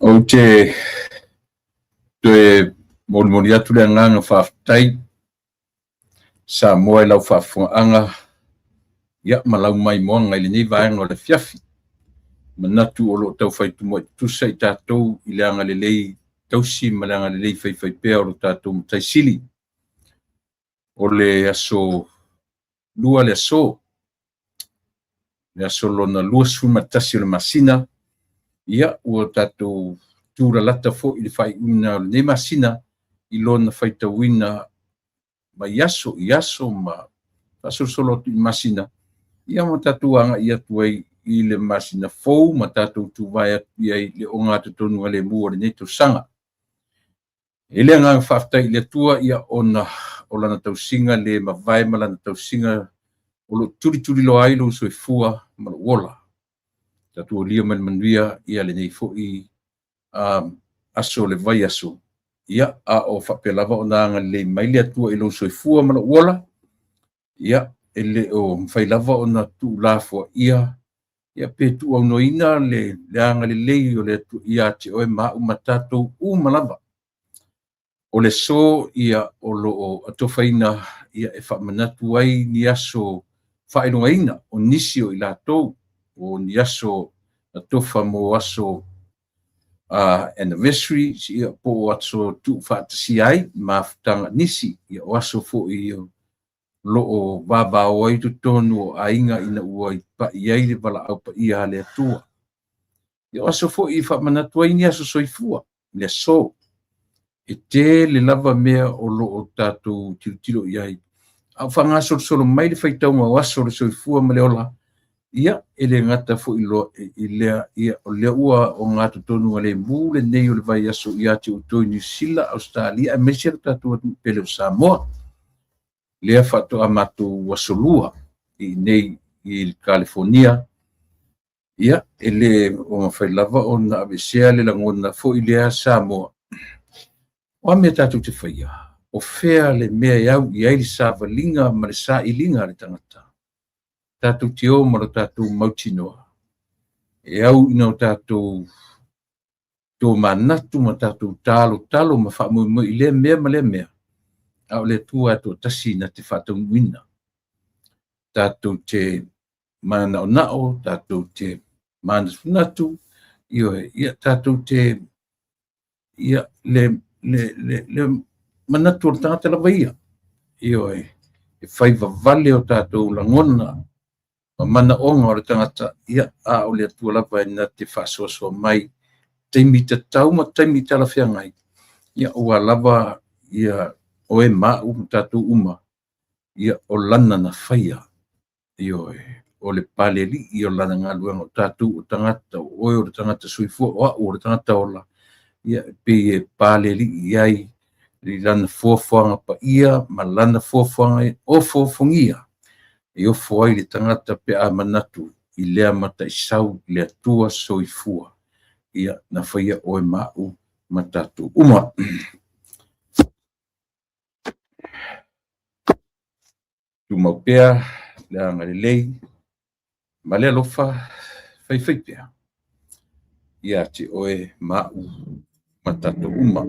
o te moni atu le nganga whaftai sa moa lau whafuanga ia malau mai moa ngai le nei vaenga o le fiafi manatu o lo tau whaitu mo tusa I tātou I le anga le lei tausi ma le anga le lei whai pēa o lo tātou mtai sili o le aso lua le aso lona lua sumatasi o le masina ia ua tātou tūra lata fo I le whai una le masina I lona whaitawina ma iaso ma solo I masina ia ma tātou anga ia tuai I le masina fou ma tātou tūwai ia le o ngā tutonu le mua le neto sanga. E le ngā whaftai le tua ia o lana tausinga le mawai ma lana tausinga o lo turi lo ailo so fua ma lo wola. Tātou lia manuia ia le nei fo I aso le vai aso. Ia a o whapelava o nanga le mai le atua I lo so fua ma lo wola. Ia ele o whailava o na tu lafua ia pe tu au noina le anga le lei o le tu ia te oe ma umatato malava. O le so ia o lo atofaina ia e whamanatu ai ni aso whaelungaina o nisi o I latou o ni aso atofa mo aso anniversary ia po aso tu whaatasi ai maftanga nisi ia o aso fo I lo o baba o I tonu o ainga ina ua I pa iai le wala au pa ia le atua. Ia aso fo I whamanatu ai ni aso soifua le so. E te le lava mea o lo o tātou tiro iai. Au whangaso solo mai le whaitaunga o aso le soifua ma le ola. Ia ele ngata fo I lo I lea ia o lea ua o ngata tonu le mu le nei o le vai aso ia te utoi New Zealand, Australia, a mesera tātou pele o Samoa. Lea whato amatu wasolua I nei I California. Ia ele o mawhai lava o na abesea le langona fo I lea Samoa. O mea tātou te whaia, o whea le mea iau I aile sa walinga ma le sa ilinga le tangata. Tātou te o mara tātou mautinoa. E au ina o tātou tō manatu ma tātou talo ma whamu I le mea ma le mea. Au le tua tō tasi na te whatau wina. Tātou te mana o nao, tātou te mana funatu, ia tātou te ia le manatu o tangata la waia. Io e whai vale o tātou langona, mana onga o le tangata, ia a o le atua lava na te whasoasoa mai, teimi te tau ma teimi te ala whiangai. Ia ua lava, ia o e mau tātou uma, ia o lana na whaia. Io e o le paleli, ia o lana ngā luenga o tātou o tangata, o le tangata suifua, o le tangata ola. Ia pe e paleli iai li lana fuafuanga pa ia ma lana fuafuanga o fuafungia e o fuai le tangata pe a manatu I lea mata I sau le atua soifua ia na whaia o e mau matatu uma. Tu mau pea le anga le lei ma le alofa whai pea ia te oe mau matatu uma.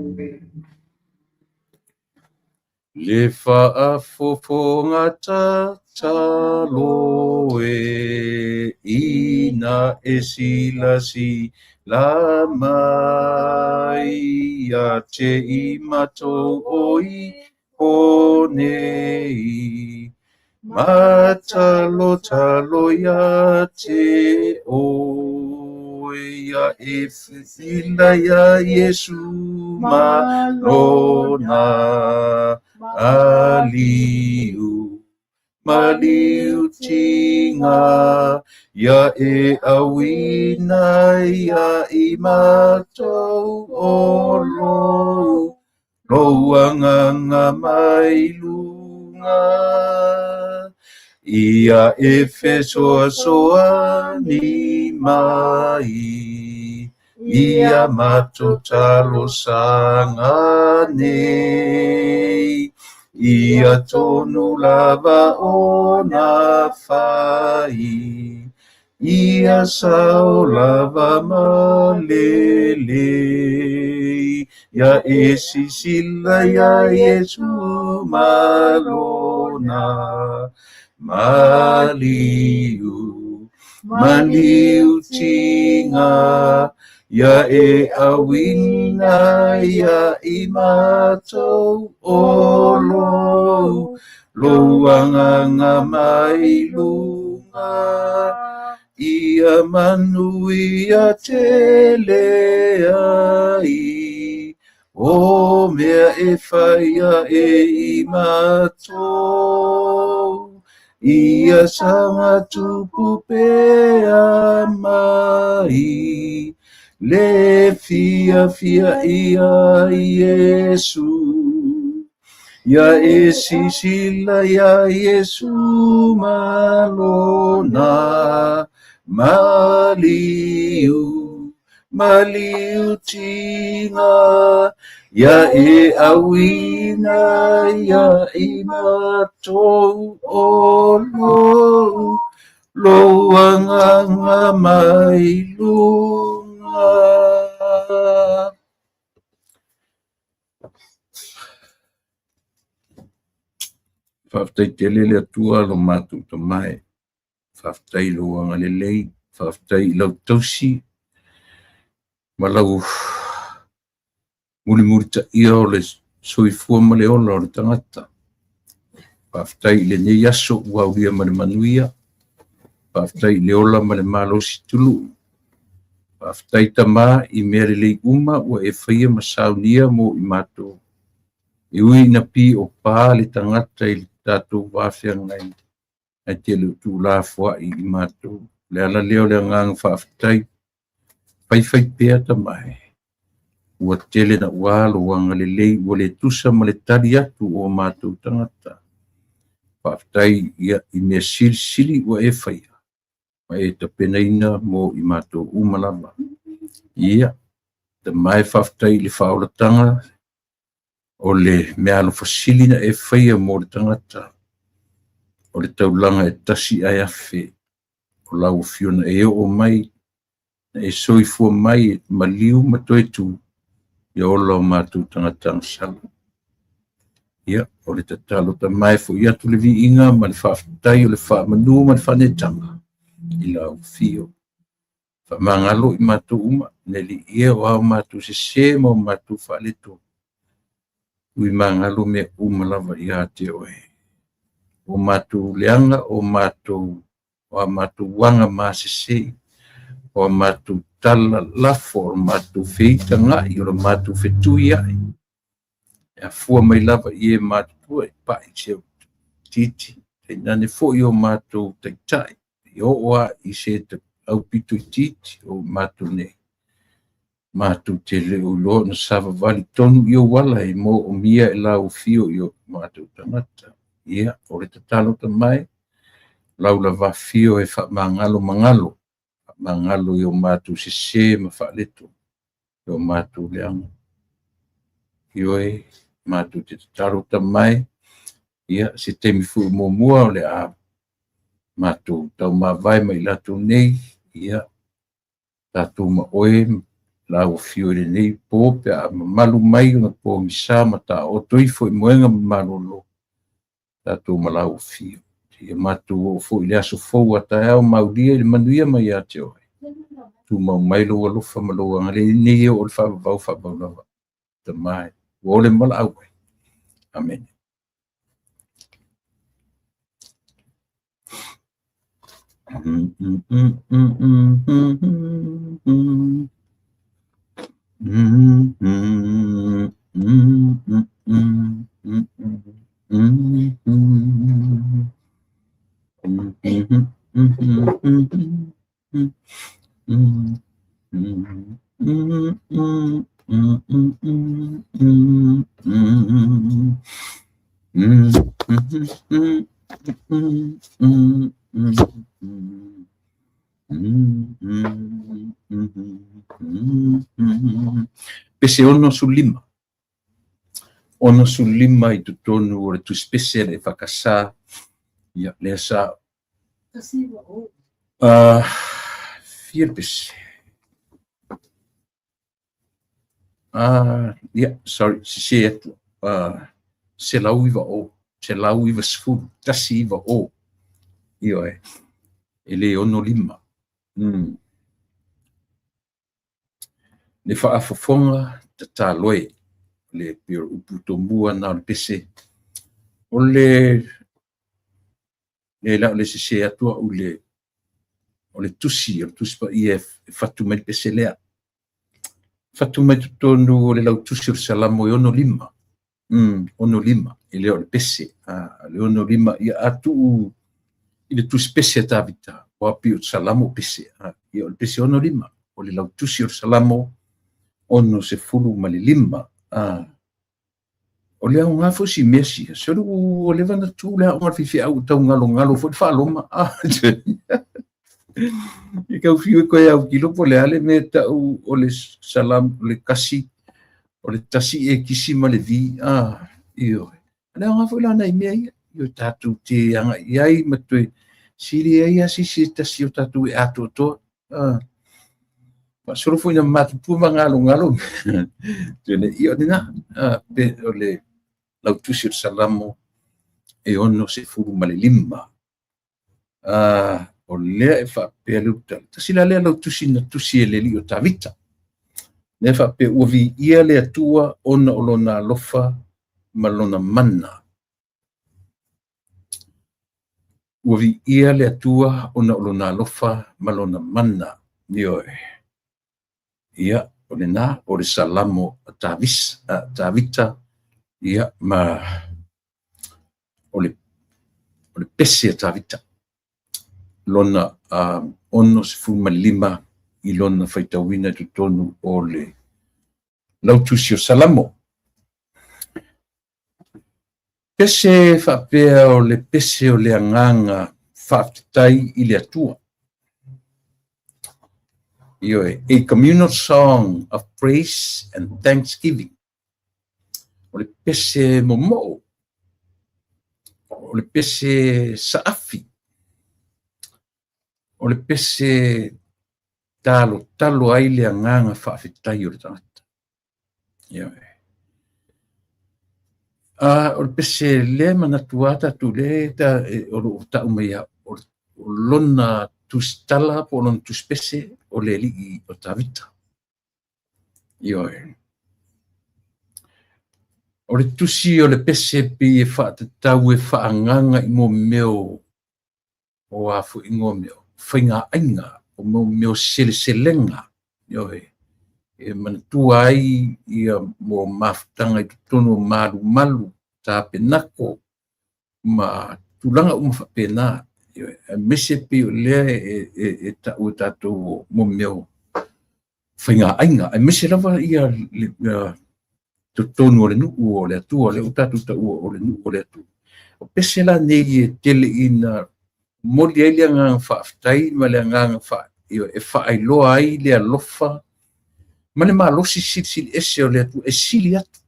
Le whaafofonga tatalo e ina e silasi la mai a te I matou oi ponei matalo ia te ia e fila ia Yesu malona maliu tinga ia e awina ia I matou olo loanga mai lunga ia e fesoa ni mai ia matotalo sanga nei ia tonu lava o na fai ia sao lava malele ya sila ya Yesu malona maliu tinga ya awina ya imato olo loanga mai lunga ia manui a tele ai o mea e whaia e imato ia sanga tupu pea mai le fia ia Yesu ya sila ya Yesu malona maliu tinga ya awina ya imato olo loanga mai lunga. Whaftai te lele atua lo mātou ta mai. Whaftai lo wanga lelei. Whaftai lau tausi. Malau muri ta ia o le soifua ma le ola o le tangata. Whaftai le nei aso ua uria ma le manuia. Whaftai le ola ma le malosi tulu. Whaftai ta mā I mea le lei uma ua e whaia ma saunia mo I mātou. I ui na pi o pā le tangata I tātou wāwhia ngai. Ai te leo tū la fua I mātou. Le ala leo le ngang whaftai. Whai pēa ta mai. Ua tele na wālo wanga le lei ua le tusa ma le tari atu o mātou tangata. Whaftai ia I mea sili ua e whaia. Ma e ta penaina mo I mātou umalama. Ia, ta mai whaftai le whaolatanga. O le mea alo fasili na e whaia mo le tangata. O le taulanga e tasi ai awhi. O lau fiona e o mai. Na e soifua mai e maliu matoe tu. Ia ola o mātou tangata sala. Ia, o le tatalo ta mai fo ia tu le vi inga ma le whaftai o le whamanu ma le whanetanga. I lau fio. Whamangalo I mātou uma. Neli ia o au mātou se mo mātou whaleto. Ui mangalo me umalawa I a te oe. O mātou leanga, o mātou wanga māsese, o mātou tala lafo, o mātou feita ngai, o mātou fetui ai. E fua mai lava I e mātou e pai seo titi. E nane fo I o mātou taitai. I o oa I se te au pito I titi o mātou nei. Mātou te leo lo na sava vali tonu I o wala e mo o mia e lau fio I o mātou tangata. Ia, o le tatalo ta mai, lau la va fio e wha mangalo. Mangalo I o mātou se ma wha leto. I o mātou leanga. Ioe, mātou te tatalo ta mai, ia, se temi fu mua o le a mātou tau mawai mai lato nei, ia, tātou ma oe, lau fio le nei po pe a malu mai na po misa mata o toifo I moenga malolo tātou malau fio e matu o fo I aso fo ata e o maulia le manuia mai a te oe tu mau mai lo alofa malo angale nei o le whabau lava te mai o le mala au amen. Pese ono sulima I tutonu o le tu spesiale whakasā ia le sa Fia pese. Sorry, se atu. Se lau iwa o. Se lau iwa sfuru. Tasi iwa o. Io e. Le ono lima. Le whaafafonga ta loe. Le pio upu tombua na le pese. O le la le se atua o le tusi pa ia fatu mai pese lea. Fatu mai tonu o le lau tusi o salamo e ono lima. Ono lima. Le o le pese. Le ono lima ia atu i le tusi pese ta vita. O api o salamo pese. Ia o le pese ono lima. O le lau tusi o salamo ono se fulu ma le lima. O le au ngā fosi mesi, se o le vana tū le au ngā whiwhi au tau ngalo fo te whaloma. I kau whiu koe au ki lopo le ale me tau o le salam, o le kasi, o le tasi e kisi ma le vi. Io. Le au ngā whiu lana i mea ia, io tātou te anga iai matue, siri ai asi si tasi o tātou e ato toa. Solo foi na matupu ngalo. Tene io dina, pe o le lau tusi o salamo e ono se furu ma le lima. O lea e whapea luta. Tasila lea lau tusi na tusi e le li o tawita. Ne whapea uavi ia lea tua ona o lona lofa ma lona mana. Uavi ia lea tua ona o lona lofa ma lona mana. Nioe. Ia, o le nā, o le salamo tawita. Ia, ma o le pese tawita. Lona ono se fuma lima i lona whaitawina tu tonu o le lautusi o salamo. Pese whapea o le pese o le anganga whaftai i le atua. A communal song of praise and thanksgiving. O le pese momo. O le pese saafi. O le pese talo ai le anganga whawhitai o le tangata. O le pese le manatuata tu le o ta umea o lona tustala po lona tuspese o le li o tawita. O le tusi o le pese pi e whaatatau e whaanganga i mo meo o afu ingo meo. Whainga ainga o mo meo seleselenga. E manatua ai ia mo maftanga i tono malu ta penako ma tulanga whapena. Mese pi o lea e tau tatou mo meo whainga ainga. Mese lava ia tonu o le nuu o le atua, le utatu tau o le nuu o le atua. O pese la nei e tele ina moli ai lea ngang whaaftai, ma lea ngang e whaailoa ai lea lofa, ma le maa losi sili ese o le atua, e sili atu.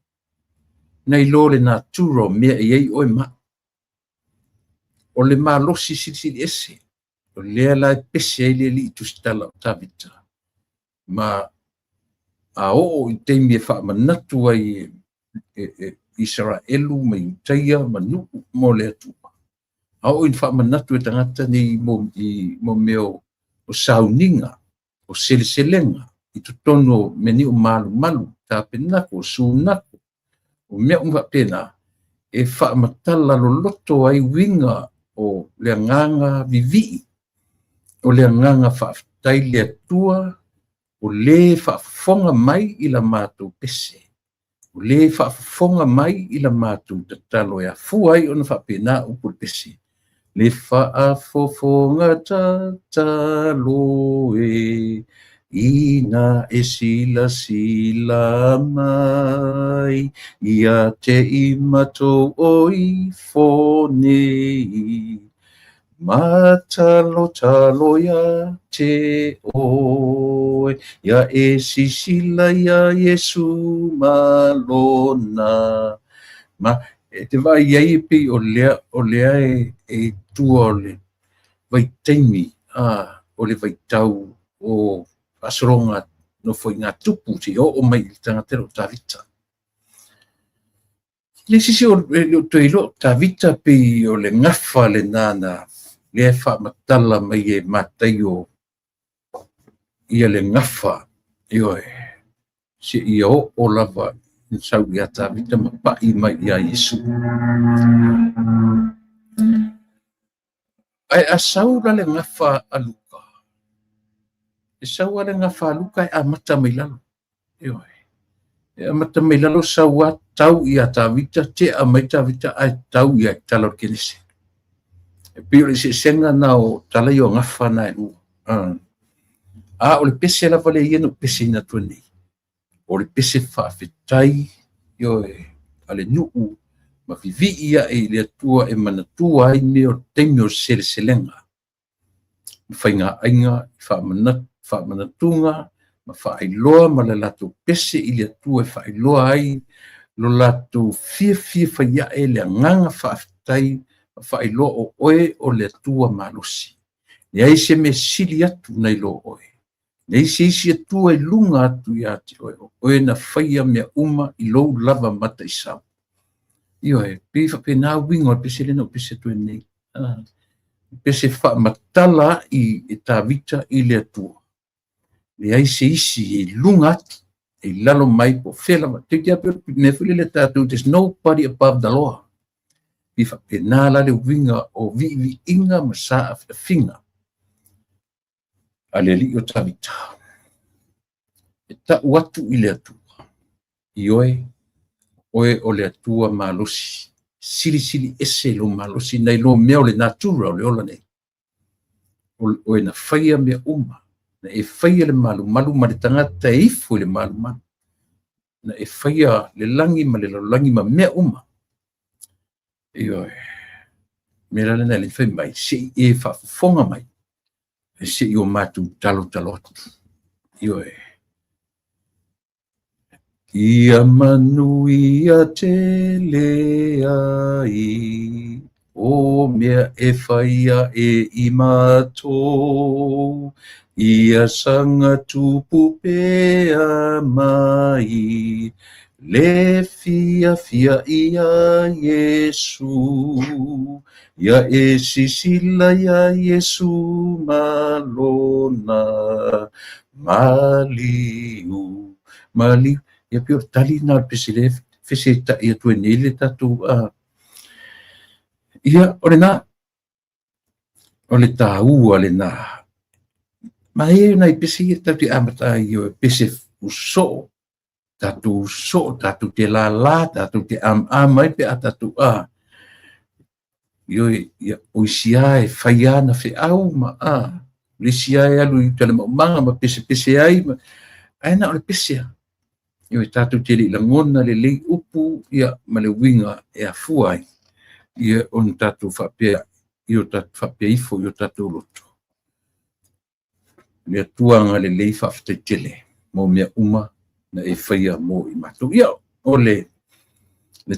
Nei lo le naturo mea e ei oe ma. O le maa losi sili ese, o lea la pese ai lea li tustala o tawita. Ma a o i teimi e wha manatu ai Israelu ma Iutaia ma nuku mo le atua. A o i wha manatu e tangata ni mo meo o sauninga, o seleselenga, i tutono meni o malu, ta penako, o suunako, o mea umwa pena, e wha matala lo loto ai winga o le nganga vivi, o le nganga whaafitai le atua, o le whaafonga mai i la mātou pese. O le whaafonga mai i la mātou tatalo e a fuai o na whapena upo pese. Le whaafonga tatalo e ina e sila mai ia te imato o i fonei. Matalo ya te oe, ya e sisila ya Yesu malona. Ma e te vai iai pi o lea e tua o le vai teimi o le vaitau o asoronga no foi ngā tupu te o mai i tangatero tawita. Le sisi o to ilo tawita pe o le ngafa le nana le fa matala mai e matai o ia le ngafa ioe se ia o lava sau ia tawita mapai mai ia Yesu. Ai asau la le ngafa aluka. E sau le ngafa aluka e amata mai lalo. Ioe. E amata mai lalo sau a tau ia tawita te amai tawita ai tau ia talor kenese. E pio le se senga na o tala i o ngafa na e ua. O le pese lava le ia no pese ina tua nei. O le pese whaafetai ioe ale nuu ma vivi ia e le atua e manatua ai me o teimi o sele selenga. Whainga ainga, whaamanatunga, ma whaailoa ma le lato pese i le atua e whaailoa ai lo lato fia whaia e le nganga whaafetai ma whaailoa o oe o le atua malosi. Ni ai se me sili atu nei lo oe. Nei se isi atua i lunga atu i ati oe. Oe na whaia mea uma i lou lava mata i sau. Ioe, pifa pe nā wingo pese lena o pese tue nei. Pese wha matala i tā vita i le atua. Le ai se isi i lunga atu, i lalo mai po whela. Te kia pe me fuli le tātou, there's nobody above the law. Pifa pe nā la le winga o vi inga ma saa finga. Ale li o tā vita. E ta watu i le atua. Ioe, oe o le atua malosi. Sili ese lo malosi nei lo mea o le natura o le ola nei. Oe na whaia mea uma. Na e whaia le malu ma le tangata e ifu le malu. Na e whaia le langi ma le langi ma mea uma. Ioe. Mera le nei le whai mai. Se e whafonga mai. Se i o matu talo atu. Ioe. Ia manuia te lea i, o mea e whaia e i mato, ia sanga tupu pea mai, le fia ia Yesu, ia e sisila ia Yesu malona, maliu. Ia pio tali na pese le fese ta ia tue nele tatu ia ole na ole ta ole na ma e na pese ia tatu amata ia pese uso tatu te la tatu te mai pe atatu io ia oisia e faia na fe au ma lisia ia lui tele manga ma pese ai na ole pese io tatu te li langona le lei upu ia ma le winga e afuai ia on tatu whapea io tatu whapea ifo io tatu loto le tuanga le lei whaftetele mo mea uma na e whaia mo i matu ia o le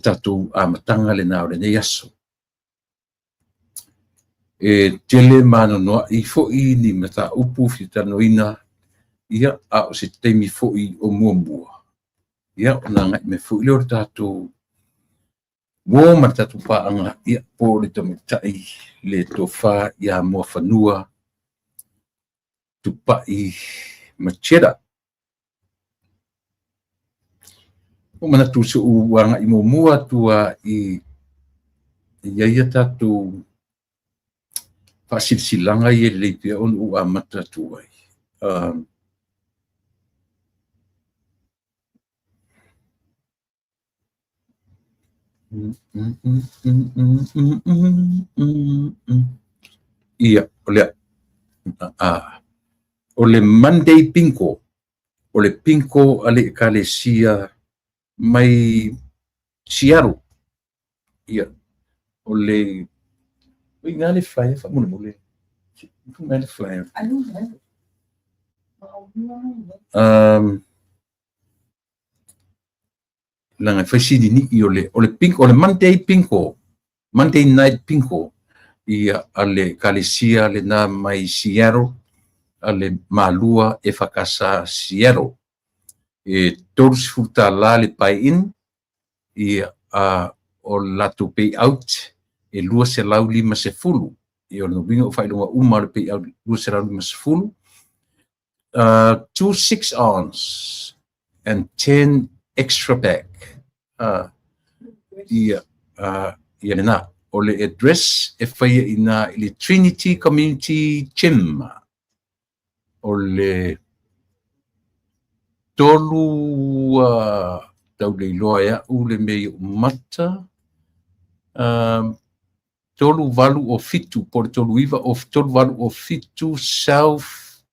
tatu amatanga le nao le nei aso e tele mano noa i fo i ni mata upu fitanoina ia o se teimi fo i o mua ia ona ngai me fu le tatu wo ma tatu paanga ia po le tamatai le tofa ia mo fanua tupai machera o mana tu se uanga i mo mua tua i ia tatu fasilsilanga i le te on u amata tuai ia o le Monday pinko o le pinko ale kalesia mai Seattle ia o le ngale flyer fa mo le ngale flyer langa fasidi ni o le pinko o le Monday night pinko ia ale kalesia le na mai Seattle ale malua e whakasa Seattle. E tolu sifuta la le pai in, i o lato pay out, e lua se lau 50, i o no winga o whailunga uma le pay out, lua se lau 50, 2 6-ounce, and 10 extra pack. Ia na, o le address e whaia ina i le Trinity Community Gym, o le tolu tau le loa ea u le mei mata, tolu valu o fitu, por tolu iwa o tolu valu o fitu South,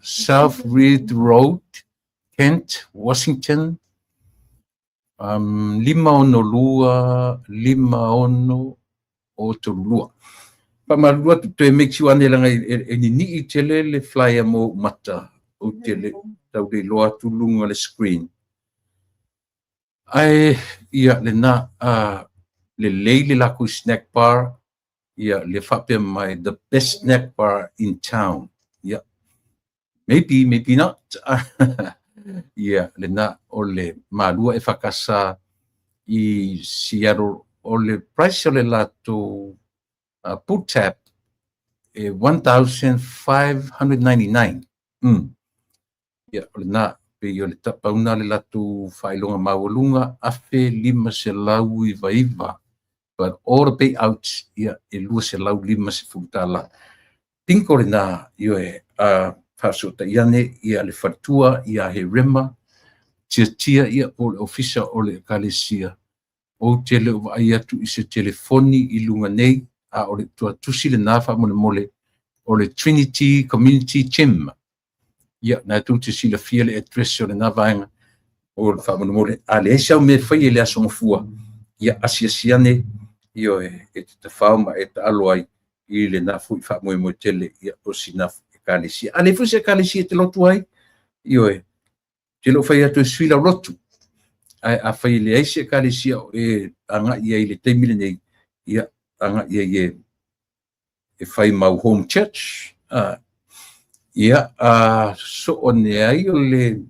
South Reed Road, Kent, Washington, 5 o tolu lua. Pamalua tu e make sure ane langa e ni i tele le flyer mo mata o tele tau le loa tulunga le screen. Ai ia le na le leile laku snack bar, ia le whape mai the best snack bar in town. Ia, maybe not. Ia le na o le malua e whakasa i Seattle o le price o le lato pull tab 1,599. Ia o le na pe o le tapauna le latu whailonga mawalunga afe 5 se lau iwa. But all the payouts ia e 2 se lau 5 se futala. Tinko le na io e whasota iane ia le whatua ia he rema tia ia o le ofisa o le kalesia. O tele o ai atu i se telefoni i lunga nei a o le tua tusi le nafa mole o le Trinity Community Gym. Ia na tu te sila fia le address o le navaenga o le whamone a le esa o me whai le asonga fua. Ia asiasiane io e te whauma e te aloai i le nafu i whamoe tele ia o sinafu e kalesia. A le fusi e kalesia te lotu ai io e te lo whai atu e suila lotu. A whai le eise e kalesia e anga ia i le teimile nei ia anga ia e whai mau home church. Ia so o ne ai o le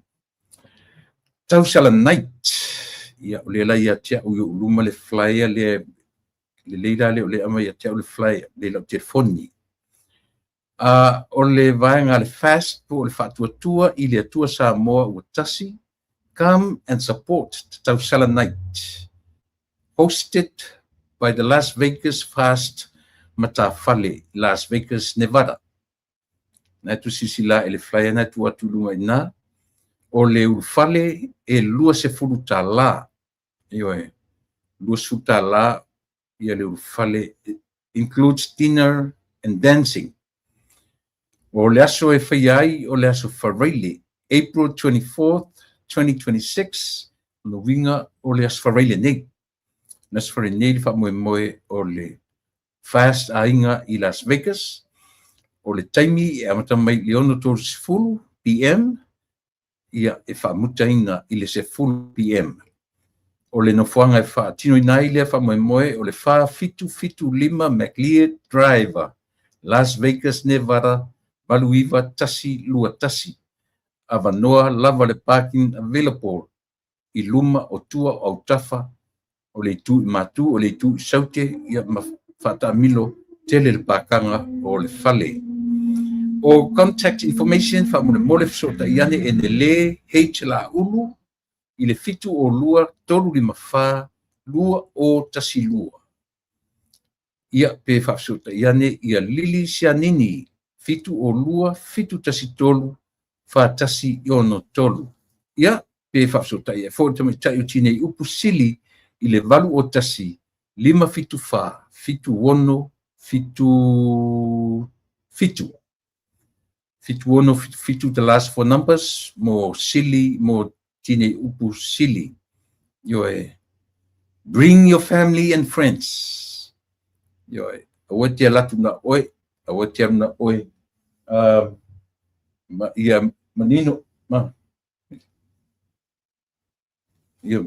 tausala night. Ia o le la ia tia o luma le flyer le leila le o le ama ia tia o le flyer le la telefoni. O le vaenga le fast po le fatuatua i le atua Samoa ua tasi. Come and support the tausala night. Hosted by the Las Vegas Fast Matafale, Las Vegas, Nevada. Na tu sisila ele flyer na tu atulunga ina o le ufale e lua se fuluta la. Io e lua suta la ia le ufale includes dinner and dancing. O le aso e whaiai o le aso whareile April 24th, 2026 no winga o le aso whareile nei. Nas whareile nei wha moe o le fast ainga i Las Vegas. O le taimi e amata mai leono tōru se fulu PM, ia e whaamutaina i le se fulu PM. O le nofuanga e whaatino i nai lea whamoemoe o le fitu lima McLeod Driver, Las Vegas, Nevada, Valuiva tasi lua tasi. Avanoa lava le parking available i luma o tua o tafa o le tu i matu o le tu i saute ia ma whaatamilo tele le pakanga o le fale. O contact information fa mole sota iane ene le la ulu i le fitu o lua tolu lima fa lua o tasi lua. Ia pe fa sota iane ia lili sianini fitu o lua fitu tasi tolu fa tasi iono tolu. Ia pe fa sota ia fo tama tai utine upu sili i le valu o tasi lima fitu fa fitu wono fitu ono fitu the last 4 numbers mo sili mo tine upu sili yo e bring your family and friends yo e awatia latu na oi awatia na oi ma ia manino ma yo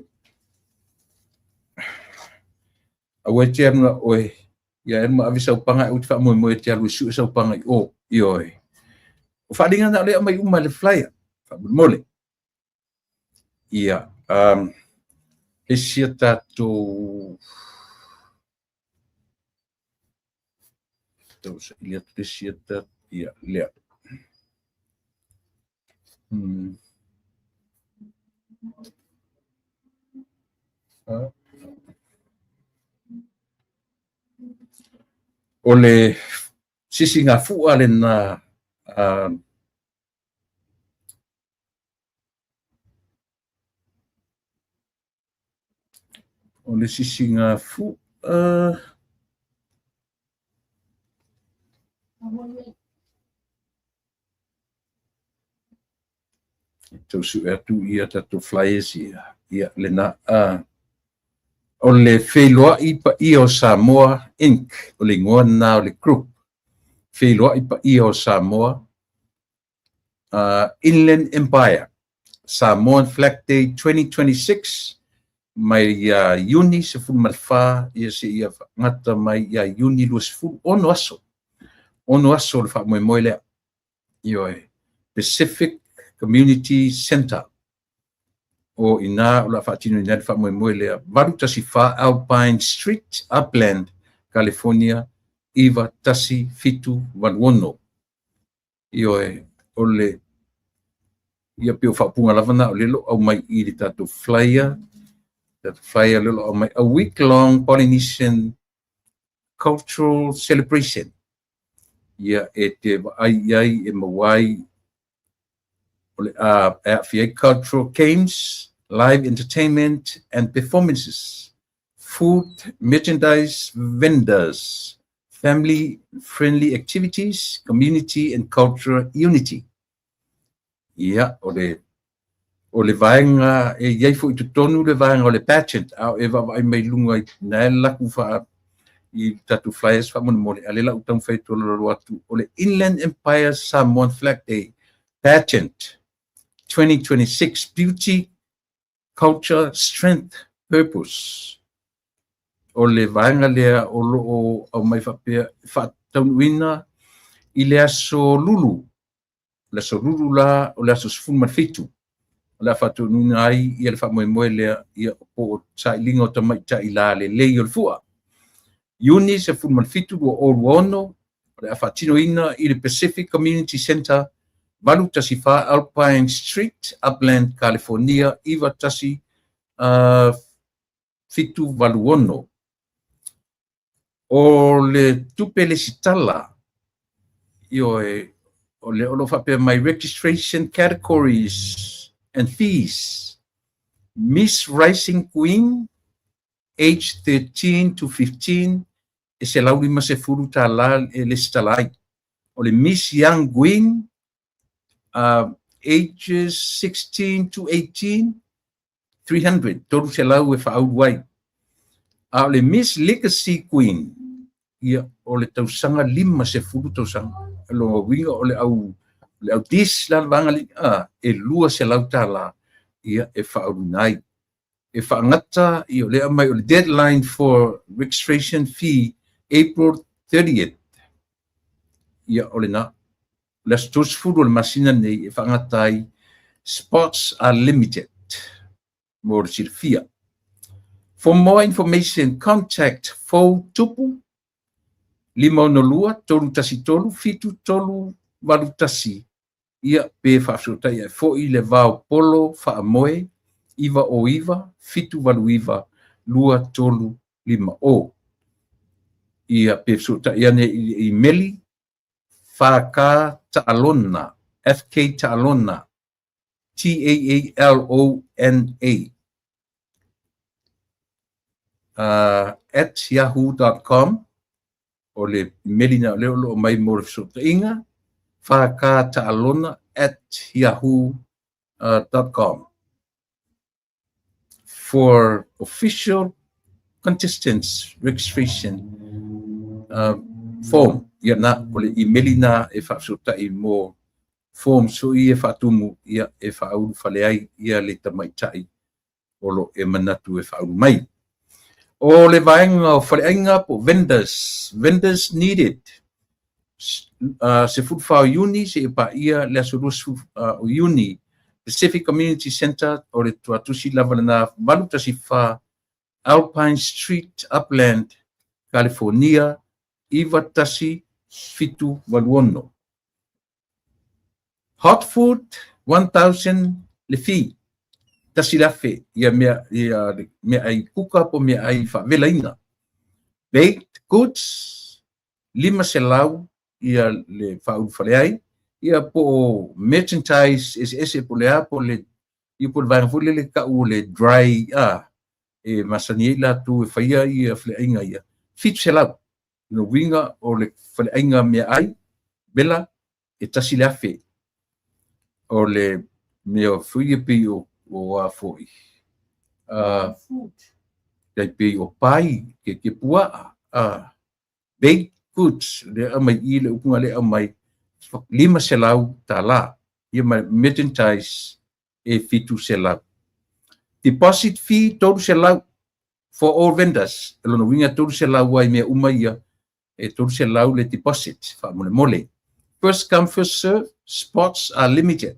awatia na oi ia ma avisa upanga ut fa mo te alu su sa upanga o ioi o fa dinga na le mai uma le flyer fa mole ia isia tatou tau sa ia isia tat ia lea o le sisinga fu'a le na o le sisinga fu'a tau su atu ia tatou flyers ia le na o le wheloa'i pa ia o Samoa Inc. O le ngona o le group. Wheloa'i pa ia o Samoa. Inland Empire. Samoan Flag Day 2026. Mai Juni se fu malfa ia se ia ngata mai Juni luas fu ono aso. Ono aso le fa moe lea. Ioi. Pacific Community Center. O ina o la whaatino ina le whamoe lea waru tasi wha Alpine Street, Upland, California, iwa tasi fitu waluono. Ioe, o le ia pio whaapunga lavana o lelo au mai i le tatou flyer lelo au mai a week-long Polynesian cultural celebration. Ia e te ai e mawai o le cultural games, live entertainment and performances, food, merchandise vendors, family-friendly activities, community and cultural unity. Ia, o le vaenga, e iai fo i tutonu le vaenga o le pageant, au e wawai mai lunga i nai laku wha i tatu flyers wha mone mole, a le lau tau whai toloro atu, o le Inland Empire Samoan Flag Day pageant 2026, beauty, culture, strength, purpose. O le vaenga lea o loo au mai whapea whaataunuina i le aso lulu. Le aso lulu la o le aso sifuma fitu. O le whaataunuina ai i le whamoe lea i o tai linga o tamai tai la le lei o le fua. Juni se sifuma fitu o Oluono, o le whaatino ina i le Pacific Community Center, Walu tasi wha Alpine Street, Upland, California, iwa tasi fitu waluono. O le tupele sitala, o le olo whapea my registration categories and fees. Miss Rising Queen, age 13 to 15, e se lauri ma se furu ta la e le sitalai. O le Miss Young Queen, ages 16 to 18, 300. Toru se lau e whaau wai. A le Miss Legacy Queen, ia o le tausanga lima se furu tausanga. E longa winga o le au dis la vanga li, e lua se lau ta la, ia e whaau nai. E whaangata, i o le amai o le deadline for registration fee, April 30th. Ia o le na. Let's just food or masina nei e whangatai, spots are limited. More sirfia. For more information, contact Fo Tupu, Lima Nolua, Tolu Tasi Tolu, Fitu Tolu, Walutasi. Ia pe whaasotai e fo i le vau polo, whaamoe, iwa o iwa, fitu walu iwa, lua tolu lima o. Ia pe whaasotai ane i meli, Faka Ta'alona, FK Ta'alona, TAALONA, at yahoo.com, o le melina leo lo mai mo inga, Faka Ta'alona at yahoo.com. For official contestants registration form, ia na o le imelina e whaafsota i mo form so i e whaatumu ia e whaauru whaleai ia le tamaitai o lo e manatu e whaauru mai. O le vaenga o whareainga po vendors needed. Se fufa o uni, se pa ia le asurus o uni, Pacific Community Center, o le tuatusi lava na valuta si fa Alpine Street, Upland, California, iwa tasi fitu waluono. Hot food, 1,000 le fi. Tasi lafe, ia mea ai kuka po mea ai whavelaina. Baked goods, 5 selau, ia le whaurwhareai, ia po merchandise, ese po lea po le, ia po le vangafule le kau le dry, e masani la tu e whaia ia whainga ia. Fitu selau, no winga o le whainga mea ai, bela, e tasi lafe, o le mea whuia pi o a foi. Dai pe o pai ke pua baked goods le amai I le upunga le amai 5 selau tala ia mai merchandise e fitu selau. Deposit fee toru selau for all vendors. Lona winga toru selau wai mea umaia e toru selau le deposit fa mole. First come first serve, spots are limited.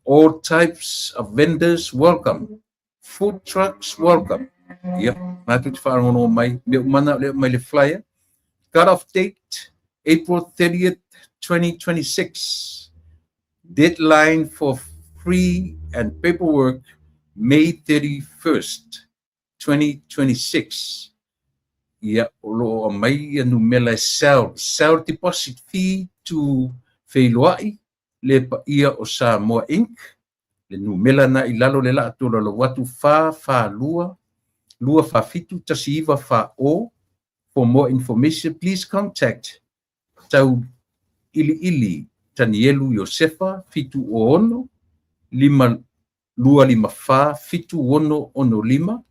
All types of vendors welcome. Food trucks welcome. Yep, matu te whaangono mai. Leo mana leo mai le flyer. Cut-off date, April 30th, 2026. Deadline for free and paperwork, May 31st, 2026. Ia olo o mai anu mela sell deposit fee to Feiloai. Le pa ia o Samoa Inc. Le numela na I lalo le la atola lo watu fa lua fa fitu tasiva fa o. For more information, please contact Tau Ili Tanielu Yosefa fitu o ono 525 fitu ono 5.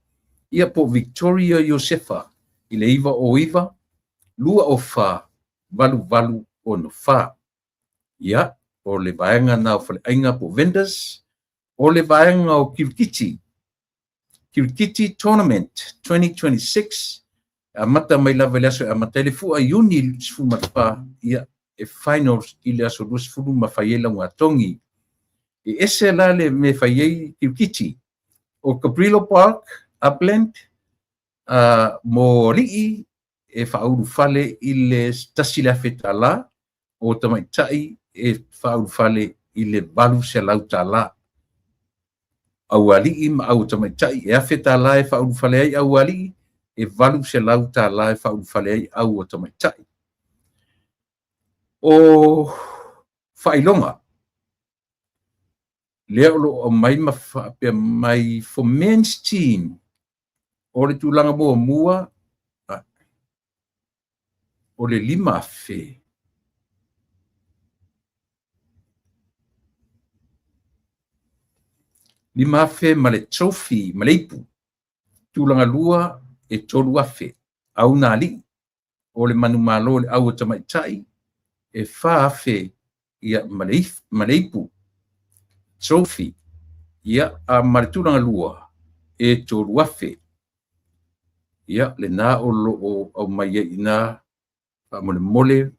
Ia po Victoria Yosefa ile iva o iva lua o fa valu ono fa. Ia o le vaenga na o ainga po vendors, o le vaenga o Kirkiti Tournament 2026, a mata mai lava le aso, a mata le fua iuni sifu matapa, ia e finals I le aso lua sifu mawhaiela ngā tongi. E ese la le me whaiei Kirkiti, o Cabrillo Park, Upland, mo rii e whauru fale I le tasila whetala, o tamaitai e whauru fale I le valu se lau tala. Aualii ma au tamaitai e awhe tala e whauru fale ai aualii e valu se lau tala e whauru fale ai au o tamaitai. O whailonga, lea olo o mai mawhapea mai for men's team, o le tūlanga mua, o le 5 awhe. Lima afe ma le trophy ma le ipu. Tūlanga lua e tolu afe. Au nā li. O le manu malo le au o tamaitai. E wha afe ia ma le ipu. Trophy. Ia a ma le tūlanga lua e tolu afe. Ia le nā o lo au mai e ina mole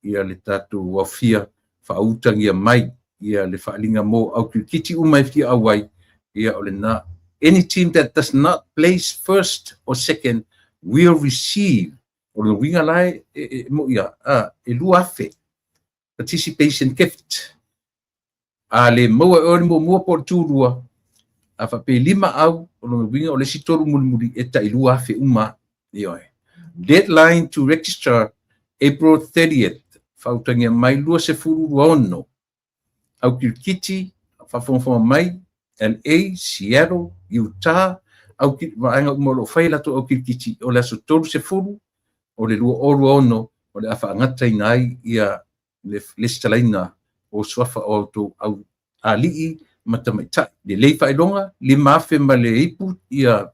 ia le tatu wafia whautangia mai. Ia le whaalinga mo au Kirkiti umai fia awai. Ia ole na. Any team that does not place first or second will receive. O le winga lai mo ia e lua afe. Participation gift. A le moa e ori mua por tūrua. A whape 5 au o le winga o le sitoru mulimuri e ta I lua afe uma. Ioe. Deadline to register April 30th. Whautangia mai lua se furu ono. Au Kirkiti, whawhonga mai, LA, Seattle, Utah, au vaenga umolo whailato au Kirkiti, o le aso toru se furu, o le lua oru ono, o le awha angata inai ia le stalaina o swafa o to au alii matamaitai. Le lei whailonga, 5 afe ma le ipu ia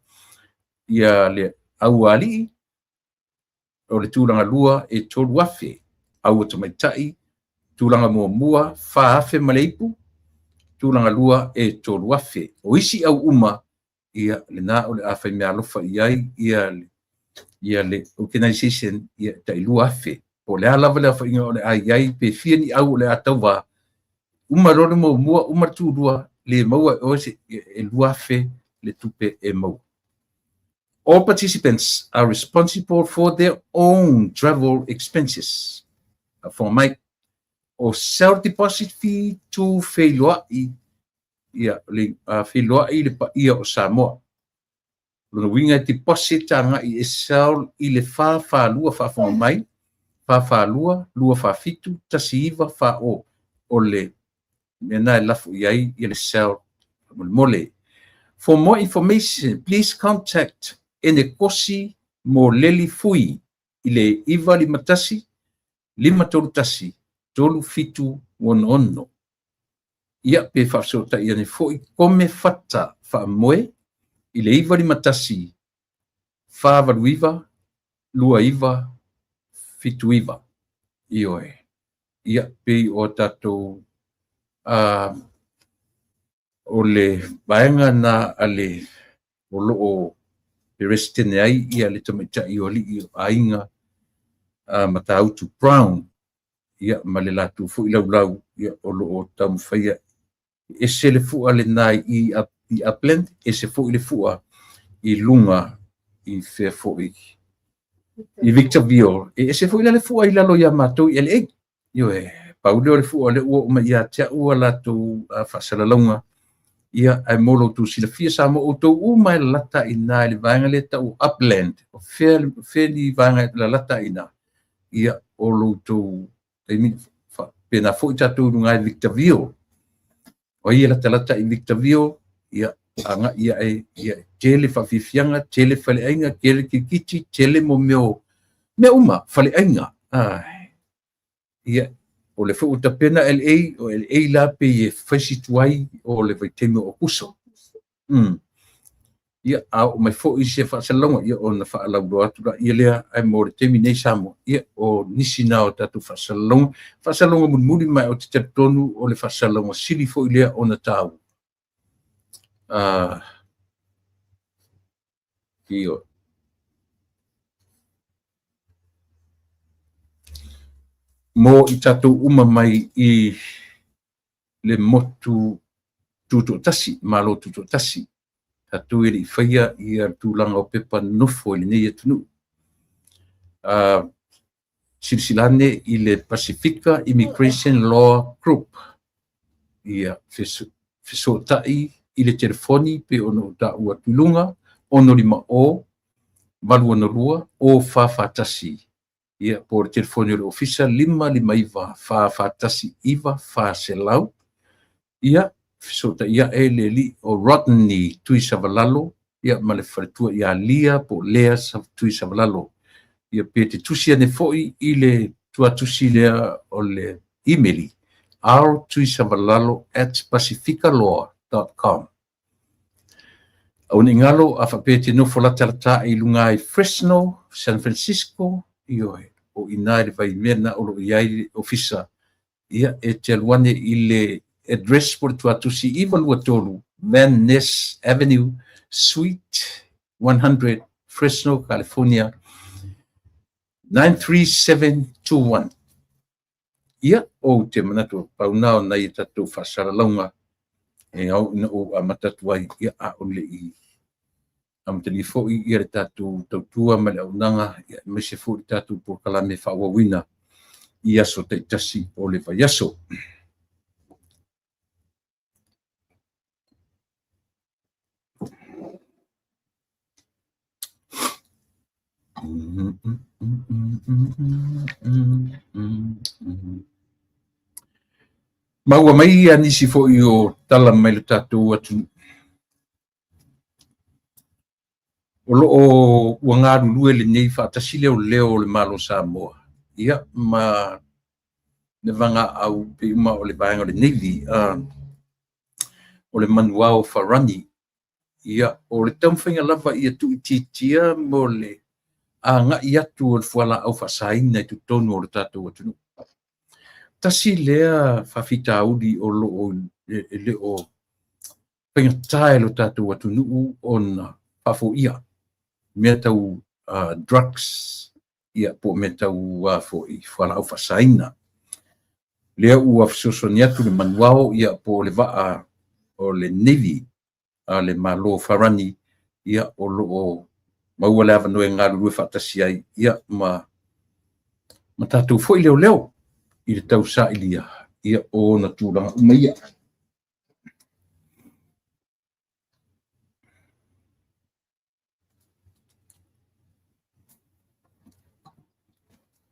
le au alii, o le tūlanga lua e toru afe, au tamaitai, tūlanga mua, wha afe ma le ipu, tūlanga lua e tolu afe. O isi au uma ia le na o le a fai mea lofa iai ia le organization ia ta ilua afe po le alava le a fai o le a iai pe fia ni au le atau wa uma rore mo mua uma tūrua le maua o se e lua afe le tupe e mau. All participants are responsible for their own travel expenses. For my or self-deposit fee to Feiloa'i ia le Feiloa'i le paia o Samoa. Lona winga deposit anga i e saul i le whawhalua whawhonga mai, whawhalua, lua whawhitu, tasi iwa whao o le mena e lafu iai i le saul mole. For more information, please contact Enekosi mo Leli Fui i le iwa limatasi, lima tolu tasi, tolu fitu ono. Ia pe whafsota i ane fo i kome fata wha moe, i le iwa limatasi, whāwaru iwa, lua iwa, fitu iwa. Ioe. Ia pe o tatou o le vaenga na ale o loo perestene ai ia le tamaita i oli i ainga matautu Brown ia ma le latu fu i laulau ia o loo tamu whaia e se le fua le nai i Upland e se fu i le fua i lunga i fea fu i Victorville e se fu i le fua i lalo ia matou i ele io e pauleo le fua le ua uma ia tia ua latu whasalalonga ia ai molo tu sila fia sa mo to uma lata ina le vanga le tau Upland o fairly vanga la lata ina ia o lo to mi pena fo tatu ngai Victorville o ia lata i Victorville ia anga ia tele fa fifianga tele fale ainga tele kikiti tele mo me uma fale ainga ia o le fu ta pena LA o LA la pe e fashi tuai o le vaitemi o kuso ia au mai fo i se fa salonga ia o na fa la do atu ia le ai mo le temi nei samo ia o nisi na o tatu fa salonga muri mai o te tonu o le fa salonga sili fo ile o na tau io mo i tatu uma mai i le motu tuto tasi malo tuto tasi tatu i whaia i tūlanga o pepa nofo i nei atunu silsilane i le Pacifica Immigration Law Group ia fesotai i le telefoni pe ono ta ua tulunga ono lima o valu ono lua o whawhatasi ia por telefoni o ofisa lima iwa whawhatasi iwa whaselau ia fesota ia e le li o Rodney tui savalalo ia ma le whaletua ia lia po lea tui savalalo ia pe te tusia ne foi i le tuatusi lea o le emaili r.tuisavalalo@pacificalaw.com au ni ngalo a whapete no folatalata i lunga i Fresno, San Francisco ioe o ina le vai mena o lo iai ofisa ia e te aluane i le address por tuatusi i valua tolu Van Ness Avenue Suite 100 Fresno, California 93721 ia o te manatu paunao na i tatu whasalalonga e au ina o a matatu ai ia a ole i am telefo i ia tatu tautua ma le aunanga ia me se fu tatu po kalame whawawina ia so te tasi o le vaiaso Maua mai nisi fo i o tala mai le tatu atu. O loo uangaru lue le nei whaatasile o leo le malo Samoa. Ia ma ne vanga au pe uma o le vaenga o le Navy. O le Manuao Farani. Ia o le tamwhinga lava ia tu ititia mo le nga ia tu o le fuala au whasaina i tu tonu o le tatu atu. Tasi lea whawhita audi o loo pengatai lo tatu atu nuu on pafo ia mea tau drugs ia po mea tau fo i whala au whasaina lea ua fisosoni atu le manuao ia po le vaa o le Navy le malo farani ia o loo maua le avanoe ngā lulue whaatasi ai ia ma tātou fo i leo i le tau sa ilia ia o na tūranga umaia.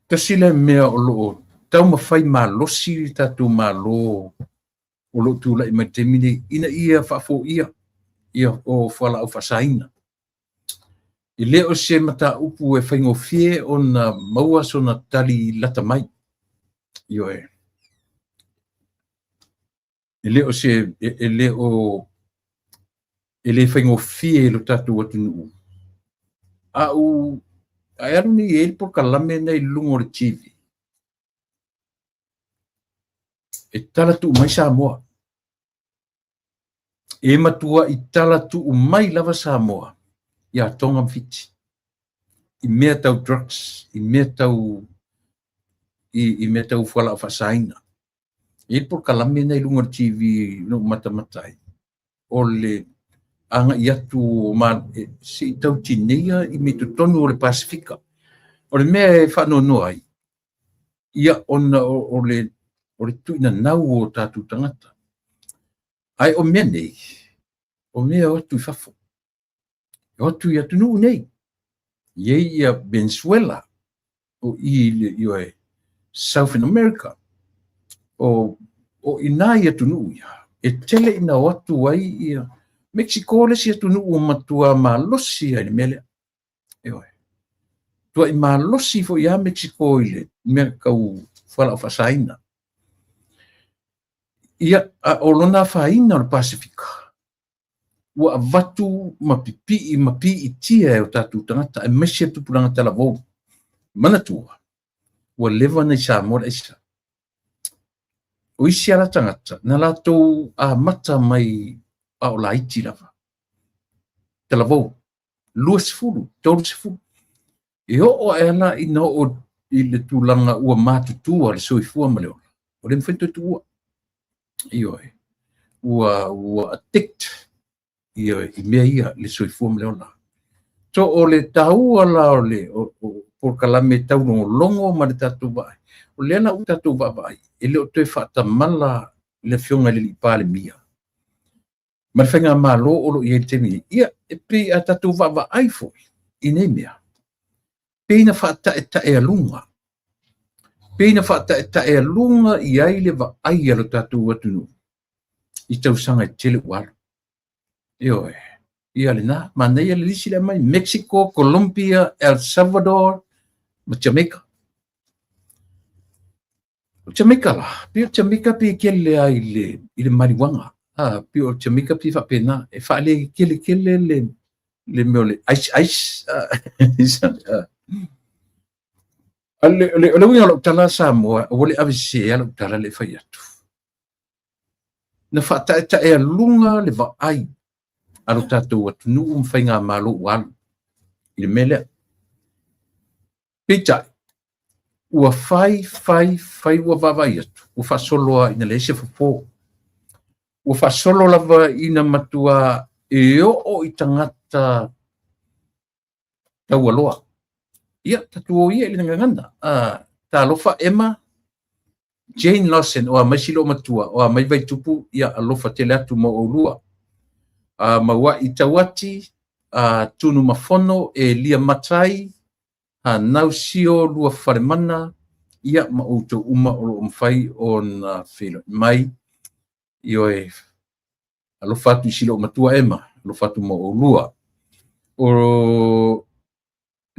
Tasile mea o loo tau mawhai malosi tātou malo o loo tūla i mai temine ina ia whafo ia o whala au whasaina. I leo se mata upu e whaingo fie o na maua so na tali lata mai. Io e. I leo se e leo whaingo fie lo tātou atu nuu. Au ai aru ni e po kalame nei lungo le TV. E tala tu mai Samoa. E matua i tala tu mai lava Samoa. Ia tonga mfiti. I mea tau drugs, i mea tau whala whasaina. E po kalame nei lungo le TV no matamatai. O le anga i atu si tau tinea i me tonu o le Pasifika. O le mea e whanono ai. Ia ona o le tuina nau o tātou tangata. Ai o mea nei. O mea o atu i whafo. O atu i atu nuu nei. Iei ia Venezuela. O i Southern America. O ina i atu nuu ia. E tele ina o atu ai ia. Mexico le si atu nuu o matua malosi ai le mele. Tua i malosi fo ia Mexico i le mea kau whala o whasaina. Ia o lona whaina o le Pasifika. Ua avatu mapi i tia e o tātou tangata e mesi atu puranga tala vau. Mana tua. Ua lewa nei Samoa isa. O isi ala tangata. Na lātou a mata mai a o la iti lava. Tala vau. Lua sifuru. Tolu sifuru. E o ela i no o i le tūlanga ua mātutua le soifua ma leo. O le mwhentu tua. Io e. Ua addict. Io e. I mea ia le soifua ma leo la. So o le taua la o le por kalame tau longo ma le tatu vai. O le ana u tatu vai. E le o te whata mala le fionga le li pāle mia. Ma le whenga malo o lo i e temi. Ia e pe a tatu vai foi. I ne mea. Peina whata e ta e alunga. Peina whata e ta e alunga i aile wa ai alo tātou atunu. I tau sanga e tele ualu. Io e. I ale nā. Ma nei ale lisi le mai. Mexico, Colombia, El Salvador, ma Jamaica. Jamaica la. Pio Jamaica pi kele ai le mariwanga. Pio Jamaica pi wha pena. E wha le kele le meo le ice. Le winga lo tala Samoa o le avise lo tala le fai atu. Na fata ta e lunga le va ai. Alo tātou atu nuu mwhainga malo walu. I le mele. Pita. Ua fai ua vavai atu. Ua fasoloa ina le se fofo. Ua fasolo lava ina matua e o i tangata tau aloa. Ia, tatu o ia ili nganganda. Ta alofa Emma, Jane Lawson, o a maisilo matua, o a maivai tupu, ia alofa tele atu ma o lua. Maua i tawati, tunu mafono, e lia matai, nausio lua wharemana, ia ma outo uma o mfai o na whilo. Mai, io e alofa atu silo matua Emma, alofa atu ma o lua. O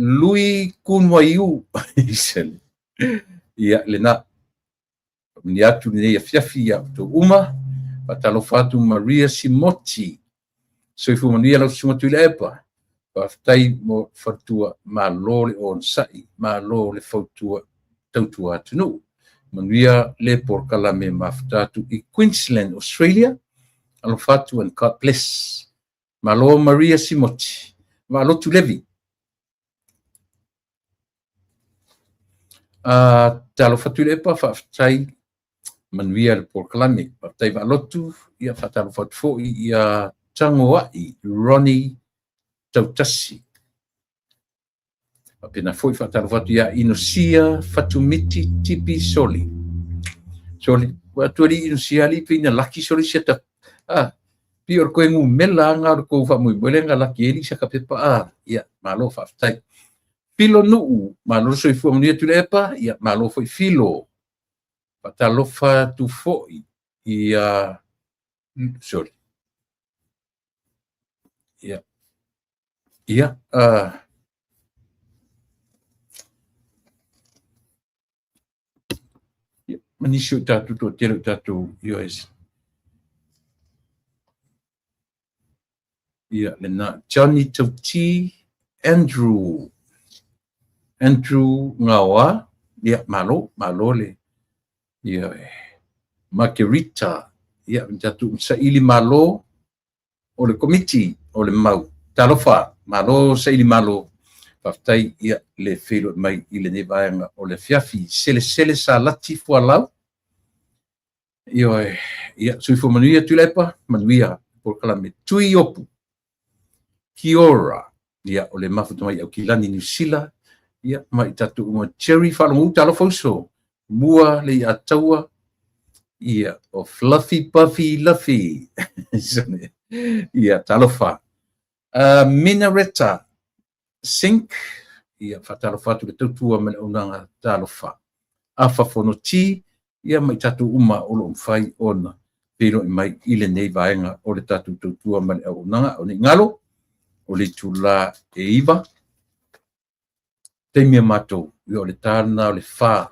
Lui Kunwaiu isel ia lena ni atu ni ia fiafi ia to uma patalo fatu Maria Simoti so ifu mania lo suma tu lepa pa tai mo fatua malole on sai malole fatua tautua tunu Maria le por kalame maftatu i Queensland Australia Alofatu and God bless. Malo Maria Simoti. Malo tu Levi. Talo fatu le pa whaftai manuia le porkalami. Whaftai walotu ia whatalo fatu fo ia tangoai Ronnie Tautasi. Pena foi whatalo fatu ia inosia fatumiti tipi soli. Soli, watuari inosia li pina laki soli seta. Pior koe ngu mela ngā ko whamui mwere ngā laki eri sa ka pepa ia malo whaftai. Filo nuu, malo soi fua mania tu lepa, ia malo foi filo. Patalofa tu foi, ia, sorry. Ia, manisio tatu to tero tatu US. Ia, lena, Johnny Tauti, Andrew Ngawa, ia malo le, ia Margarita, ia jatu sa ili malo o le komiti o le mau talofa malo sa ili malo faftai ia le felo mai ile ne vaenga o le fiafi sele sa lati fualau ia sui fo manuia tulepa manuia por kalame tui opu kiora ia o le mafuta mai au kilani New Zealand ia mai tatu uma cherry falongu talofoso mua le ataua ia o fluffy puffy luffy ia talofa Minareta sink ia fatalofa tu le tautua me le unanga talofa afa fonoti ia mai tatu uma o lo mfai ona pero mai ile nei vaenga o le tatu tautua me le unanga o ni ngalo o le tula e iva temia matou o le tana o le fa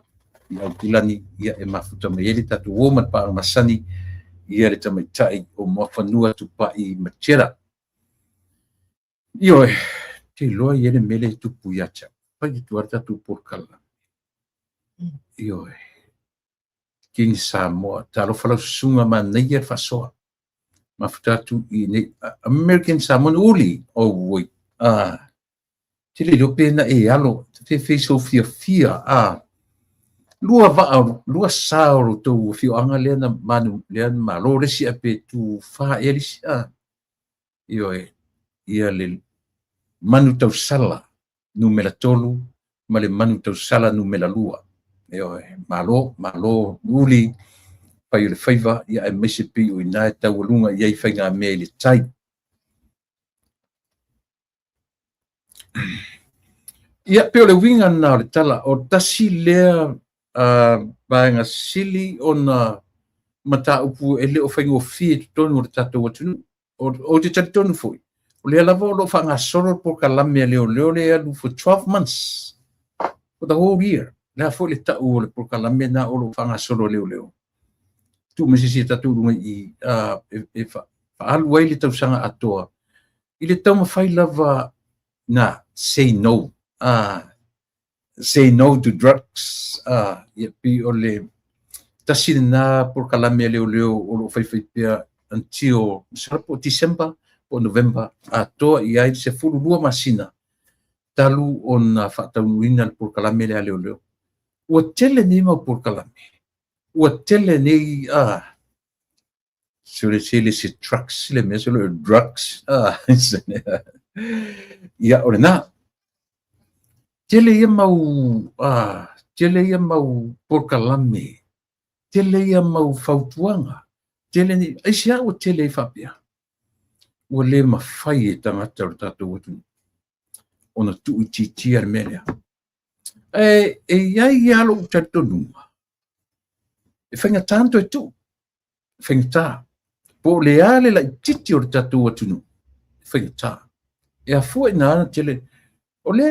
ia kilani ia e mafuta mai ele tatu woma pa masani ia le tamaitai o mafanua tupai machera io te loa ele mele tupu yacha pai tu arta tu porkala io king Samoa talo fala sunga manaia fasoa mafuta tu ini American Samoan uli o woi te le pena e alo te face of fear lua sauro to fio anga lena manu len malo resi ape tu fa elis io ia le manu tau sala numela tolu ma le manu tau sala numela lua io malo uli pa le faiva ia e mesipi o ina tau lunga ia fainga me le tai ia pe le winga na le tala o tasi lea baenga sili ona mata upu ele o faingo fi tonu o tato watu o te tonu foi o le lava lo fanga solo por kalame leo le alu for 12 months for the whole year na foi le ta o le por kalame na o lo fanga solo leo tu me si tatu lunga I fa alu wai le tau sanga atoa ile tau mafai lava na say no say no to drugs ia pi ole tasina por kalame leo o lo fai pia until po December o November to ia se fulu lua masina talu ona fatauina por kalame leo o tele ni mo por kalame o tele ni sur se trucks le mesolo drugs ia orena tele ia mau por kalame tele ia mau fautuanga tele ni aisia o tele fapia o le mafai e tangata o tatu watu ona tu titi armelia ia alo tatonuma e fenga tanto e tu fenga po le ale la titi o tatu watu no fenga e a fu na tele ole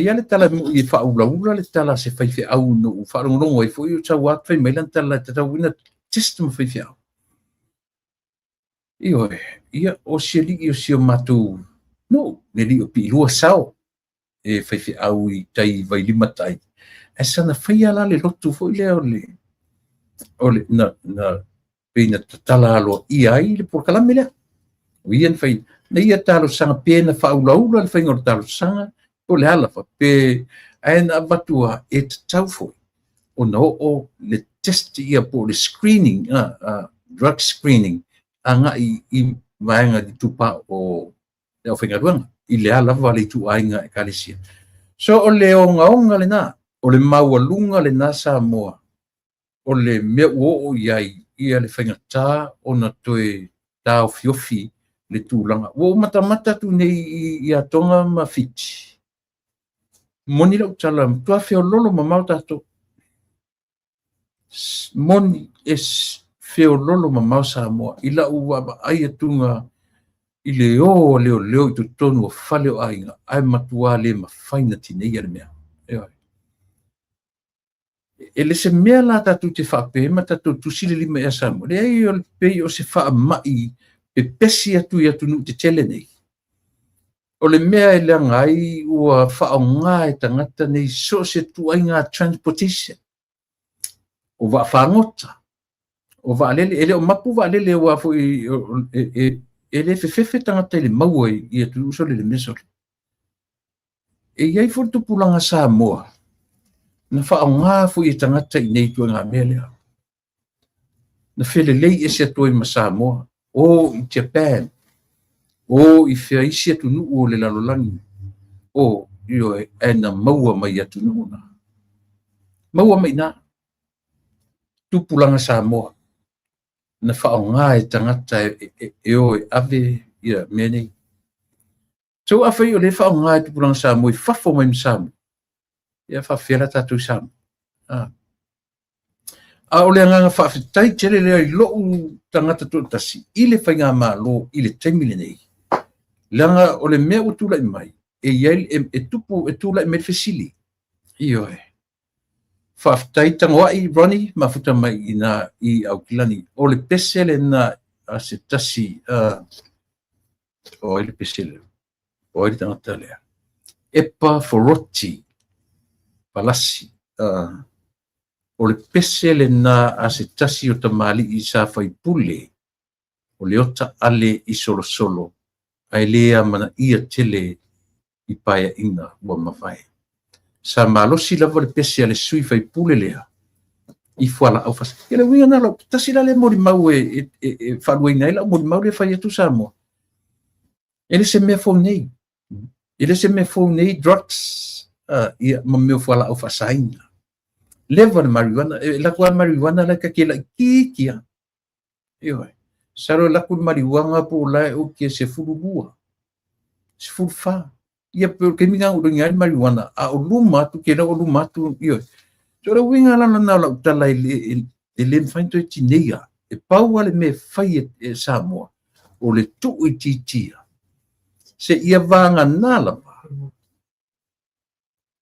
ia le tala I faulaula le tala se fai au no farongo e foi o tau fai mai lan tala tau wina system fai au ia o seli o sio matu no ne li o pilua sao e fai au I tai vai lima tai esa na fai ala le lotu foi le ole na pena tatala alo ia ai le por kalame le uian fai na ia talo sanga pena faulaula le fainga talo sanga o le ala fa pe aina batua e tau foi o no o le test ia po le screening drug screening anga i vaenga di tupa o le fainga ruanga i le ala vale tu ainga e kalesia so o le onga le na o le maua le na Samoa o le mea o iai ia le whaingata o na toe tau fiofi le tūlanga. O mata tu nei i a tonga ma fiti. Moni lau tala, tua feo lolo ma mau tato. Moni es feo lolo ma mau Samoa. I la ua ai atunga i le leo i tu tonu o fale o ainga. Ai matua le ma whaina tinei ale mea. E le se mea la tatu te whape, ma tatu tusile lima e Samoa. Le ai o le pei o se wha mai pe pesi atu i atu nu te tele nei. O le mea e le ngai ua wha o ngā e tangata nei so se tu ai ngā transportation. O wa whangota. O wa alele, ele o mapu wa alele ua fu e le fefefe tangata i le maua i atu usole le mesole. E iai fu tupulanga Samoa. Na wha ngā fu i tangata i nei tua ngā mea lea. Na whele lei e se atu i ma Samoa. O i Japan. O i whea isi atu nuu o le lalolangi. O io e na maua mai atu nuu na. Maua mai na. Tupulanga Samoa. Na wha ngā e tangata e o e ave ia mea nei. So a whai o le wha ngā e tupulanga Samoa i whafo mai mi Samoa. Ia whawhera tatu Samoa. A o le anganga whawhitai tere lea i loo tangata tō tasi. I le whainga mā lo i le taimile nei. Langa o le mea o tūla i mai. E iai e tupu e tūla i me fesili. Io e. Whawhitai tangoa i Ronnie mafuta mai i au kilani. O le pesele na se tasi. O le pesele. O le tangata lea. Epa Foroti. Palasi. O le pesele na a se tasi o tamali i sa fai pule. O le ota ale i solo. Ai lea mana ia tele i paia ina ua mawhai. Sa malosi lava le pesele sui fai pule lea. I fuala au fasa. Ia le winga nalo, tasi la le mori mau e whalua ina ila, mori mau le fai atu Samoa. Ele se mea fau nei. Ele se mea fau nei drugs. Ia ma mea fuala au fasa ina. Leva de marijuana, laku marijuana la ka kela kikia. Yo. Saro laku marijuana po la o ke se fulubua. Se fulfa. Ia pe ke minga o ngai marijuana a o luma tu ke o luma tu yo. Sora winga la na la tala le fainto tineia. E pau ale me fai e Samoa. O le tu i titia. Se ia vanga nala.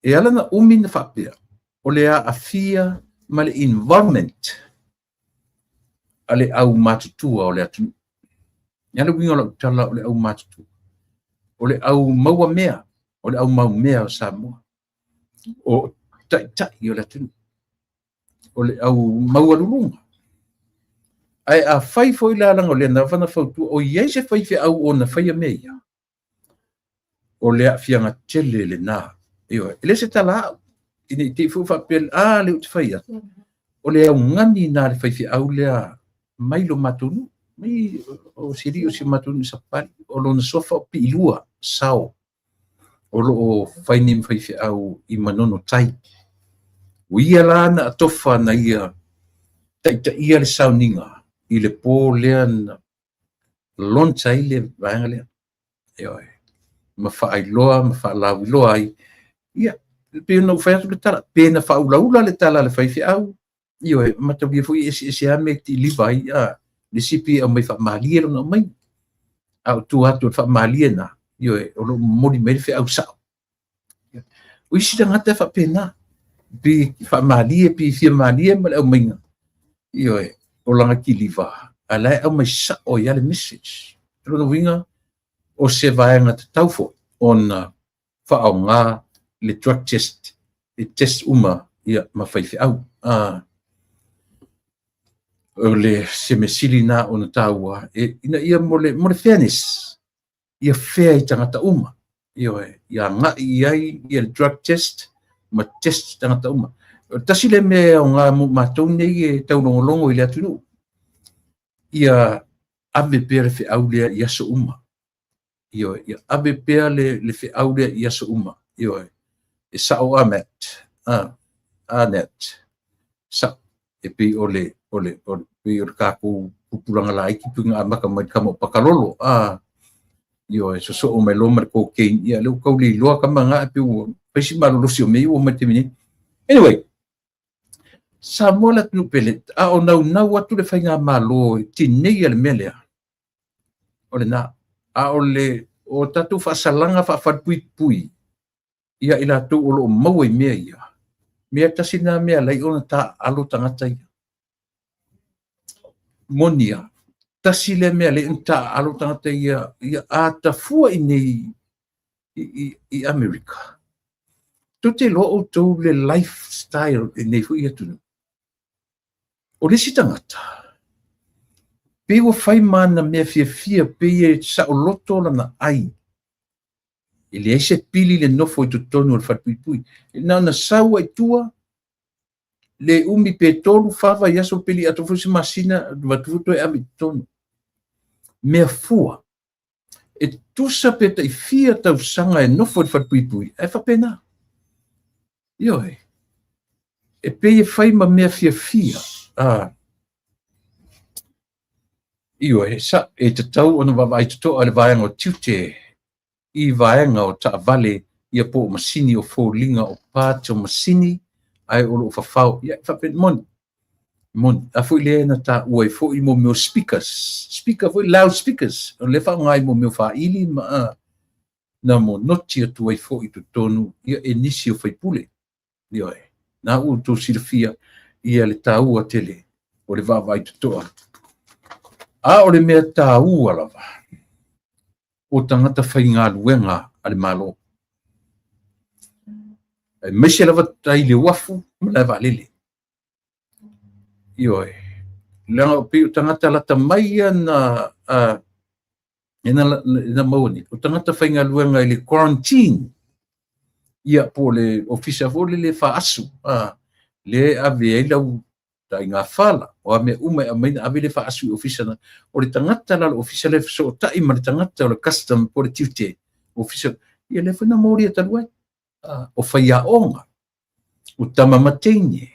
E ala na umina fapea. O le a fia ma le environment ale au matutua o le atu. Ia le winga la tala o le au matutua. O le au maua mea. O le au mau mea o Samoa. O tai o le atu. O le au maua lulunga. Ai a fai foi la langa o le na vana fautua. O iei se fai fe au o na fai a mea. O le a fia nga tele le na. Ele se tala au. Ini te fu fa pel le te fai o le au ngani na le fai fi au le mai lo matunu mai o siri o si matunu sa pali o lo na sofa pi ilua sao o lo fai nim fai fi au I manono tai uia la na tofa na ia tai ia le sauninga I le po le na lon tai le vanga le ma fa ai loa ma fa la loa ia pe no fai atu le tala pe na fa ula le tala le fai fi au io ma to bia fu ese ame ti livai le sipi o mai fa malie no mai au tu atu fa malie na io o lo modi me fi au sa o isi da ngata fa pena bi fa malie pi fi malie ma o mai io o langa ki liva ala o mai sa o ya le message no winga o se vai ngata tau fo on fa au nga le drug test, le test uma ia ma fai fi au. o le se mesili na o na taua ina ia mo le fairness ia fair i tangata uma ia ngai ia le drug test ma test tangata uma tasi le mea o ngā mātou nei e taulongolongo i le atunu ia ave pea le whiau lea i aso uma ia ave pea le whiau lea i aso uma e sao Annette sa e pi ole pi o kaku pupulanga lai ki punga amaka mai kamo pakalolo e so o mai loma ko ke ia le ko li lo ka manga pi o pesi malo si o me o mate mini anyway sa mola tu pelet o na watu le fainga malo ti nei le mele ole na ole o tatu fa salanga fa pui ia ila tu o lo mau e mea ia mea tasina mea lai ona ta alo tangata ia monia tasile mea le ta alo tangata ia ata fua i America to te lo o to le lifestyle nei fu ia tu o le si tangata pe o fai mana mea fia pe sa o loto lana ai ele ese pili le nofo i tutonu al fatpui na saua i tua le umi pe tolu fava i aso pili atu fusi masina vatuto e ami tonu mea fua e tusa pe tai fia tau sanga e nofo i fatpui e fa pena e pe e fai ma mea fia sa e te tau ona vavai tuto ale vaenga o tiute i vaenga o ta vale ia po masini o fōlinga o pāti o masini ai o lo fafau ia fapen mon a foi le na ta oi foi mo meu speaker foi loud speakers o le fa ngai mo meu fa ili ma na mo noti tu ai foi tu tonu ia inicio foi pule na u tu silfia ia le tau a tele o le vai tu toa o le mea tau alava o tangata whainga luenga ale malo. Mese lava tai le wafu, lava lele. Langa o pio tangata lata maia na maoni. O tangata whainga luenga i le quarantine. Ia po le ofisa vole le wha asu. Le ave e lau tai ngā whala. O a mea ume a maina ave le wha asu i ofisa na. O le tangata la ofisa le so tai ma le tangata o le custom po le tiute. Ofisa, ia le whana mori a taluai. O whaia onga. O tama matene.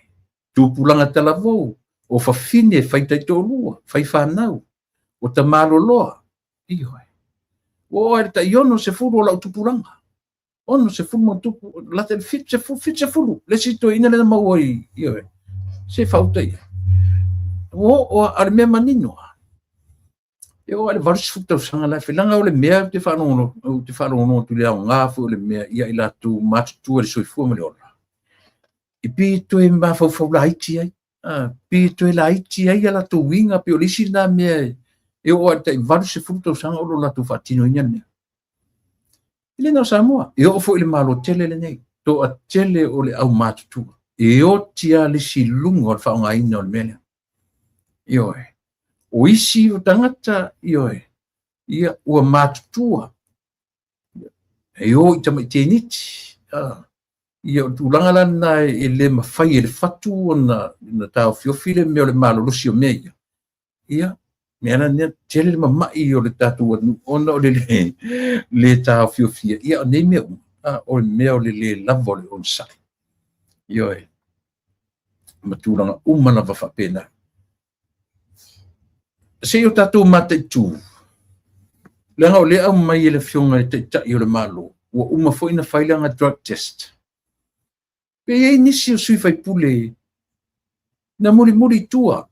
Tūpulanga talavou. O whawhine, whaitai tōlua. Whai whanau. O ta maloloa. O e ta iono se furu o lau tūpulanga. Ono se furu mo tupu. Lata fit se furu. Le sito ina le na mauai. Se whautai. O ar mea manino. O ale varus futa sanga la filanga o le mea te whanono tu lea o ngafu o le mea ia ila tu matu le soifua me le ola. I pito e mawhau la haiti ai. Pito e la haiti ai ala tu winga pe o lisi na mea o te varus futa sanga o la tu fatino inyane. Ile na Samoa. O fo ile malo tele le nei. To a tele o le au matu. O tia lisi lungo al whaonga ina o le mea. O isi o tangata ia ua matutua o i tama i teniti ia o tūlanga lana e le mawhai e le fatu o na tau fiofile me o le malolosi o mea ia mea na tele le mamai o le tatu ona o le tau fiofia ia o nei mea o le mea o le lava o le onsai ma tūlanga umana wawhapena se o tatu mate tu lenga o le au mai ele fionga te tai o le malo o uma foi na failanga drug test pe e nisi o sui fai pule na muri tua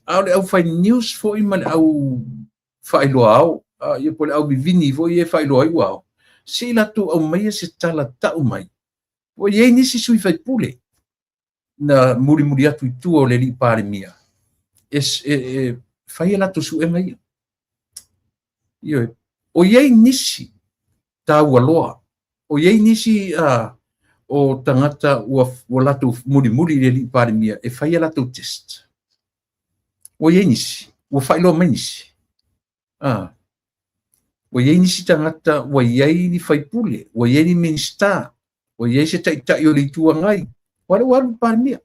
au le au fai news foi ma le au fai loao ia po le au vivini foi e fai loao iwao se la tu au mai se tala tau mai o e nisi sui fai pule na muri atu tu o le li pare mia fai la tu su e mai o ye nisi tau aloa o ye nisi o tangata o la tu muri le li pare mia e fai la tu test o ye nisi o failo menisi o ye nisi tangata o ye ni faipule o ye ni minsta o ye se ta yo le tuangai waru parmia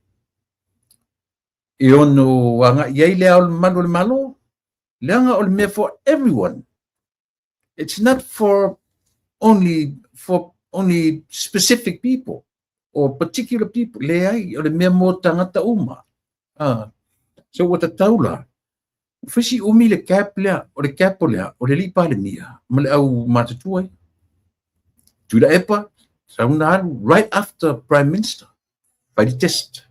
e ono anga ye le al malo leanga ol me for everyone. It's not for only specific people or particular people. Le ai ol me mo tangata uma. So what a taula. Fisi umi le cap lea o le cap lea o le lipa le mia. Male au matatuai. Tula epa sauna right after Prime Minister. By the test.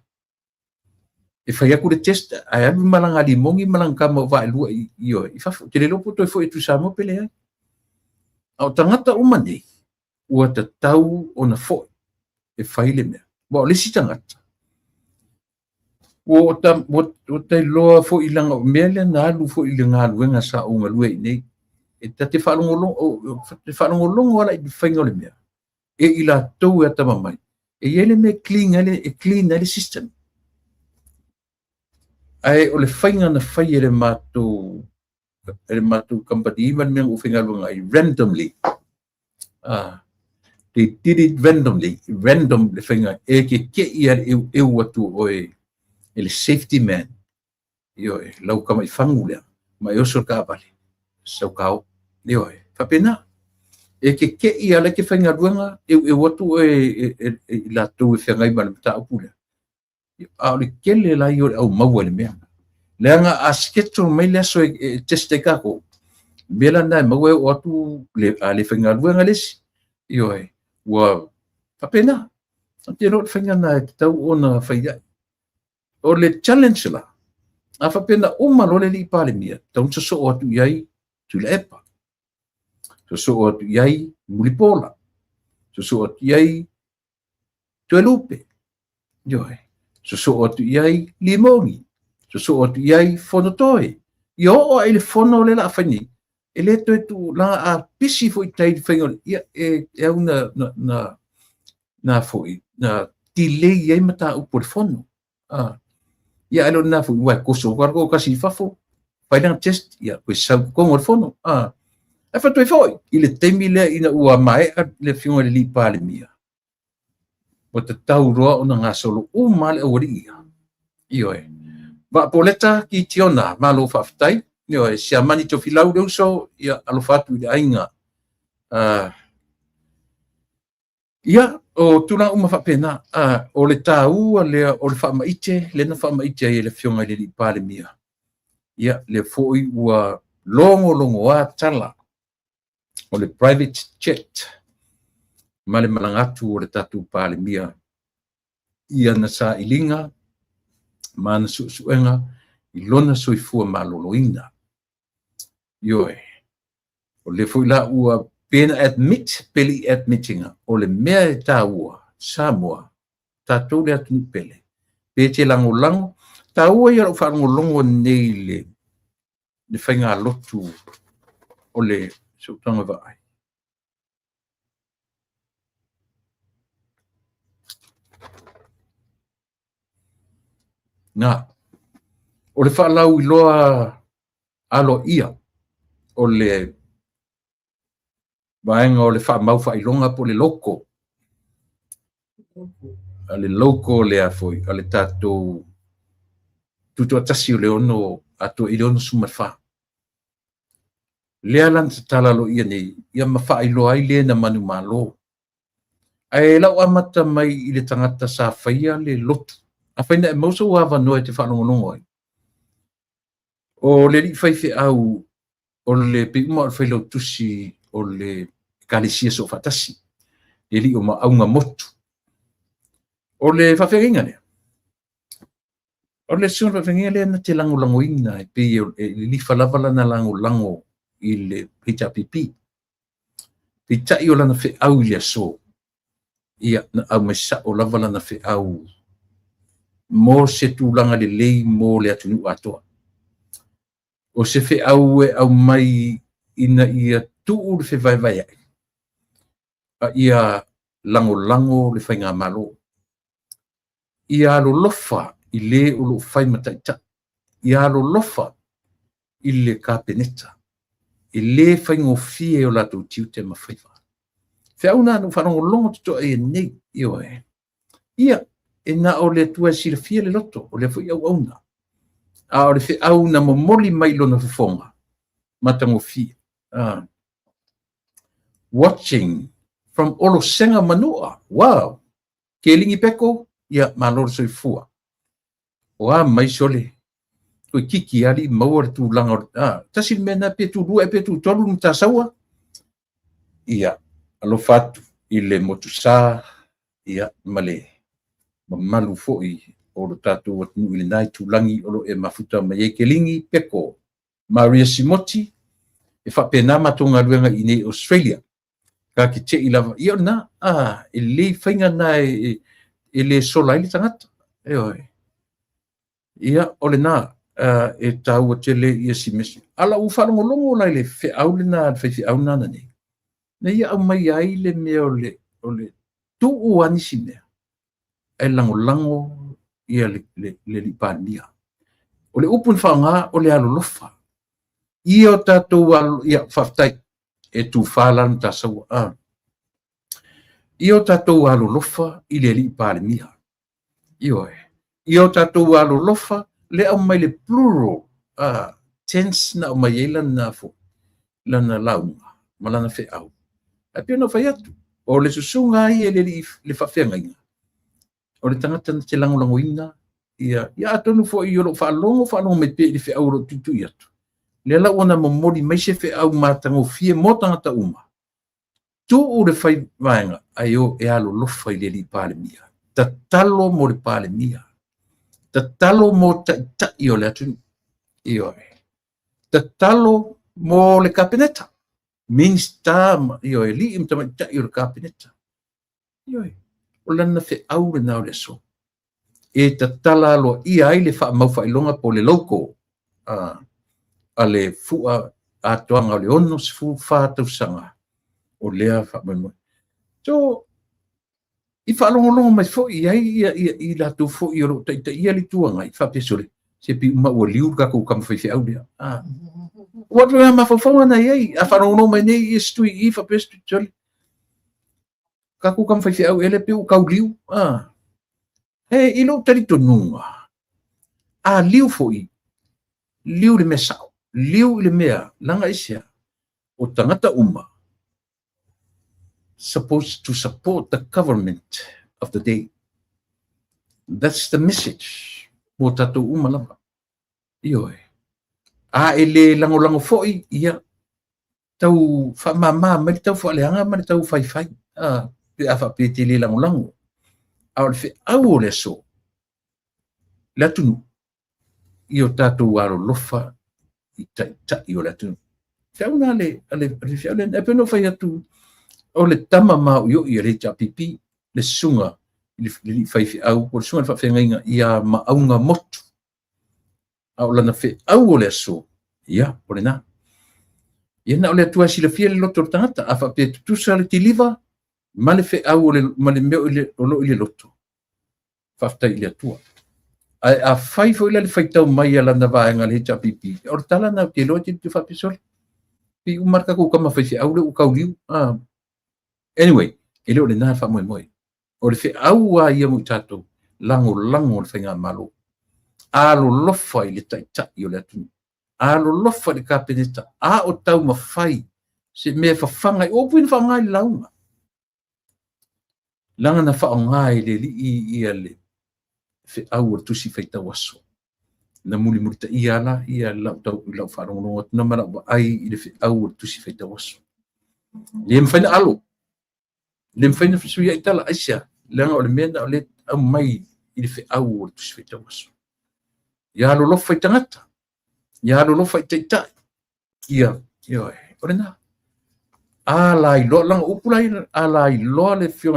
If I could test, I have malang ali mongi malang kama va lua io. If I te le lopo toi foi tu samo pele ai. Au tangata umane ua te tau ona foi e faile mea. Wa o lesi tangata. O te loa foi ilanga o mele na alu foi ilanga luenga sa unga lue nei. E te whalongolongo ala i whainga le mea. E ila tau e tamamai. E ele me clean ale system. Ai o le whainga na whai ele mātou company iman mea o whainga luenga i randomly. They did it randomly, random le whainga e ke ia e watu o e le safety man. Io e lau kama i whangu lea, mai oso ka apale. Sau kau, io e, whapena. E ke ia le ke whainga luenga e watu e la tau e whangai mana mta upu lea. A le kele la io au maua le mea. Leanga a sketcho mai lea so e teste kako. Bela nai maua e watu le whainga luenga lesi. Io e, wa whapena. Te ro whainga na e tau ona whaia. O le challenge la. A whapena lo le li pale mia. Tau so o atu iai tu le epa. So o atu iai mulipola. So o atu iai tu elupe. Io e. So o atu iai limongi. So o atu iai fonotoe. Io o ele fono le la whaini. Ele to tu la a pisi foi tai whainga. Ia e au na foi. Na delay iai mata upo le fono. Ia alo na foi wa koso wargo kasi fafo. Paidang test ia ko sa ko mo fono. E fa toi foi. Ile temile ina ua mai le fiunga le lipa le mia. O te tau roa ona ngā solo o male o ria. Io e. Va poleta ki tiona malo faftai. Io e sia mani to filau de so ia alo fatu de ainga. Ia o tuna uma whapena o le tāua lea o le whamaite, le na whamaite e le whionga le li pāle mia. Ia le fōi ua longo a tala o le private jet. Ma le malangatu o le tatu pāle mia. Ia na sa ilinga, ma na suenga, I lona soifua maloloina. Ioe. O le fōi la ua pena peli admittinga o le mea e tāua, Samoa, tātou le atu pele. Pete lango, tāua ia o whanongolongo nei le whainga lotu o le sautanga vai. Nā, o le whalau I loa alo ia o le vaenga o le whamau whailonga po le loko. A le loko le a foi, a le tātou tutu atasi o le ono ato I le ono sumarwha. Lea lan ta tala lo ia nei, ia mawha ilo ai le na manu malo. Ai lau amata mai I le tangata sa whaia le lotu. A whaina e mausa uawa noe te whanongonongo ai. O le li whaife au, o le pe uma o whailau tusi o le kalisia so fatasi. Le li o ma aunga motu. O le whawhenga lea. O le suna whawhenga lea na te lango ina e pe e li whalavala na lango I le pita pipi. Pita I o lana whi au lia so. Ia na au mai sa o lavala na whi au. Mo se tūlanga le lei mo le atunu atoa. O se whi au e au mai ina ia tuu le whi vai ai. A ia lango le whainga malo. Ia lo lofa I le o lo whai mataita. ia lo lofa i le kapeneta i le faigofie o latou tiu te mawhaiva feauna anu whanongolongo tuto e nei io e ia e na o le tua silafia le loto o le fui au auna a o le feauna momoli mai lona fofonga matangofie watching from olo senga manua wow ke lingi peko ia malor soifua wa mai sole ko kiki ali mawar tu langor tasil mena petu dua petu tolu mta sawa ia alo fatu ile motusa ia male malu foi o lo tatu wat nu ile nai tulangi o lo e mafuta mai ke lingi peko Maria Simoti e fa pena matunga luenga ine Australia ka ki te ilava ia na ele fainga na ele sola ile tangata ia ole na e tau tele ia simesi ala u fa longo la ile fe aulina fe auna na nei na ia au mai ai le me ole tu u anisine e lango ia le lipania ole upun fanga ole alolofa ia tatu ia faftai e tu falan ta sawa ia tatu alolofa ile lipania ia tatu alolofa le au mai le plural tense na mai elan na fo lana launga malana fe au ape no fai atu o le susunga i le fafenga inga o le tangata na te lango ina ia atonu fo i lo fa longo me pe le fe au ro tutu atu le la ona momori mai se fe au matango fie mo tangata uma tu o le fai vaenga ayo e alo lo fai le li pale mia tatalo mo le pale mia tatalo mo ta io le atu io tatalo mo le kapeneta means tam io li im tam ta io le kapeneta io o lana fe au le na le so e tatala lo ia ai le fa mau fa ilonga po le loko ale fua atoanga le ono se fu fa tau sanga o lea fa mai so i fa longo mai fo i la tu fo i ro tai ia li tuanga i fa pesole se pi ma o liu ka ko kam fa fi audia what we ma fo na ia a fa longo mai nei stu i fa pestu tole ka ko kam fa fi au ele pe o ka liu i lo tari to nunga liu fo i liu le mesa liu le mea langa isia o tangata uma supposed to support the government of the day. That's the message mo tatu uma lava io ele lango foi ia tau fa mama mai tau fa leanga mai tau fai pe afa pe tele lango au fe au le so la tunu io tatu aro lofa ta io la tunu fauna ale fiale e peno fai atu o le tama mau io i re pipi le sunga le fai fi au o sunga fa fenga ia ma aunga motu au lana fe au le so ia o le na ia na o le tua sila fia le loto tangata afa pe tu sa le tiliva ma le fe au le ma le meo le loto fafta ile tua a fai fo ile le fai tau mai ala na vaenga le pipi o tala na te lo te fa pisol pi u marka ko kama fai au le u kauliu anyway ele o le na fa moi o le fe au ia mo tato lango le fenga malo alo lofa ile ta io le tu alo lofa le kapeneta o tau mafai se me fa fanga o pun fanga launga langa na fa ngai le ia le fe au tu si feita waso na muli ta ia la tau fa rongo na mara ai ile fe au tu si feita waso le mfana alo le mfana fi suya itala asia langa o le mena o le mai ile fe au tu si feita waso ya lo lo fai tangata ya lo fai taita ia orena ala i lo lang upulai ala i lo le fio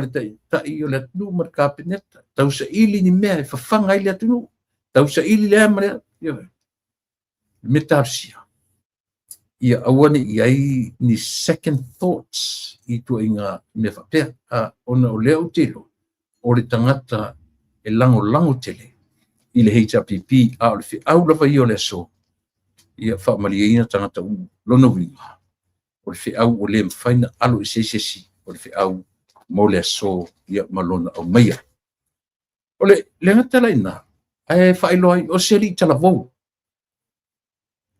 ta io le tu mar kapeneta tau sa ili ni me fa fanga ile tu tau sa ili le mare metapsia ia awani ia ni second thoughts i tu inga me fa pe ona o le utilo o le tangata e lango tele i le HRPP a o le whiau lava i o le aso. Ia whaamaliaina tangata lono winga. O le whiau o le mwhaina alo i sesesi o le whiau mo le aso ia malona au maia. O le ngata laina, e whaelo ai o se li tala vou.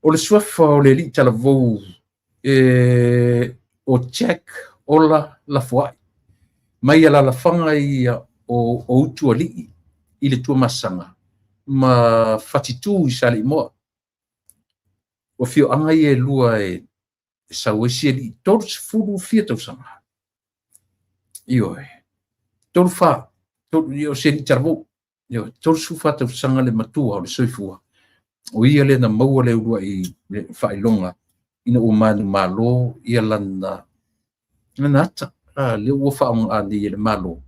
O le suafa o le li tala vou o Jack Ola Lafuai. Mai ala la whanga ia o utu alii i le tua masanga. Ma whatitu i sali moa. O fio anga i lua sauesi li tolu furu fia tausanga. Io tolu wha, tolu se li tarvo. Io tolu sufa tausanga le matua o le soifua. O ia le na maua le urua i whailonga. Ina o manu malo ia lana nata. Le ua whaamang ani le malo.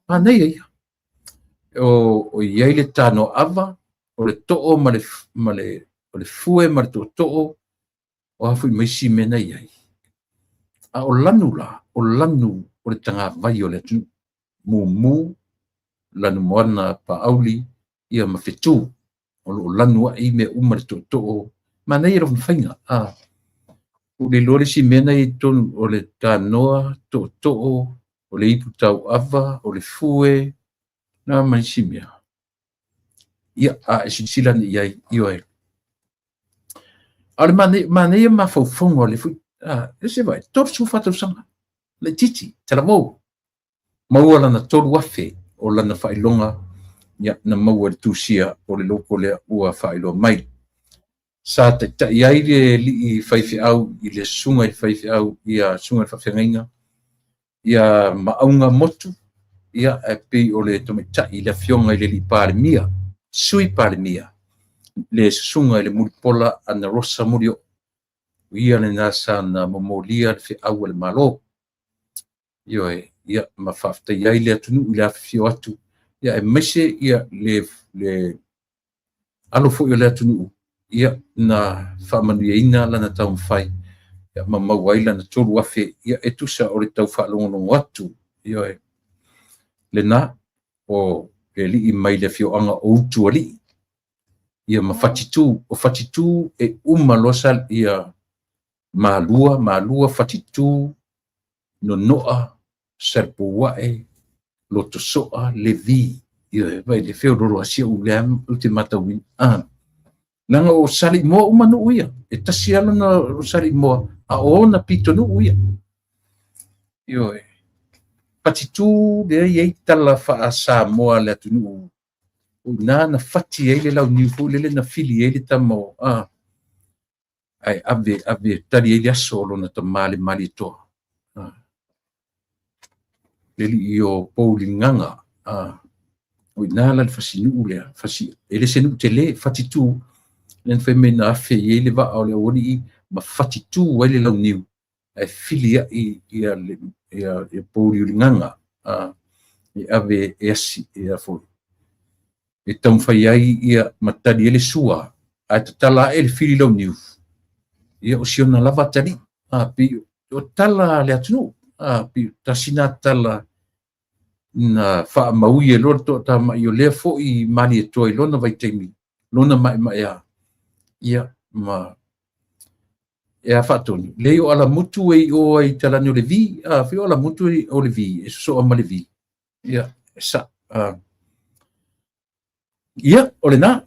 Nei ia. O iai le tano ava, o le to'o ma le fue ma le to'o, o hafu i maisi mena iai. A o lanu la, o lanu o le tanga vai o le atu, mu, lanu moana pa auli, ia ma fetu, o lanu a i me uma le to'o, ma nei ro mwhainga, o le lore si mena i tonu o le tanoa, to'o, o le ipu tau ava, o le fue, na maisi mea. Ia a sila ni iai, ioe. Ale mane ia mawhauwhongo le fui, ese vai, torsu whatau sanga, le titi, tala mau. Maua lana toru afe, o lana whailonga, ia na maua le tūsia, o le loko lea ua whailonga mai. Sa ta iai le li i whaifi au, i le sunga i whaifi au, ia sunga i whawhengainga, ia maunga motu, ia e pei o le tomeitai, le fionga i le li pāremia, sui pāremia. Le sunga i le mulipola ana rosa murio. Ia le nasa na momolia le au le malo. Ioe, ia ma whafta iai le atunu i le awhio atu. Ia e mese ia le alofo i le atunu. Ia na whamanu ina lana tau mwhai. Ia ma mawai lana toru afe. Ia e tusa o le tau whaalongonongo atu. Ioe, le na o le li i mai le fio anga o utu ali. Ia ma whatitu, o whatitu e losa ia malua whatitu no noa, serpuae, loto soa, le vi. Ia vai le feo roro asia uleam ute matawin. Nanga o sali moa umanu uia. E tasi alo na o sali moa. A o na pito no uia. Ioe. Whatitu le iei tala wha sa moa le atunu. Na fati ele lau nifu lele na fili ele tamo ai ave tari ele solo na to mali to lele io poulinganga o na la fasinu le fasi ele senu tele fati tu len femena fe ele va ole oli ma fati tu ele lau niu ai fili ia poulinganga e ave esi ia fo e tau whai ai ia matari ele sua, a te tala ele whiri lau niu. Ia o siona lava tari, pi o tala le atunu, pi tasina tala na wha maui e lor to ta mai o lea fo i mani e toi, lona vai teimi, lona mai a, ia ma, e a whatoni. Leo ala mutu e o ai tala ni o le vi, whio ala mutu e o le vi, e so ama le vi. Ia, sa, ia, ole na,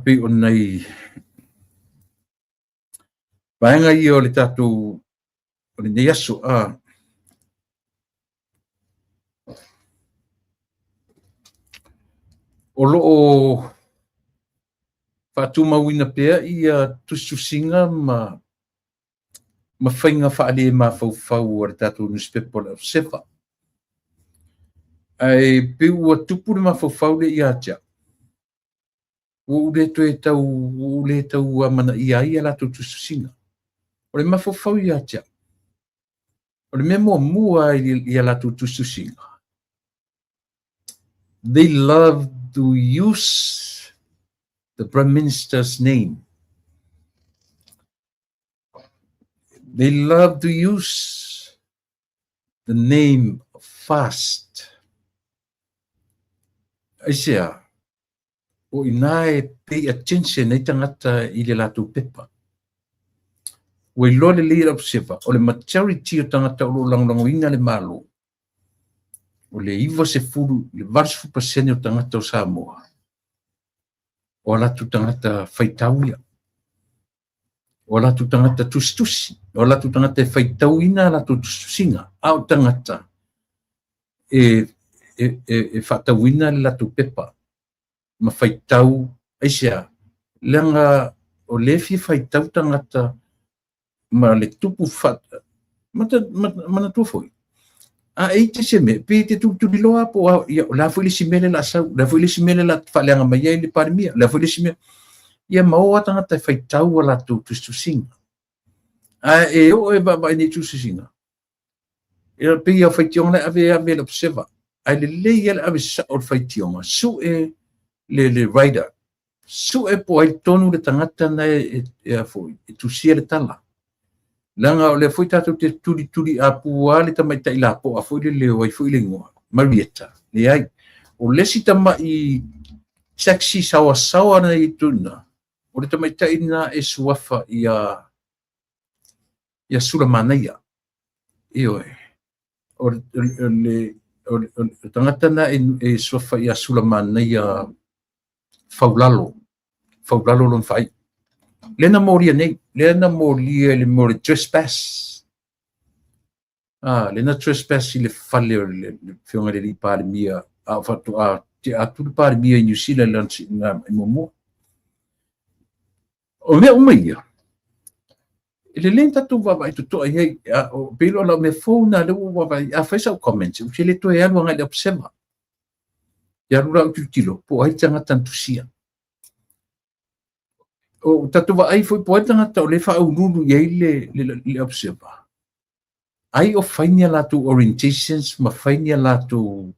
pe o nei vaenga i o le tatu o le nei aso, o loo whatu mawina pea i tususinga ma whainga whaale ma whau o le tatu newspaper o sefa. Ai pe ua tupu le ma whau le i atia. O le tau amana i ai ala tususinga. O le ma whau i atia. O le memo mua i ala tususinga. They love to use the Prime Minister's name. They love to use the name fast. Asia, o ina e pay attention nei tangata i le latu pepa. Oi lole le ira psepa, o le majority o tangata o lango ina le malo. O le iwa se furu, le varsu pasene o tangata o Samoa. O latu tangata faitauia. O latu tangata tustusi. O latu tangata faitauina latu tustusinga. Au tangata e fatauina le latu pepa. Ma faitau, aisia, lenga o lefi faitau tangata ma le tupu fata. Mana tua foi. A eite se me, pe te tu loa po la foi le simele la sau, la foi le simele la faleanga mai le parmia, la foi le simele. Ia mau tangata faitau la tu singa. A e o e ba ni tu singa. Ia pe ia faitiona ave le observa. Ai le ia ave sa o faitiona. Su e le rider. Su e po ai tonu le tangata na e foi. E tu sia le tala. Langa o le foi tatu te turi a pua le tamai tai la po a foi le leo ai foi le ngoa. Marieta. Le ai. O lesi tama i sexy sawa na i tuna. O le tamai tai na e suafa ia sura manaia. Io e. O le tangata na e suafa ia sura manaia faulalo. Faulalo lon fai. Lena moria nei, lena moria le mori trespass. Lena trespass i le fale le fionga le pare mia a fatu a tu pare mia in New Zealand na momo. O me ia. Le lenta tu va tu to ai o pelo la me phone le va a fesa comments. O le to e alwa ngai observa. Ya rura tu tilo po ai tanga tantu sia. O tatu va ai foi poeta ngata o le fa ununu ye le observa. Ai o fainia la tu orientations ma fainia la tu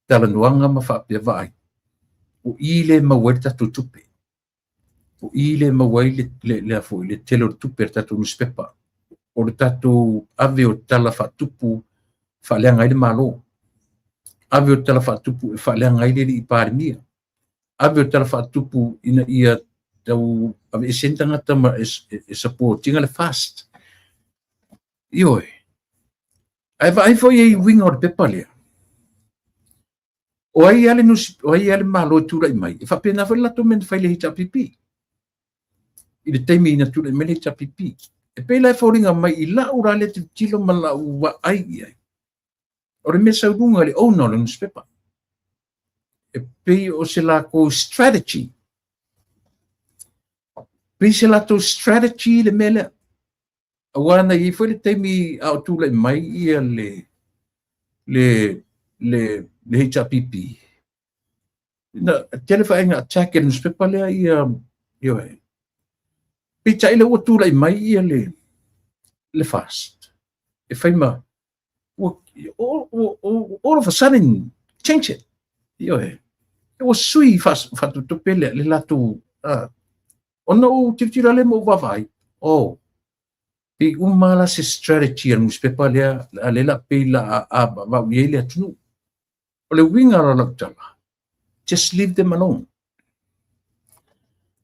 talanuanga ma fa pe vai. O ile ma werta tu tupe. O ile ma wai le foi le telo tupe tatu newspaper. O tatu ave o tala fa tupu fa le ngai le malo. Ave o tala fa tupu fa le ngai le i parmia. Ave o tala fa tupu ina ia tau ave senta ngata ma supporting le fast. Io ai foi ai wing or pepalia. O ai ale malo tu rai mai. Fa pena fa la to men fa le hita pipi. I le taimi ina tu le mele hita pipi. E pe la foringa mai i la ura le tilo mala ua ai ai. O re mesa urunga le ono le newspaper. E pe o se la ko strategy. Pe se la to strategy le mele. Awana i foi le taimi au tu le mai ia le HRPP. Na telefainga attack in newspaper le ia io e. Pe tai le o tu le mai ia le fast. E faima all of a sudden change it. Io e. E o sui fast fatu to pele le latu ono tira le mo vai. Oh. Pe umala se strategy an newspaper le la pe la va le atunu. O le winga la tala. Just leave them alone.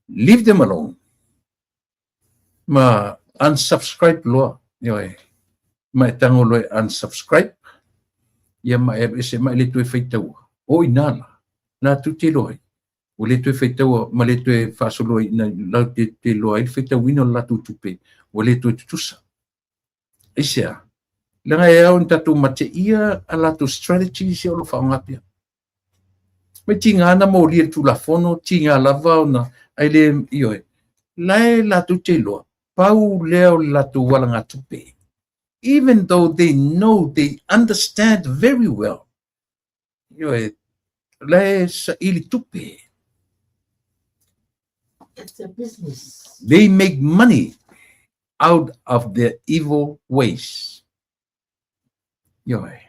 Leave them alone. Ma unsubscribe loa. Ma tango loe unsubscribe. Ia ma se ma le tu feitau. O inala. Na tu te loe. O le tu feitau ma le tu fasolo na la te loe feitau wino la tu tupe. O le tu tusa. Isia. Langa e au tatu mate ia ala tu strategy se o lo whaongapia. Me tinga ana mo lia tu la fono, tinga lava ona, ai le ioe. Lae la tu te loa, pau leo la tu walanga tupe. Even though they know, they understand very well. Ioe, lae sa ili tupe. It's a business. They make money out of their evil ways. Ioe.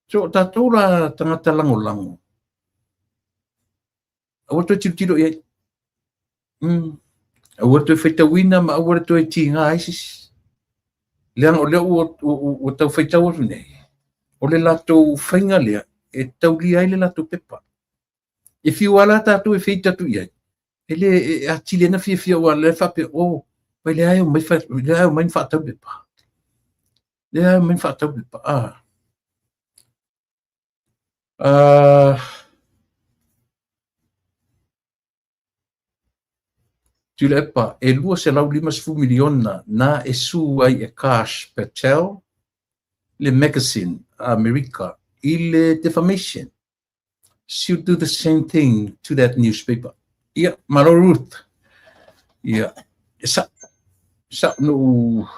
So tatura tangata lango. Awarto tiro ye. Awarto feita wina ma awarto e tinga ISIS. Leang o leo o tau feita o nei. O le lato whainga lea e tau li ai le lato pepa. e fiu ala tatu e feita tu ia ele a chile na fia wala fa pe o vai le ai mai fa le ai mai fa tabe pa le ai mai fa tabe pa tule pa e lua se lau 5 miliona na e su ai e Kash Patel le magazine America i le defamation. She'll do the same thing to that newspaper. Yeah, Malo Ruth. Yeah. Sa no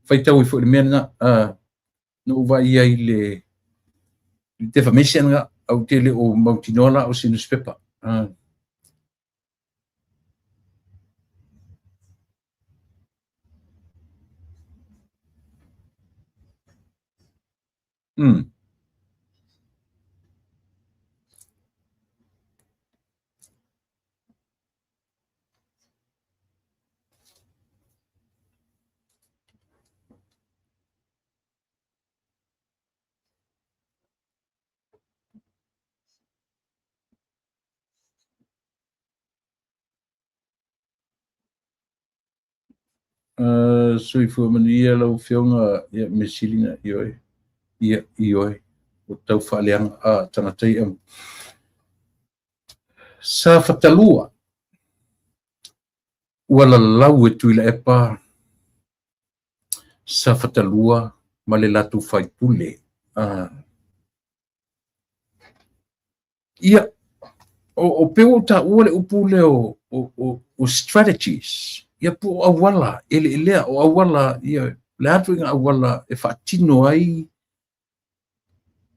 fai tau i fo le mena no vai ai le defamation nga au tele o mautinola o si newspaper. Sui fu mania lau whionga ia mesilina ioi o tau whaaleanga tangatai sa whatalua wala lau e tuila epa sa whatalua ma le latu whaipule ia o peo ta ua le upule o strategies ia pu awala ele o awala ia le atu inga awala e whaatino ai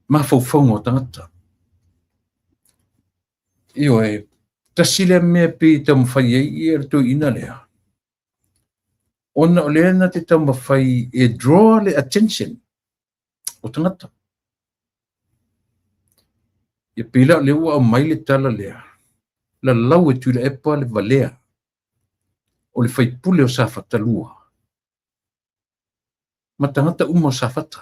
ma faufongo tangata io e tasile me pe tam fai ia to ina lea ona o lea na te tam fai e draw le attention o tangata ia pila le ua o mai le tala lea la lau e tuila epa le valea o le fai pule o sa fatalua ma tangata uma o sa fata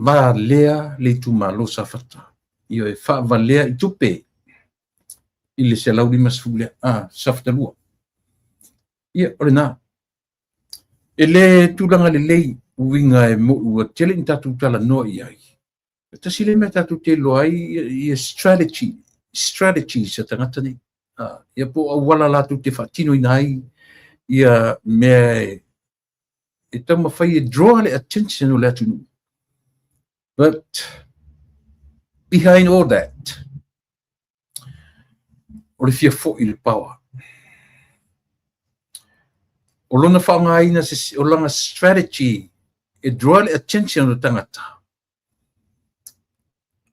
va lea le tu malo sa fata io e fa valea i tupe i le se lau lima sfule sa fatalua ia o le na e le tulanga le lei uinga e mo ua tele ni tatu tala noa i ai tasi le mea tatu te lo ai i strategy sa tangata ni ia po awala latu te whaatino i nai ia mea e tama whai e draw le attention o le atunu. But behind all that, o le fia fo i le power. O lona whaangaina o langa strategy e draw le attention o tangata.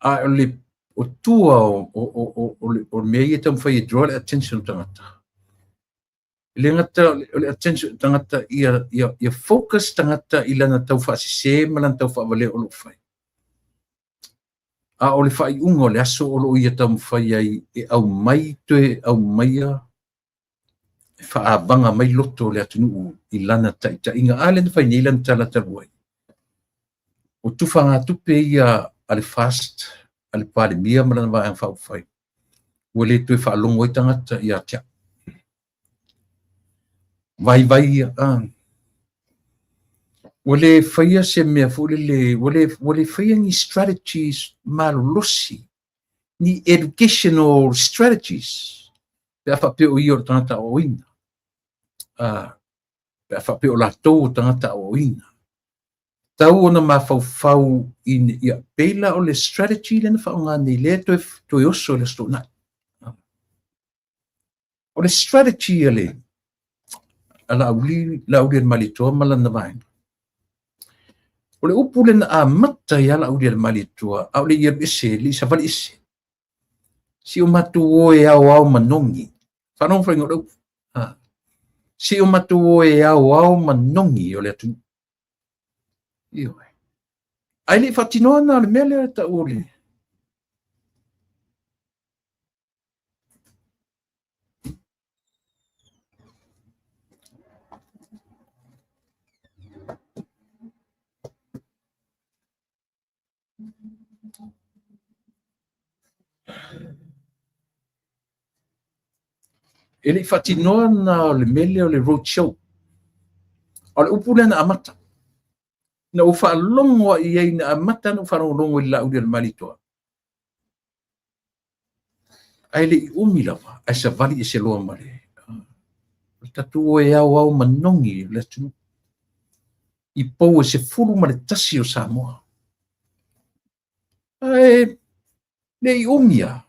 O le o tua o mea i tama whai e draw le attention o tangata. Le ngata o le attention o tangata ia focus tangata i lana tau whaasise ma lana tau whaavale o lo whai. O le whai unga o le aso o lo ia tamu whai ai e au mai toe au maia e whaabanga mai loto le atunu i lana taita inga ale na whai nei lana tala taruai. O tuwha ngā tupe ia ale fast, ale pāle mia malana vai ang whau whai. Ua le toe whaalongo i tangata i atia. Vai ia wale whaia se mea wale whaia ni strategies malolosi, ni educational strategies. Pea whapeo i o tangata o ina. Pea whapeo la tau o tangata o ina. Tau ona ma whau ia peila o le strategy le na whao ngā nei le toi oso le sto nai. O le strategy ale, ala auli le malitoa malana vaina. O le upu le na mata i ala ulia le malitua, au le ia ese, li sa vali ese. Si o matu o e au manongi. Whanong whaingo rau. Si o matu o e au manongi o le atu. Iyo. Ai le whatinoa na le mele ta ole. Ele fatinoa na le mele o le roadshow. O le upu lea na amata. Na ufa longo i ei na amata na ufa longo i lau le malitoa. Ai le umi lava, ai sa vali e se loa mare. Tatu e au manongi le tunu. I pou e se furu ma le tasi o Samoa. Ai le umia.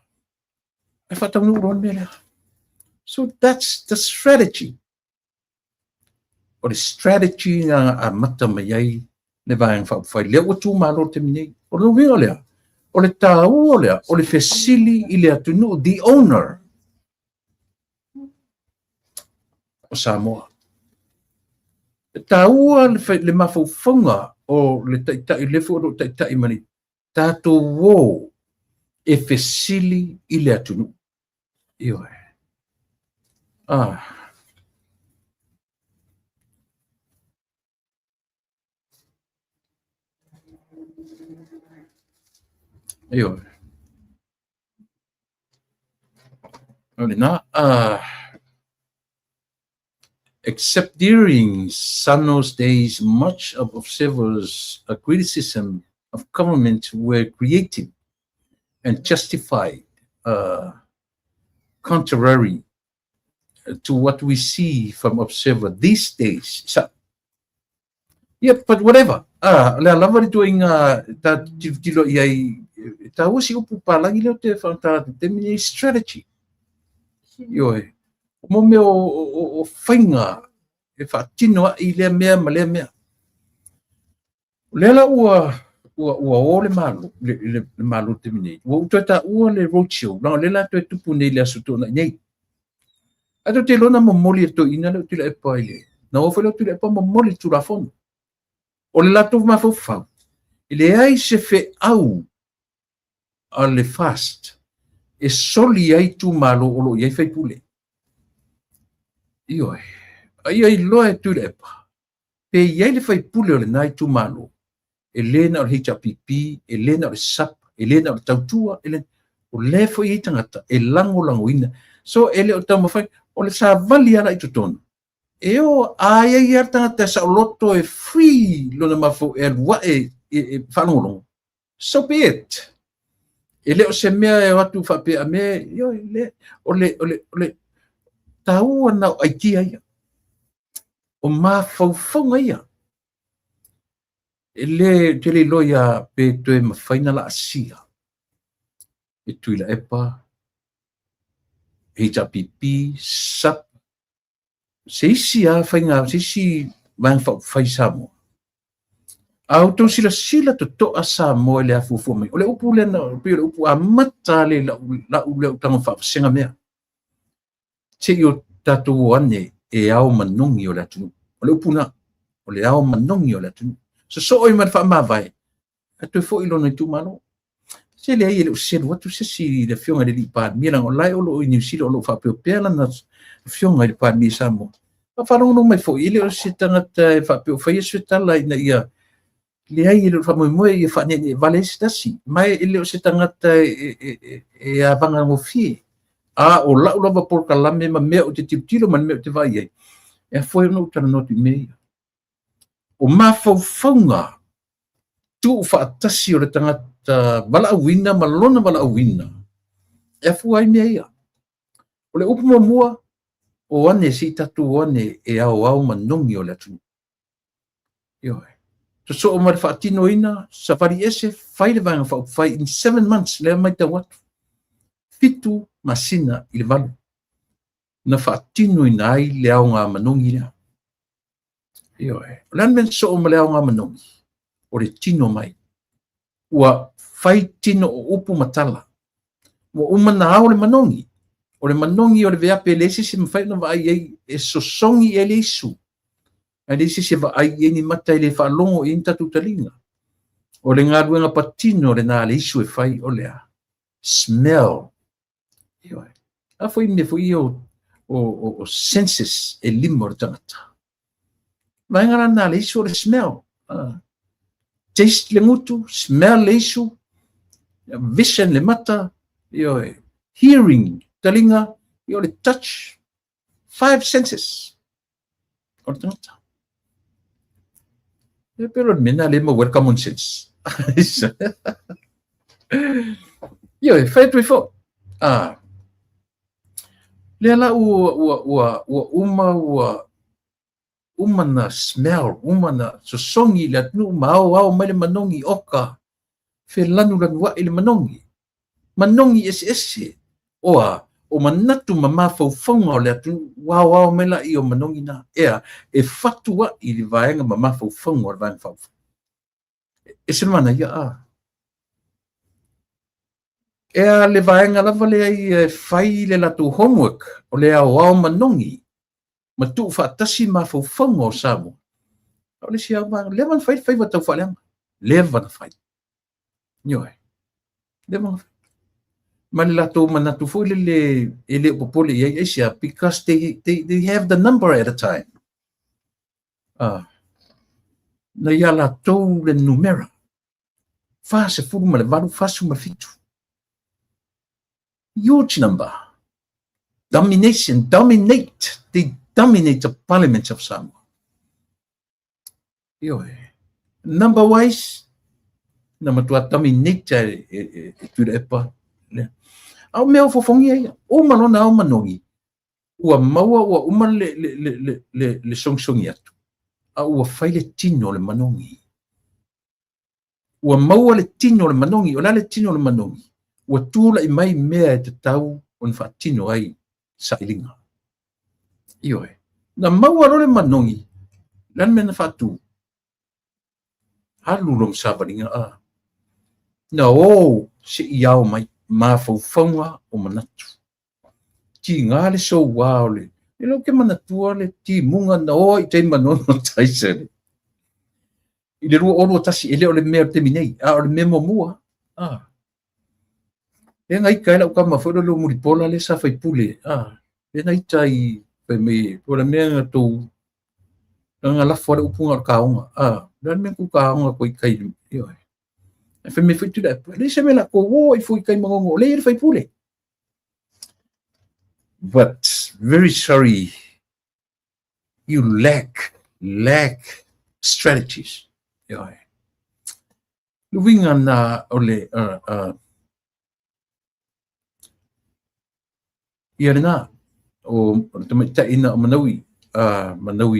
Ai fatau ron mele. So that's the strategy. O le strategy nga a mata mai ai le vai fai le o tu malo te mine. O le winga lea. O le tau o lea. O le fesili i le atunu. The owner o Samoa. Le taua le mafaufunga o le taitai le fo taitai mani. Tato wo e fesili i le atunu. Io e. Io. Except during Sano's days, much of observers' criticism of government were creative and justified, contrary to what we see from observer these days. So, yeah, but whatever. Le lava le doing that tilo iai tau si upu palangi leo te whanta te mini strategy. Ioi. Mo me o whainga e whaatinoa i lea mea ma lea mea. Lela ua o le malu, le malu te mini. Ua utuata ua le roadshow. Nao lela to e tupu nei le asutona nei. Ato te lona momoli e to ina leo tila e paile. Na ofa leo tila e pa momoli tu la fono. O le lato mafofau. Ile ai se fe au a le fast. E soli ai tu malo o lo iai fai pule. Ioi. Ai loa e tila e pa. Pe iai le fai pule o le nai tu malo. E lena o le HPP, e lena o le SAP, e lena o le tautua, e lena o le fo i tangata, e lango ina. So ele o tau mawhai, o le sa vali ana i tutonu. E o aia i tangata sa o loto e free lona mafo e alua e whanongolongo. So be it. E le o se mea e watu whape a mea, o le tau ana o aikia ia. O mawhauwhaunga ia. E le te le loia pe toe mawhaina la asia. E tuila epa, HPP, SAP, se isi a whainga, se isi wang whai Samoa. Au tau sila to toa Samoa le afufu mai. O le upu le na, o le upu a mata le la ule utanga whaasenga mea. Te i o tatou ane e au manongi o le atunu. O le upu na, o le au manongi o le atunu. So oi mar fa ma vai. Atu fo ilo no tu malo. Se le ai le selu atu se si le fionga de lipa mira o lai o lo New Zealand o lo fa pe pela na fionga de pa mi Samoa. Pa fa no mai fo ile o se tanga te fa pe fa yesu tala ina ia. Le ai le fa mo ia fa ne vale stasi. Mai ile o se tanga e avanga mo fi. O la o va por kalame ma me o te tiptilo man me te vai ai. E foi no tana no ti me. O mafaufunga tu whaatasi o le tangata wala awina, malona wala awina. E fuai mea ia. O le upu mua o ane si tatu ane e au manongi o le atu. Ioi. So o mara whaatino ina, safari ese, whai le vanga whai in 7 months, lea mai ta watu. Fitu masina i le walu. Na whaatino ina ai le au ngā manongi lea. Ioi. Lan men so o maleo ngā manongi. O le tino mai. Ua whai tino o upu matala. Ua umana au le manongi. O le manongi o le veape le sisi mawhai na vai ei e sosongi e le isu. E le sisi vai ei ni mata i le whaalongo i intatu talinga. O le ngā ruenga patino le nā le isu e whai o lea. Smell. Ioi. A fwoi me fwoi o senses e limo le tangata. Maingara nā le isu o le smell. Taste le ngutu, smell le isu, vision le mata, hearing talinga, le touch, 5 senses. O le tangata. E pero mena le mo wel common sense. Yo, fai tu fo. Le la uma na smell, uma na sosongi le atu mau mai le manongi oka. Fe lanu wa ile manongi. Manongi ese. O manatu mama faufonga o le atu wao mai la i o manongi na. E fatua i le vaenga mama faufonga o le vaenga faufonga. Ese mana ia le vaenga lava le ai fai le latu homework o le au manongi. Ma tu fatasi ma faufonga o Samoa. O le sia ma le man fai wa tau faleanga. Le van fai. Nyoe. Le man fai. Ma le latu manatu fo le popole ia sia because they have the number at a time. Na ia latu le numera. Fa se furu ma le valu fasu ma fitu. Huge number. Dominate. They dominate the parliament of Samoa. Number wise, nama tua dominate tu epa. Au mea fofongi ai, o malona au manongi. Ua maua ua uma le songsongi atu. Ua fai le tino le manongi. Ua maua le tino le manongi, o la le tino le manongi. Ua tūla i mai mea e te tau on fa tino ai sa ilinga. Na maua lo le manongi, lan mena fatu. Halu long sabaringa Na se iau mai ma faufonga o manatu. Ti ngā le so wao le. E lo ke manatua le ti munga na i te manono taisere. I le rua oro tasi ele o le mea te minei. O le mea mua. E ngai kaila o kama whara lo muripola le sa fai pule. E ngai tai pe me o le mea ngatou. Nga la fora upunga o kaonga. Dan mea ku kaonga koi kailu. E whai me whai tu da. Le se me la ko i fui kai mangongo. Le fai pule. But very sorry, you lack strategies. Luvinga na ole ia na o ta ina manawi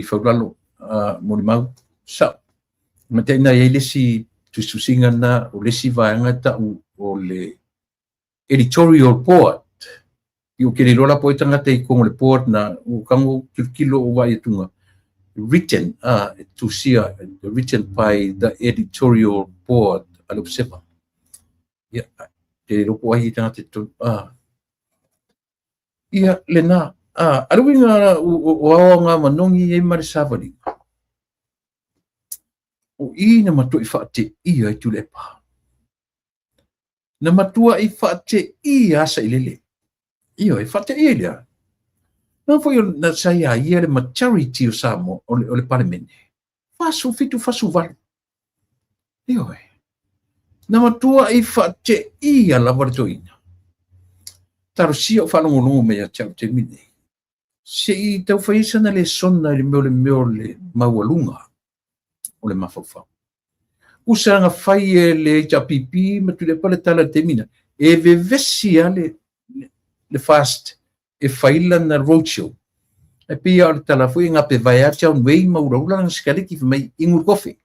faulalo molimau sa mate ina ele si tu susinga na o le si vaanga ta o le editorial board. Io ke lola po tanga te ko le port na u kango kilo o vai tunga written to see written by the editorial board alo sepa ya te lo po ai tanga te to ia lena alo winga o nga manongi e mari savali o ina matu i fate ia tu lepa na matua i fate ia sa ilele e fate ia. Não foi na saia ia le maturity o Samoa o le parlamento. Fasu vale. Na matua i fate ia laboratoina. Taro sia o falongo me ya chau te mine. Se i tau faisa na le sonna le meo le maualunga o le mafaufa. Usanga fai le chapipi ma tu le pale tala te mina. E vevesi le fast e faila na roadshow. E pia o tala fui ngā pe vai atia on wei mauraula ng skale ki mai ingur kofi.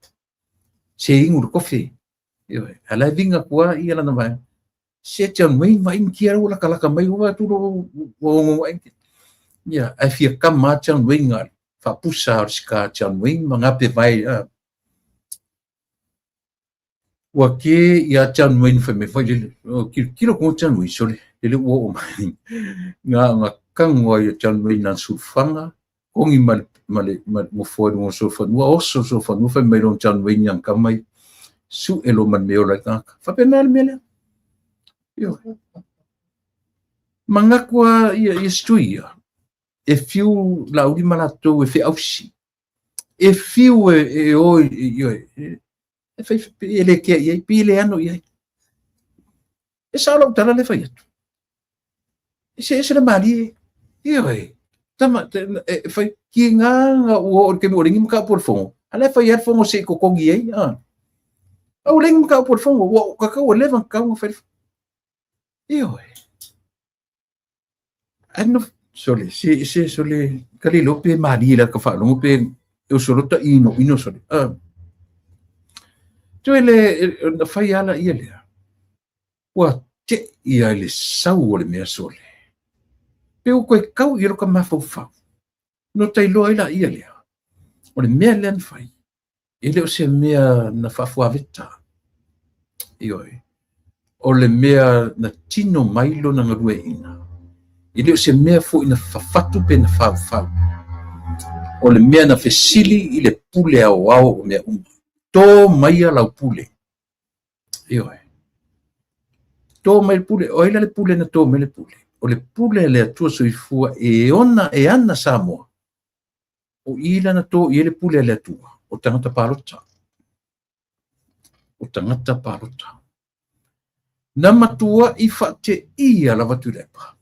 Se ingur kofi. Ala vinga kua i ala na vai. Se tia on wei mai kia ula kalaka mai ua turo o ai. Ya, ai fia kama tia on wei ngal. Fa pusa o ska tia on wei ma ngā pe vai. Ua ke ia tia on wei fa me fai kilo ko tia on wei sole. Ele o mai nga kangwa ya chanwe na sufanga kongi male mo foi mo sofa no oso sofa no fa me ron chanwe nyang kamai su elo man me ola ka fa penal mele yo manga kwa ia stuia if you la uri malato e fe ausi if you yo e fe ele ke ia pile ano ia e sa lo tala le fa ese le mali io tama fai kinga o ke mo ringi maka por fongo ala fai ar fongo se ko kongi ai au ling maka por fongo o ka o levan ka mo fai io ano sole se sole kali lope mari la ka fa lo pe eu solo ta ino sole tuele na fai ala ia le wa te ia le sau le mea sole pe o koe kau i roka mafau no tai loa ila ia lea o le mea lean fai e leo se mea na fafua veta ioi o le mea na tino mailo na ngarue ina e leo se mea fu ina fafatu pe na fau o le mea na fesili i le pule au o mea tō maia lau pule ioi tō mai pule o ila le pule na tō mai le pule o le pule le atua soifua e ana Samoa o ila na tō i le pule le atua o tangata palota na matua i whate ia la watulepa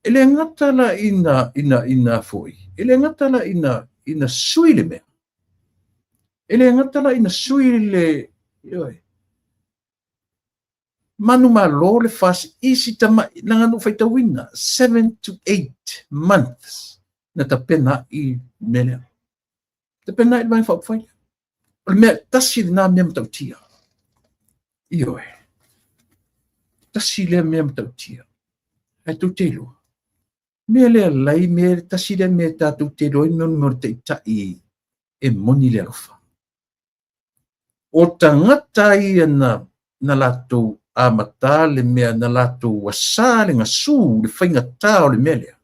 ele ngata la ina foi ele ngata la ina sui le mea ele ngata la ina sui le manu malo le fas isi tama langa no faita wina 7 to 8 months na tapena i mele tapena i mai fa fai me tasi na me mtautia io tasi le me mtautia ai tu telo mele lai me tasi le me ta tu telo no morte tai e moni le rofa o tangata i na lato a mata le mea na lato wasa le ngasu le whainga tā o le mea lea.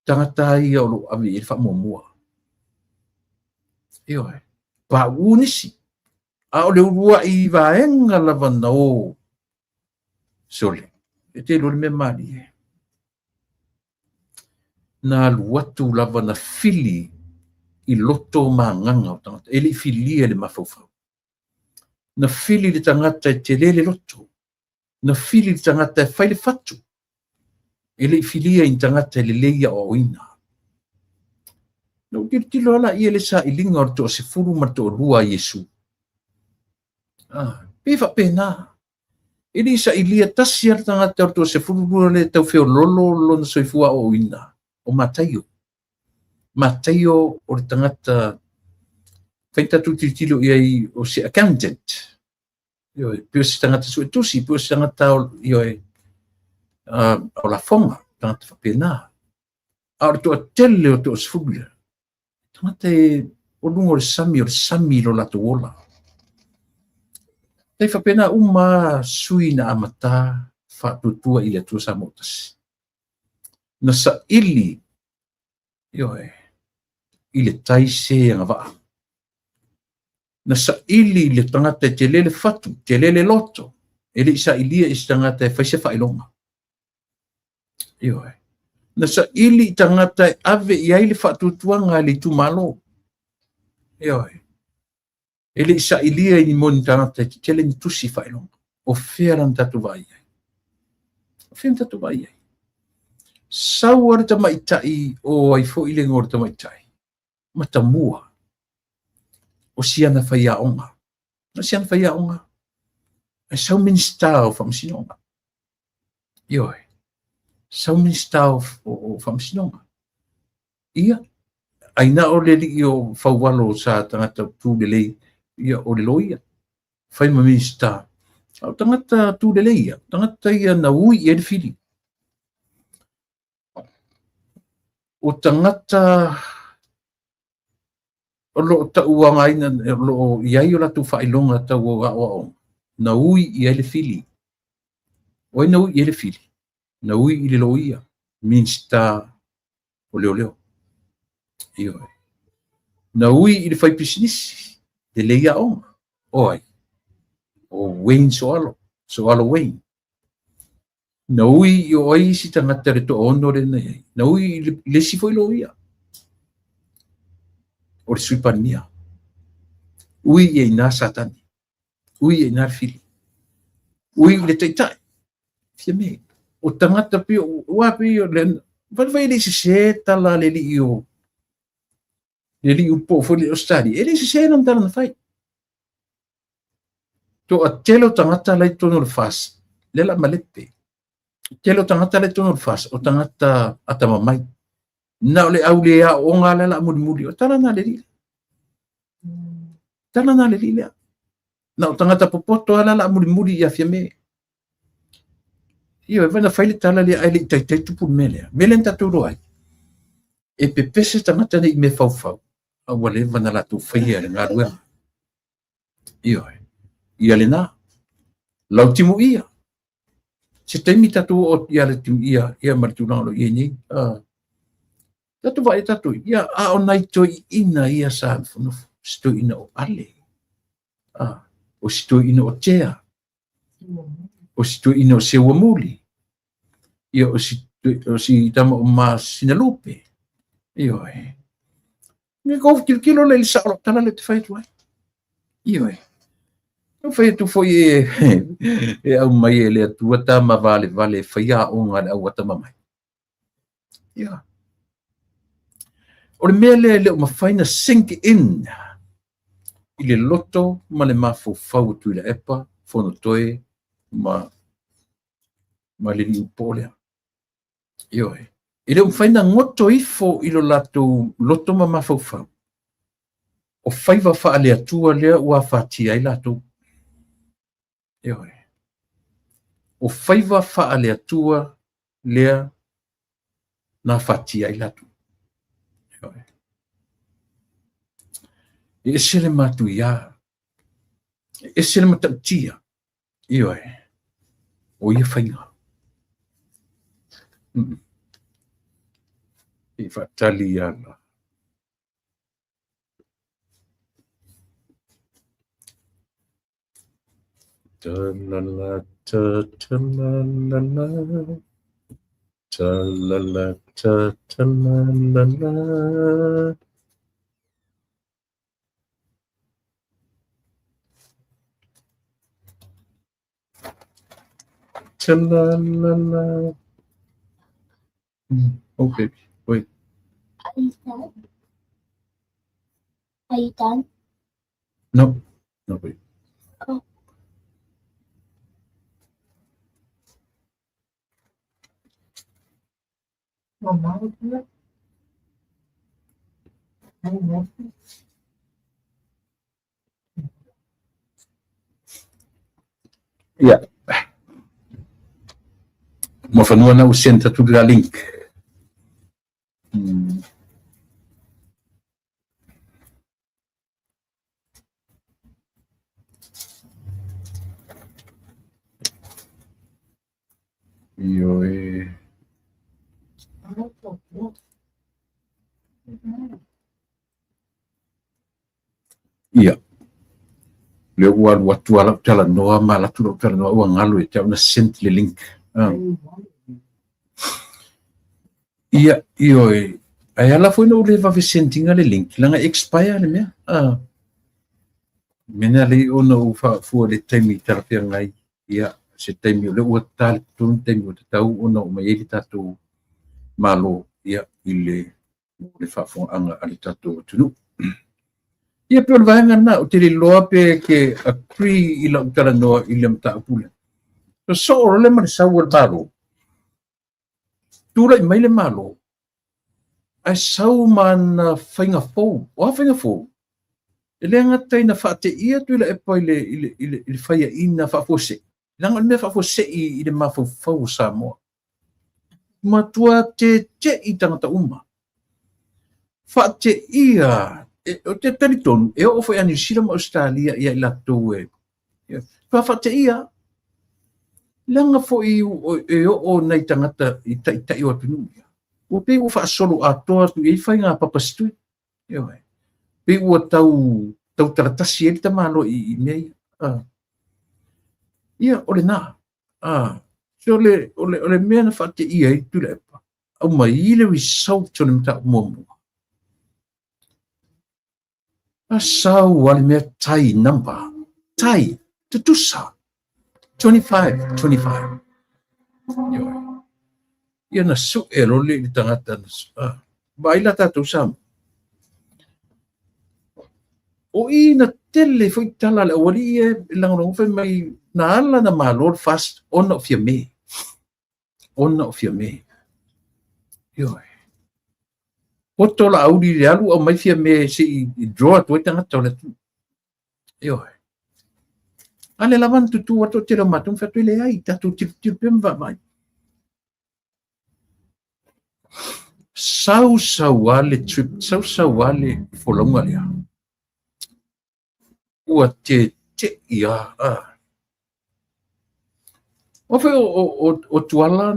Tangata ia o lo awi e wha mua. Eo he. Pa unisi. A o le urua i vaenga lava na o. Sole. E te lo le mea mali e. Na luatu lava na fili i loto maanganga o tangata. Ele i fili e le mawhauwhau. Na fili le tangata e te lele loto. Na fili le tangata e whaile fatu. Ele i filia i tangata e le leia o ina. No tilo ala ia le sa i linga o to se furu ma to rua Yesu. Pewa pena. Ele sa i lia tasi ar tangata o to se furu rua le tau feo lolo na soifua o ina. O Mataio. Mataio o le tangata feita tu tilo ia o se accountant. Pio se tangata su tusi, pio se tangata o la fonga, tangata whapena. Aore toa tele o toa sfuglia. Tangata o lungo o sami lo lato ola. Tei whapena uma sui na amata whatutua i le tua sa motas. Na sa ili, i le taise anga waa. Na sa ili le tangata te lele fatu, te lele loto. Ele isa ilia is tangata e whaise whailonga. Na sa ili tangata e ave iai le whatutuanga le tumalo. Ele isa ilia i moni tangata te tele ni tusi whailonga. O wheran tatu vai ai. O wheran tatu vai ai. Sau ar ta maitai o ai fo ile ngor ta maitai. Matamua. O siana whaia onga. Na siana whaia onga. Ai sau minsta o whamsinonga. Sau minsta o whamsinonga. Ia. Aina o le li o whauwalo sa tangata tu lelei. Ia o le loia. Whaima minsta. Au tangata tu lelei ia. Tangata ia na ui e le fili. O tangata o lo tauanga ina lo iai o latu whailonga tau o gao na ui i ele fili. O na ui i ele fili. Na ui i le loia. Minsta o leo. Na ui i le whai pisinisi. Le leia onga. Oi. O Wayne Soalo. Soalo Wayne. Na ui i o ai si tangata re to ono re na iai. Na ui i le sifo i loia. O le suipania. Ui i ina satani. Ui i ina fili. Ui i le taitai. Fia me. o tangata pio ua pio len vai le se tala le li o po fo le ostadi ele se non tala fai to a telo tangata lai tono le fas le la malete telo tangata lai tono le fas o tangata atama mai na le au le a o ngala la mudi o tala na le na o tangata popoto ala la mudi ia fia me io vana fai le tala le ai le tai tupu mele tatu roi e pepese tangata nei me fau a wale vana la tu fai ale ngarua ia le na lau timu ia se taimi tatu o ia le timu ia martuna lo ia ni tatu vai tatu ia a o nai toi ina ia sa fono sto ina o ale o sto ina o tea o sto ina o se wamuli ia o si tama o mas sinalupe io ni ko kilo le sa o tala le fai tu io não foi tu foi au mai ele tua tama vale faia onga au tama mai o le mele le ma faina sink in ile loto ma le mafu fau tu le epa fono toe ma le ni pole ile um faina ngoto ifo ilo lato loto ma mafu fau o faiva fa ale atua le ua fati ai lato o faiva fa ale atua lea na fati ai latu e sele matu ia e sele matatia o ia fainga e fatali ana ta-la-la, ta-ta-la-la-la. Ta-la-la, ta-ta-la-la-la. Ta-la-la-la. Oh, baby, wait. Are you done? Are you done? No, wait. Oh. Mama, Yeah. Mo fanua na usenta tu la link. Io Ia. Le ua watu ala tala noa ma la tu tala noa ua ngalo e tau na sent le link. Ia ai ala foi no le va sentinga le link langa expire le mea. Mena le ona u fa fu le taimi terapia ngai. Ia se taimi le ua tala tun taimi o tau ona o mai tatu malo ia ile le fa fo anga ali tatu tunu. Ia pe vai ngana o te loa pe ke agree ila utara noa ila mta pula. So le ma sa wal malo. Tura mai le malo. Ai sau man fainga fo, o fainga fo. Ele ngata ina fa te ia tu le e ile faia ina fa fo se. Langa me fa fo se i le ma fo sa mo. Ma tua te i tangata uma. Fa te ia o te teliton e o foi a New Zealand Australia ia la to fa te ia langa foi o nei tangata i tai o tunu o pe o fa solo a to tu e fa nga papa stu pe o tau tratasi e ta malo i nei ia o le na so le mena fa te ia i tu le pa o mai ile wi sau tonu ta mo Asau wale mea tai number. Tai, tutusa. 25. Ia na su e role i tangata na baila tātou sama. O i na tele foi tala le wali e langrong foi mai na ala na malor fast ona o fia me. Ona o fia me. Ioi. O tola auri le alu au mai fia me si i draw tu tangata le tu. Ioi. Ale lavan tutu wato tira matum fatu le ai tatu tirpem va mai. Sau wale trip, sau wale folonga lea. Ua te ia. O fe o tuala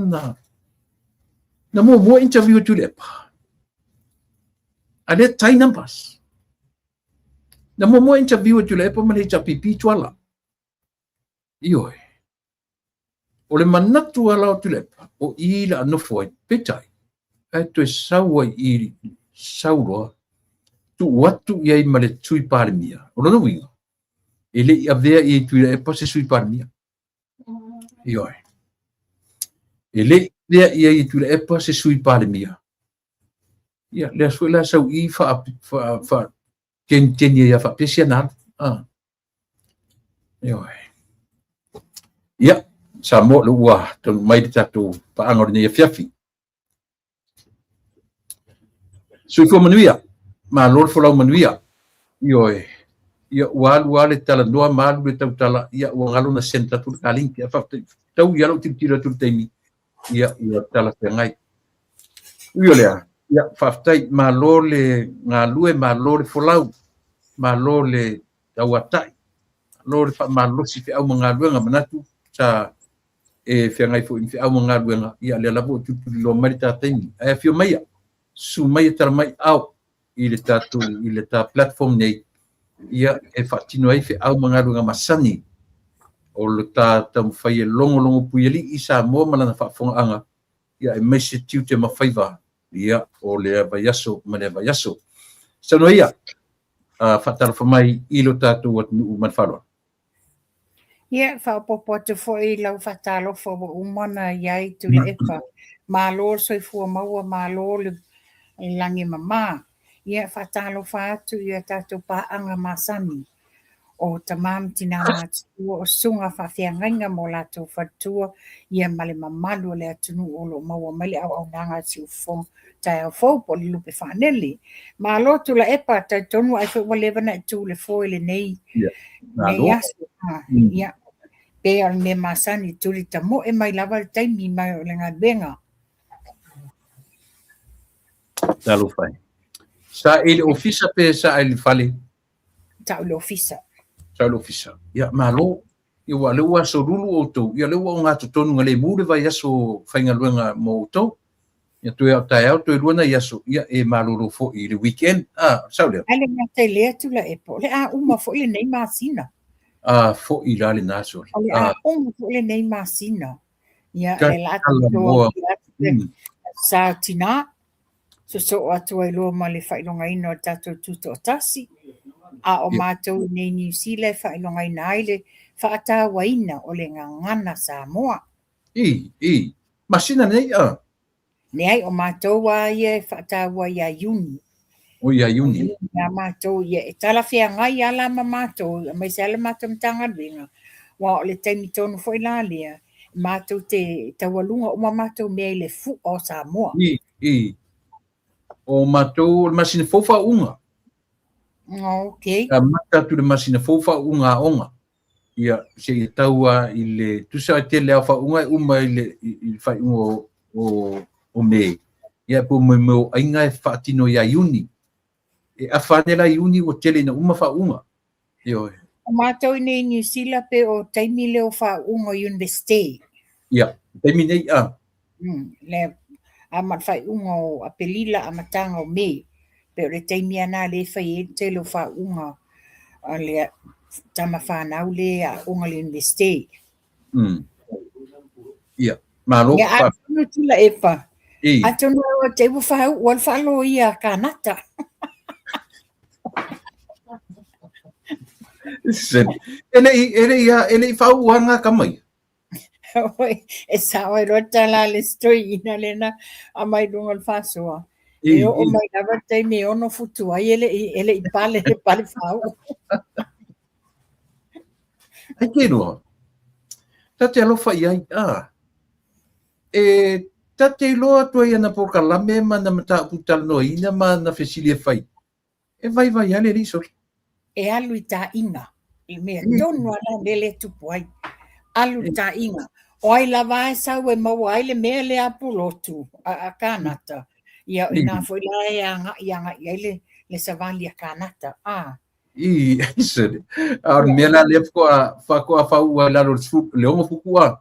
na mo interview tu lepa. Ale tai nampas. Na mo interview tu lepa male pipi tuala. Ioi. O le manatu ala tu lepa. O ila no foi petai. Tu saua i sauro tu watu ia i male tui parmia o no winga ele ia vea i tu e pose sui parmia ioi ele vea ia i tu e pose sui parmia ia le suela sau i fa ken ia fa pesional ioi ia sa mo lu wa tu mai tatu pa angor ni fiafi sui fo manuia ma lor fo lau manuia ioi ia wale tala noa malu le tau tala ia wangalo na senta tu kaling ia fa tau ia lo tira tu temi ia tala te ngai io le ia fa tai ma lor le ngalue ma lor fo lau ma lor le tau atai lor fa ma lor si fe au ngalue ngamanatu sa e fe ngai fo fe au ngalue ia le labo tu lo marita temi e fio mai su mai tar mai au i le ta platform nei ia e fatino ai fe au mangaru masani o le ta tam fai longo puili i sa mo malana fa fonga anga ia e mese tiu te mafaiva ia o le vayaso mane vayaso sa no ia fatal fa mai i lo tatu wat nu man falo ia fa popo te foi lau fatalo fo umana iai tu le efa malo soi fu maua malo le langi mama ia fatalo fatu ia tatu pa anga masani o tamam tinama o sunga fa fianga mo la to fatua ia male mamalu le atunu o lo maua male au nanga si fo tai fo po lupe faneli malo tu la epa ta tonu ai fo le vana tu le fo le nei ia ia pe al ne masani tu li tamo e mai lava tai mi mai le ngabenga talo fai sa ele ofisa pe sa ele fale ta le ofisa sa le ofisa ia malo i wa le wa so lulu o to ia le wa nga tonu ngale mure vai aso fainga luenga mo to ia tu ia tai auto luana ia so ia e malo fo i le weekend sa le ale nga te le tu la epo le uma fo le nei masina fo i la le naso ale fo le nei masina ia le la to sa tina so atu ai lo male fai longa ino tato tuto tasi o mato nei New Zealand fai longa ina aile fa ata waina o le ngana Samoa masina nei ne ai o mato wa ye fa ata wa ya yuni o ya yuni ya mato ye tala fia ngai ala mato mai sala mato tanga binga wa le taimi tonu foi la lia mato te tawalunga o mato me le fu o Samoa o matou masina fofa unga okay mata tu le masina fofa unga onga ia se taua ile tu sa te le fa unga uma ile fa unga o me ia po mo ainga e fatino ya yuni e afanela yuni o tele na uma fa unga io o matou nei New Zealand pe o taimi le o fa unga university ia taimi nei le amat fai unga o apelila amatanga o me pe le taimi ana le fai te lo fa unga le tama fa na le unga le investe ia malo fa no tula epa atono te bu fa wal fa lo ia kanata ele fa uanga kamai E sa o rota la le stoi ina lena a mai dunga le fasoa. E o mai lava te me ono futu ai ele i pale fau. Ai ke noa. Tate alofa i ai. E tate loa tua ia na pokalame ma na mata putal no ina ma na fesilia fai. E vai ale riso. E alu i ta inga. I mea tonu ana lele tupu ai. Alu ta inga. O ai lava e sau e mau ai le mea le apulotu a kanata. Ia ina foi la e anga le savali a kanata. I sere. Ar mela le fa fau la lo le omo fukua.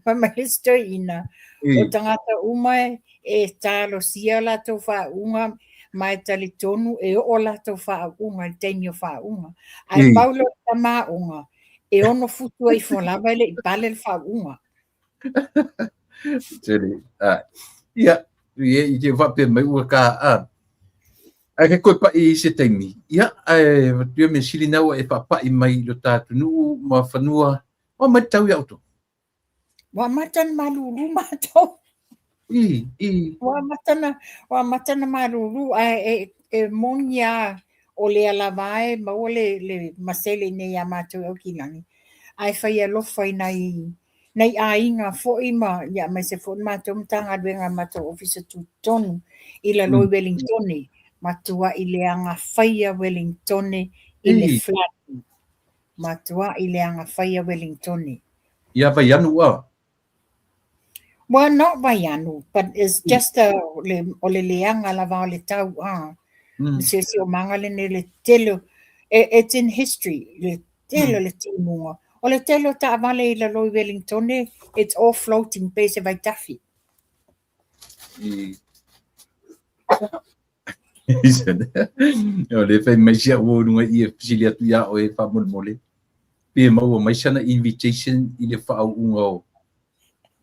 Ma listo ina. O tangata uma e talo sia la to fa unga mai tali tonu e o la to fa unga tenio fa unga. Ai paulo tama unga. E ono futu ai fo lava le pale fa unga. Sere. Ia, i te vape mai ua ka ai ke koe pa i se taimi. Ia, tua me sili nau e pa i mai lo tātu nuu ma whanua. O mai tau i auto. Wa matan malulu mato. Wa matana malulu e monia o le alavae ma o le masele ne ya mato o kinani. Ai fai alo fai nei ainga fo ima ya mai se fo mato mtanga benga mato officer tu tonu ila loi Wellington matua i le anga fai Wellington i le flat. Matua i le anga fai Wellington. Ia vai anu wa. Well, not Vaianu, but it's just o le leanga lava o le tau se o manga le telo. It's in history. Le telo le timunga. O le telo ta avale I la loi Wellington, it's all floating base vai tafi. O le fai mai sia o nunga I e fisilia tu ia o e fa mole. Pe mau mai sana invitation I le fa unga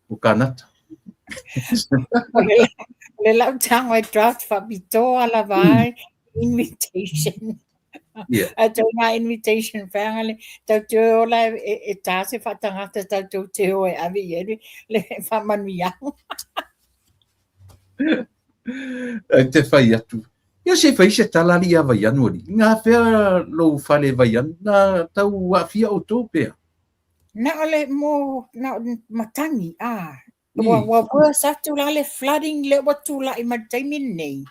o kanata. Le lau tang o draft fa bito ala vai invitation. A tau nga invitation whangale tau te o la e tāse whatangata tau te o e avi eri le whamanuiau. Te whai atu. Ia se whai se talari a vai anuari. Ngā whea lo whale vai anu na tau awhia o tō pēr. Na ole mo na matangi wa satu la le flooding le watu la I mataimi nei.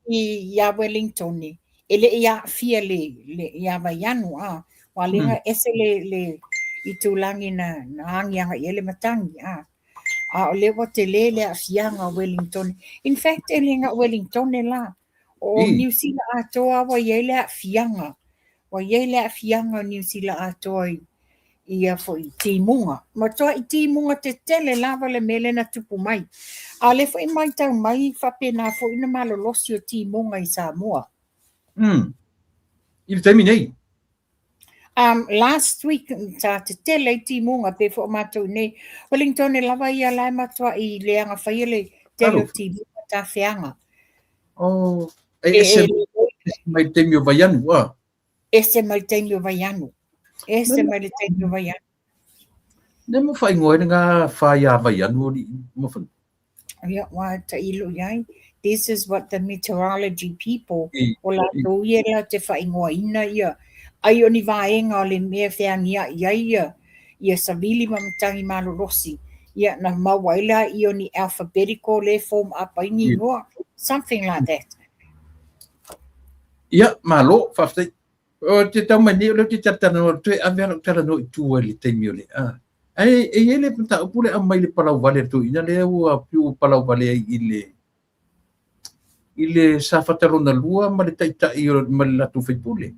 I ya Wellington ni. Ele ia fia le ia vaianu wa linga ese le I tulangi na angianga ele matangi o le wate le afianga Wellington. In fact ele nga Wellington la o New Zealand atoa wa ele afianga. Wa ele afianga New Zealand atoa ia fo I timunga. Ma toa I timunga te tele lava le mele na tupu mai. A le fo I mai tau mai whapena fo ina malolosi o timunga I Samoa. I le taimi nei. Last week ta te tele I timunga pe fo matou nei. Wellington lava ia lai matua I leanga whaia le tele o timunga ta whianga. Ese mai taimi o vai anu Ese mai taimi o vai anu. Ese mai le taimi o vai anu. Ne mo whai ngoe ngā whai a vai anu ori mo whanu. Ia wa ta ilu iai. This is what the meteorology people o la tau ia la te whai ngoa ina ia. Ai o ni vaenga o le mea whiangia ia savili mamatangi malolosi. Ia na mawaila I o ni alphabetical le form apaingi noa. Something like that. Ia, malo, whaftai. O te tau mani o te tatana o te awea tala no I tua le taimi o le Ai ele pata upule a mai le palau vale tu ina le ua piu palau vale I le safatarona lua ma le taitai o ma le latu whaipule.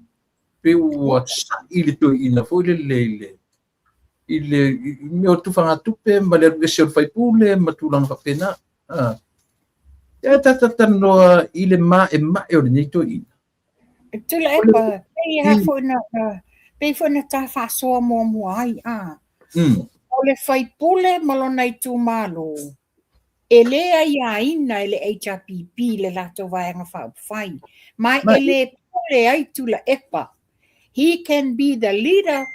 Pe ua I le tu ina fo le me o tufanga tupe ma le ese o whaipule ma tulang whapena. Ia tatanoa I le ma e o le neito ina. Tula epa, pe fo na ta whasoa mua ai O le whaipule malona I tū malo. E lea ia ina ele HRPP le lato vaenga whai. Mai ele pule ai tula epa. He can be the leader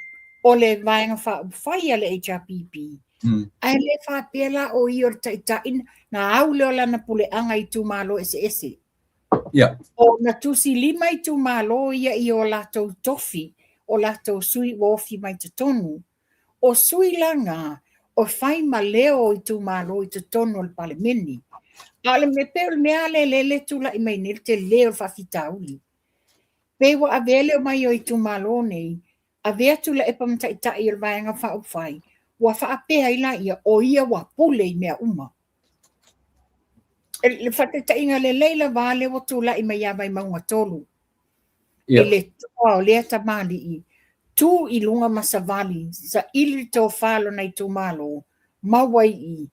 o le vaenga whai le HRPP. Ai le whapela o i o taitain na au leo lana pule anga i tu malo ese. Yeah. O na tusi lima i tu malo ia i o latou tofi, o latou sui wofi mai te tonu. O sui langa, o whai ma leo i tu malo i te tonu al palemeni. Ale me peo me ale le tula i mai nil te leo whawhita uli. Pewa a vele o mai o i tu malo nei, a vea tula e pamtaitai i rwaenga whauwhai, wa whaapea ila ia o ia wa pule i mea uma. Le whakaitai inga le leila vale wa tula i mai awai maunga tolu. Yeah. E le toa o lea tamali i, tu i lunga masavali, sa ili tō whalo nei tu malo, mawai i,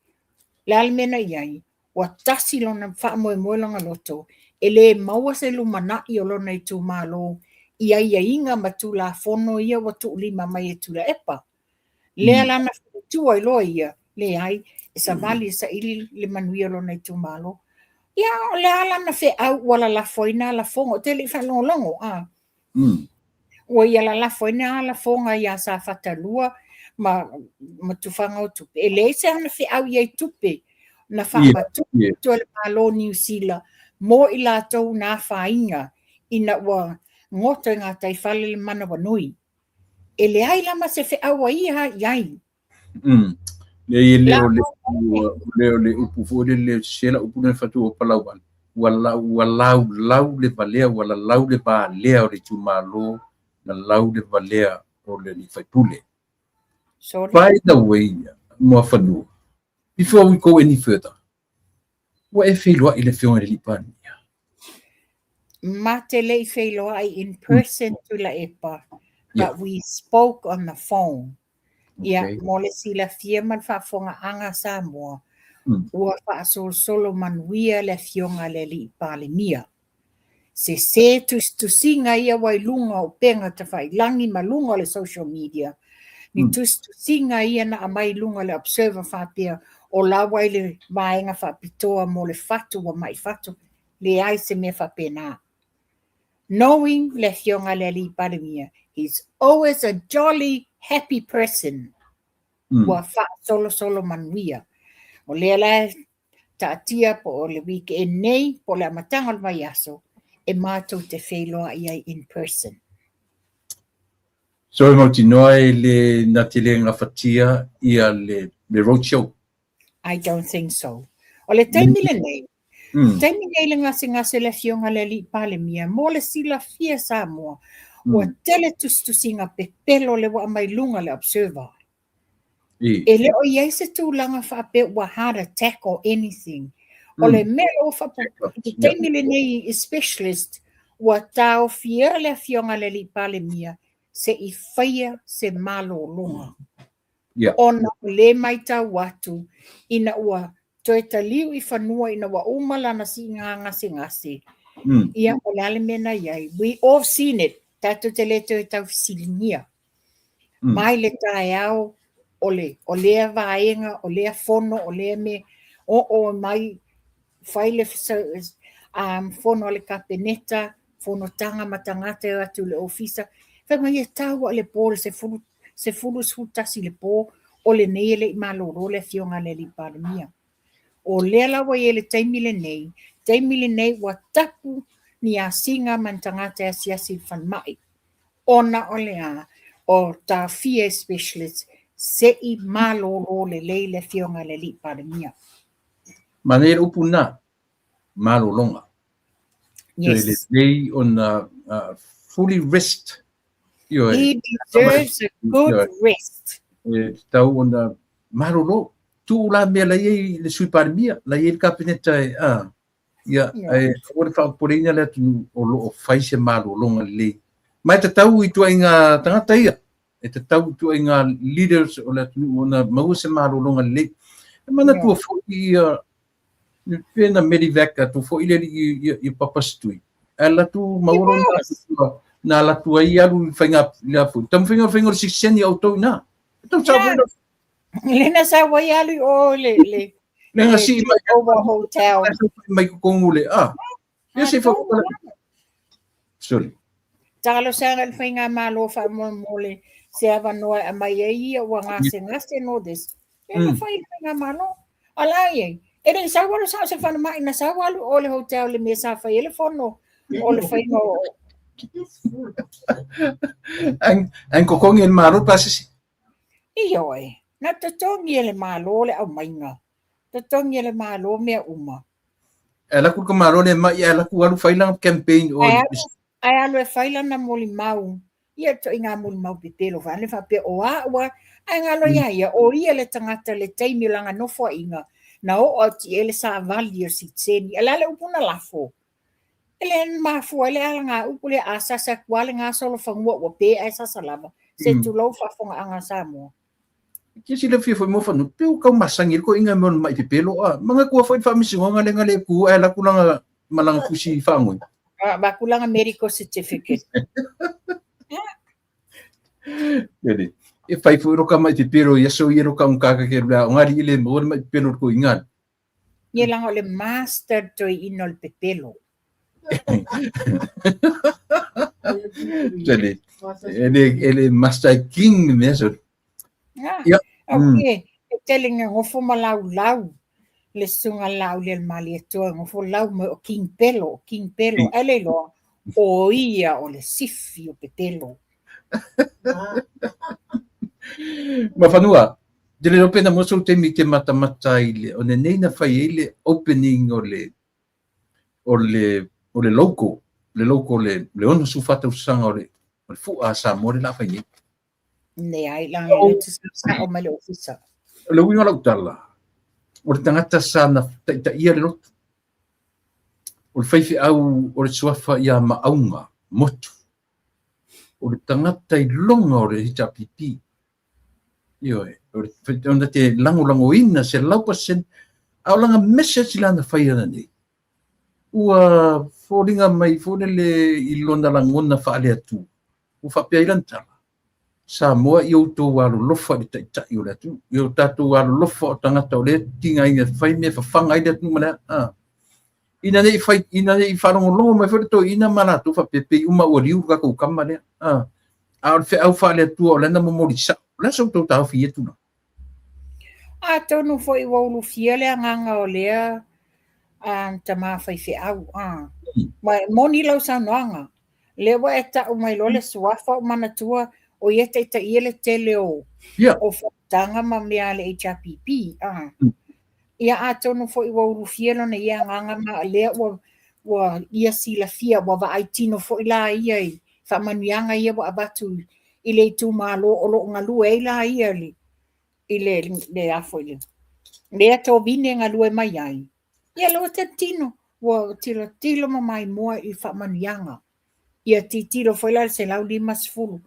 le almena iai, wa tasi lona whaamoe moelanga loto, e le maua se lumana i o lona i tu malo, ia inga matula fono ia wa tu lima mai e tula epa. Lea lana tua i loa ia, le ai, e sa vali sa ili le manuia lona i tu malo. Ia, le alana fe au wala la foina la fongo, te le whalongongo, o ia la foina la fonga ia sa fatalua, ma tufanga o tupe. E le se hana fe au ia tupe, na whaamatu, tu le malo New Zealand, mo i la tau na whainga, ina ua ngoto ngā tai whale le mana wanui. E le ai lama se fe au ia iai. Le upu fōre le sela upu na fatu o Palauan. Walau le valea, wala lau le valea o le tumalo, na lau le valea o le ni faipule. By the way, mua whanua, before we go any further, what e wheloa I le whionga le lipani? Ma te lei wheloa ai in person tu la epa, but we spoke on the phone. Ia, mole sila fia man whaafonga anga Samoa, ua whaasol solo manuia le fionga le li pale mia. Se tusinga ia wai lunga o penga te whai langi ma lunga le social media, ni tusinga ia na amai lunga le observer whapea o la wai le maenga whapitoa mo le fatu wa mai fatu, le ai se me whapena. Knowing le fionga le li pale mia, he's always a jolly, happy person. Wa fa solo manuia. O le la taatia po o le weekend nei, po le amatanga o mai aso, e mātou te wheloa ia in person. So mau tinoa le na te le ngawhatia ia le roadshow? I don't think so. O le taimile nei, taimile le ngase le fionga le li pale mia, mo le sila fia Samoa, ua tele tusinga pepelo le wa mai lunga le observer. E le o iei se tūlanga whape wa heart attack or anything. O le mea o whapo, taimile nei i specialist, wa tau fia le fionga le li pale mia, se I whaia se malo lunga. Ona le mai tau watu, ina ua toe ta liu I whanua ina wa umalana si ngase. Ia o le ale mena iai. We all seen it. Tato te le toe tau silinia. Mai le tae au, o lea vaenga, o lea fono, o lea me, o mai whaile fono le kapeneta, fono tanga matangata e atu le ofisa. Whangai e tau o le pōle se fulu sutasi le pō, o le nei le maloro le fionga le li paramia. O lea lawa e le taimile nei wa tapu ni a singa mantangata e siasi whanmai. Ona o lea, o ta fie specialist, se I maloro le leile fionga le li paramia. Manera upuna malolonga. Yes. So le on fully rest. He deserves a good rest. Tau on malolo. Tu la me la ye le sui paramia, la ye kapineta ia o le whaporina le atu o lo o faise malolonga le. Mai te tau I tua inga tangata ia. E te tau tua inga leaders o le atu o na mauase malolonga le. E mana tua fōi pena medivaka tu fōi le I papastui. E la tu maurona na la tua I alu whainga le afu. Tam whainga o sikseni au tau na. Tau sa whainga. Lena sa wai alu o le. Lenga si over hotel. Mai kongule Yes if sorry. Talo sanga le whainga malo wha mole se ava noa a mai ia wa ngase no des. E le fai ngā malo. Ala ye. E le sa wala sa se fana mai na sa wala o le hotel le me sa fai ele fono. O le fai no. Ang kokong en maro pasisi. Iyo e. Na tatongi le malo le au mainga. Tatongi le malo mea uma. Ela ku maro le mai ela ku alu fai lang campaign o. Ai alu e fai lang na moli mau. Ia to inga moli mau pipelo fa le fa pe o a ai ngalo ia o ia le tangata le taimi langa no fo inga. Na o ti ele sa vali o si tseni. Ela le upuna lafo. Ele ma fu ele ala nga upule asa sa kwale nga solo fangwa o pe ai sa salama. Se tu lo fa fonga anga sa mo. Ki sila fi foi mo fa no pe ka masangil ko inga mon mai pipelo a. Mga ku fa misi nga le ku ela ku lang malang kusi fangoy. Ba ku lang medical certificate. Jadi e fai fu ro ka mai pipelo ya so iro ka un kaka ke la ngari ile mo mai pipelo ko ingan. Ye lang ole master to inol pipelo. Jadi ele master king mesot. Ya. Okay. Telling ngo fo malau le sunga lau le mali to ngo fo lau mo king pelo. Ele lo o ia o le sifi o pipelo. Ma fanua dele no pena mo so te mi te mata ile o nei na fai ile opening o le loco le ono su fata usanga o le fu a sa mo le la fai ne ai lang le sa o male ofisa le winga la utala o le tangata sa na ta ia le loto o le fai au o le suafa ia maunga motu o le tangata i longa o le hita pipi io ona te lango ina se laupa sen au langa message lana fai ana nei ua folinga mai fonele i lona langona fa ale atu u fa pe irantala sa moa i to walo lofa i ta i ola tu io tatu walo lofa tangata o le tinga ina fai me fa fanga ida tu mana ina nei fa longo mai fo to ina mana tu fa pepe uma o liu ka ko kamane au fe au fa le tu o lana mo morisa la so to ta fi tu no tonu fo i wolu fiele nganga o lea tama fai fe au mai moni lau sa noanga le wa eta o mai lole suafa mana tua o yete ta ile tele o tanga ma mea le HPP ia tonu fo i wolu fiele na ia nganga ma le wa ia sila fia wa va aitino fo ila ia fa manuanga ia wa abatu ile tu malo o lo ngalu e la ia ile le afo ile le to vine ngalu e mai ai ia lo te tino wa tilo mai moa i fa manuanga ia titilo foi la se la lima sfulu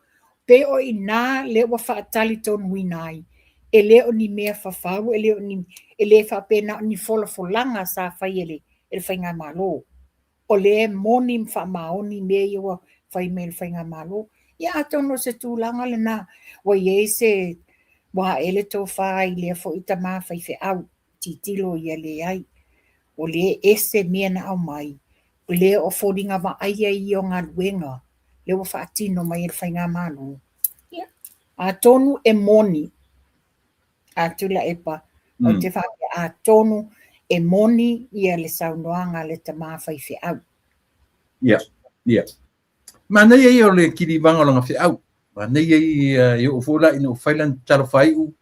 pe o ina le wa fa tali ton winai ele o ni mea fa fa ele fa pena ni fola folanga sa fa ele fa nga malo o le moni fa maoni me yo fa email fa nga malo ia atono se tūlanga le nā wa se wa ele tō whai lea fo ita mā whai fe au titilo ia le ai o le ese mea na au mai o le o fōringa wa aia i o ngā luenga le wa whaatino mai ele whai ngā mālo atonu e moni atula epa o te whai atonu e moni ia le saunoanga le ta mā whai fe au mana ia o le kiri banga langa fe au mana ia i o fola ina o failan taro fai u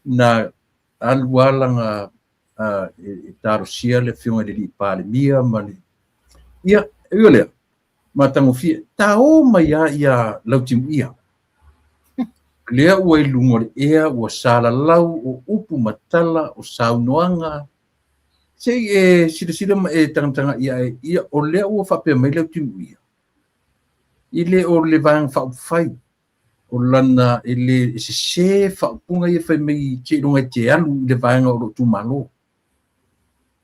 na alwalanga taro sia le fionga le li pale mia mani ia le matango fi ta o mai ia lautim ia lea ua i lungo le ea ua sala lau o upu matala o saunoanga se sila ma tanga ia o lea ua whapea mai lautim ia ile o le vang fa fai o lana ile se fa punga ia fai mai che longa te alu le vang o tu malo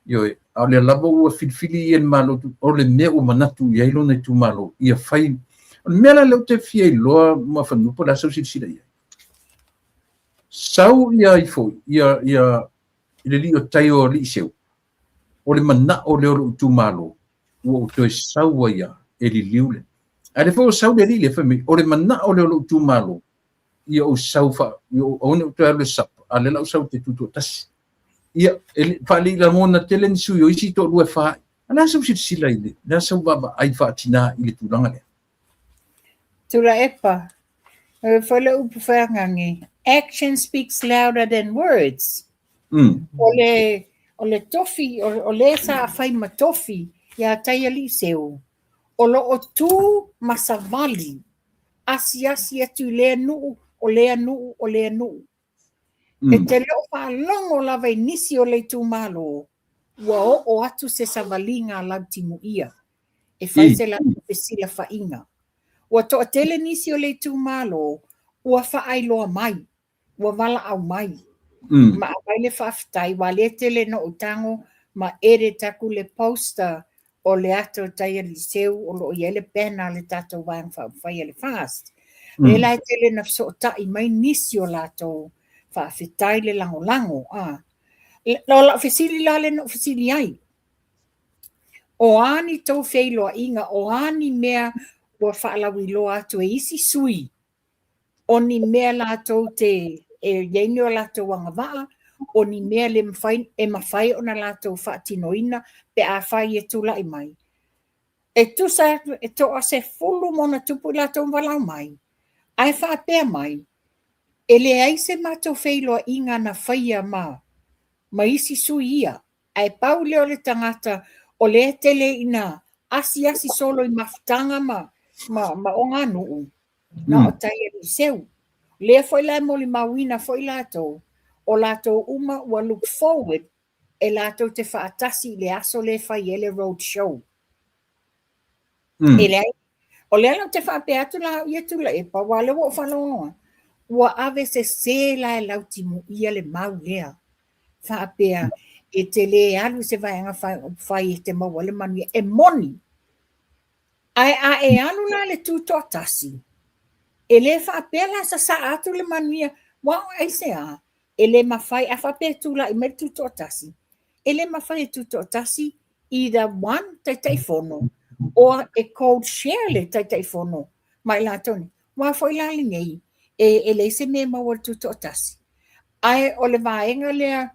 yo au le lava o filfili en malo o le me o manatu ia ilo na tu malo ia fai me la le te fie lo ma fa no pola so sila ia sau ia i fo ia ile li o tai o li seu o le mana o le tu malo o to sau ia ele liule ale fo sau le fa mi o le mana o le tu malo ia o sau fa o ne to le sapa a le lau sau te tutu tasi. Ia, whali la mona tele ni sui o isi to lue wha. Ana sau si sila ile, na sau baba ai wha tina ile tulanga le. Tula epa. Whale upu whangangi. Action speaks louder than words. O le tofi, o le sa whai ma tofi, ia taiali seu. O lo o tū masavali. Asi atu lea nuu, o lea nuu, o lea nuu. E te leo whalongo lawa i nisi o le tū malo. Ua o atu se savalinga lau timu ia. E whai se lau pe sila whainga. Ua toa tele nisi o le tū malo, ua whaai loa mai. Ua wala au mai. Ma apai le whaftai, wa le tele no utango, ma ere taku le poster o le ato taia li seu, o lo iele pena le tato wang whai le fast. Le lai tele na so tai mai nisi o lato, whawhitai le lango lango. Lola whisili lale no whisili ai. O ani tau wheiloa inga, o ani mea ua whaalawi loa atu e isi sui. O ni mea lato te e yeini o lato wanga waa, o ni mea le mawhai o na lato whaatinoina, pe a whai e tula i mai. E tusa e toa se fulu mona tupu lato walau mai. Ai whaapea mai, e le aise mato wheiloa inga na whaia ma isi sui ia. Ai pau leo le tangata o le tele ina asi solo i mafutanga ma o ngā nuu. Na o taia ni seu. Lea foi lai moli mawina foi lato. O lato uma ua look forward e lato te whaatasi le aso le whai ele road show. E lei, o lea lau te whaapea atu la ia tula e pa wale wo whanonga. Ua ave se la e lau timu ia le mau lea. Whaapea e te le alu se vaianga whai e te mawale manu e moni. Ai a e alu la le tūtoa tasi. E le whaapea la sa atu le manuia, wao ai se a, e le mawhai a whaapea tūla i mere tūtoa tasi. E le mawhai tūtoa tasi, either one tai whono, or e cold share le tai whono, mai la toni. Wa foi la lingei, e le se me mawal tūtoa tasi. Ai o le vaenga lea,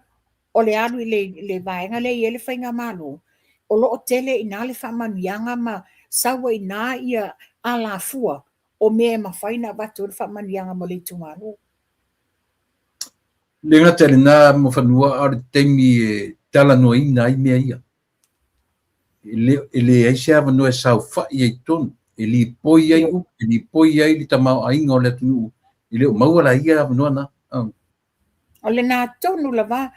o le alu le vaenga le i ele whainga malo, o lo o tele ina le whamanuianga ma sawa ina ia a la fua, o mea mawhaina watu le whamanianga mo le tumaro. Le ngata le nā mo whanua ar teimi e tala no ina i mea ia. E le aise awa no e sau whai ei tonu. E li poi ai u, e li poi ai li tamau ainga o le tunu. E le o mauala ia awa noa na. O le nā tonu la wā,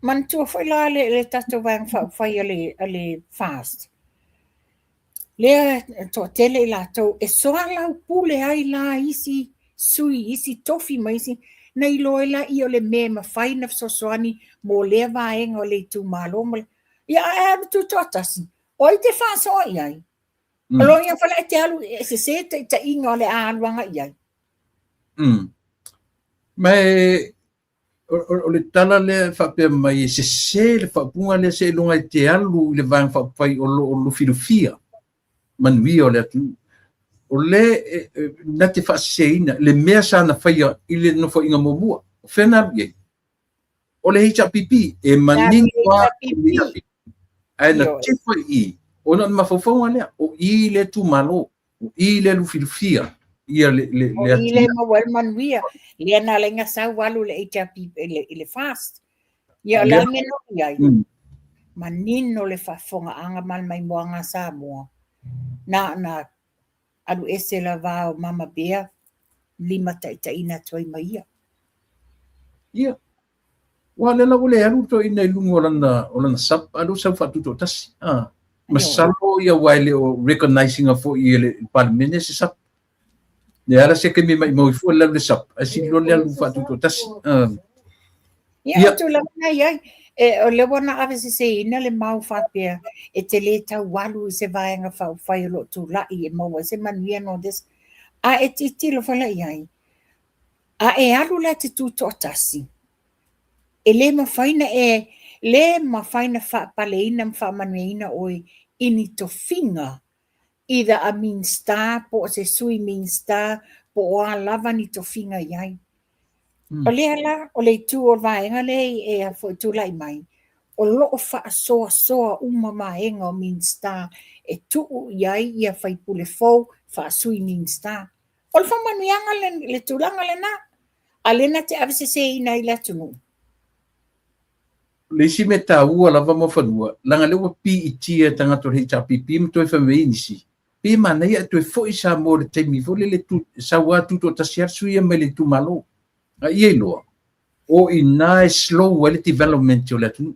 man tua whai la le tato wang whai ale fast. Lea to tele i lato, e soa lau pule ai la isi sui, isi tofi ma isi, na i loe la i o le me ma whaina sosoani mo lea vaenga o le tu malo. Ia e tu totasi, o i te whasoa i ai. Alo ia whala e te alu, e se te inga o le aaluanga i ai. Mai, o le tala le whapea mai e se le whapunga le se lunga i te alu i le vang whapai o lo filofia. Manui o le atu. O le na te whaaseina, le mea sana whaia i le no whainga mobua. O whena ye. O le hicha pipi, e manini wa pipi. Ai na te whai i. O na mawhawhaunga lea. O i le tu malo. O i le lufilufia. Ia le atu. O i le mawal manuia. Lea na lenga sau walu le hicha pipi, le fast. Ia la meno iai. Manino le whawhonga anga mal mai moanga sa mua. Na alu ese la va o mama bea 5 taitaina toi mai ia. Ia. Wa le la ole alu to ina lungo lana sap alu sa fatuto tasi. Masalo ia waile o recognizing of ile parmene se sap. Ne ala se ke mi mai mo fu la le sap. Asi lo le alu fatuto tasi. Ia tu la ia. O le wana ave se ina le mau whapea e te le tau walu se vaenga whai lo tu lai e maua se manuia no des. A e titilo whala iai. A e alu la te tūto atasi. E le mawhaina le mawhaina whapaleina mwhamanuina oi ini to finga. Either a mean star po se sui mean star po o a lava ni to finga iai. O lea la, o le tu o vaenga le e a fo tu lai mai. O loo wha soa uma maenga o Minsta e tuu iai ia whai pule fau wha sui Minsta. O le whamanuianga le tulanga le na. A lena te avise se ina i la tunu. Le si me ta ua lava mo fanua. Langa le ua pi i tia tangato rei ta pipi mo toi whamei nisi. Pe mana ia toi fo isa mo le teimi fo le tu sa ua tuto tasiar suia me le tu malo. A ia loa. O ina e slow le development o le tunu.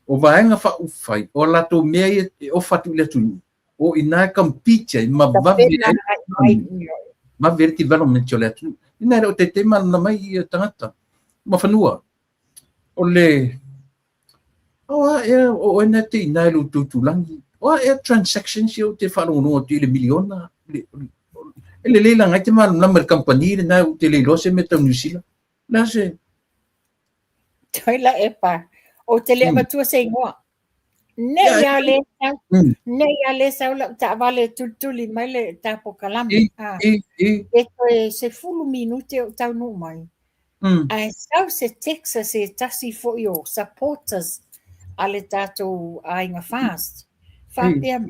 O vaenga fa ufai. O lato mea e o fatu le tunu. O ina e kampitia ma vavi ma veri development o le tunu. Ina o te tema na mai i tangata. Ma fanua. O le o ena te ina lu tutulangi. O transactions yo te whanongo te le miliona. Ele leila ngai te mana number company na te le lose me tau nusila. Na se. Toila epa. O te lea matua se ingoa. Ne ia le sau la ta vale tutuli mai le tapo kalami. E toi se fulu minute o tau no mai. Ai sau se Texas e tasi fo yo supporters ale tato ainga fast. Whapea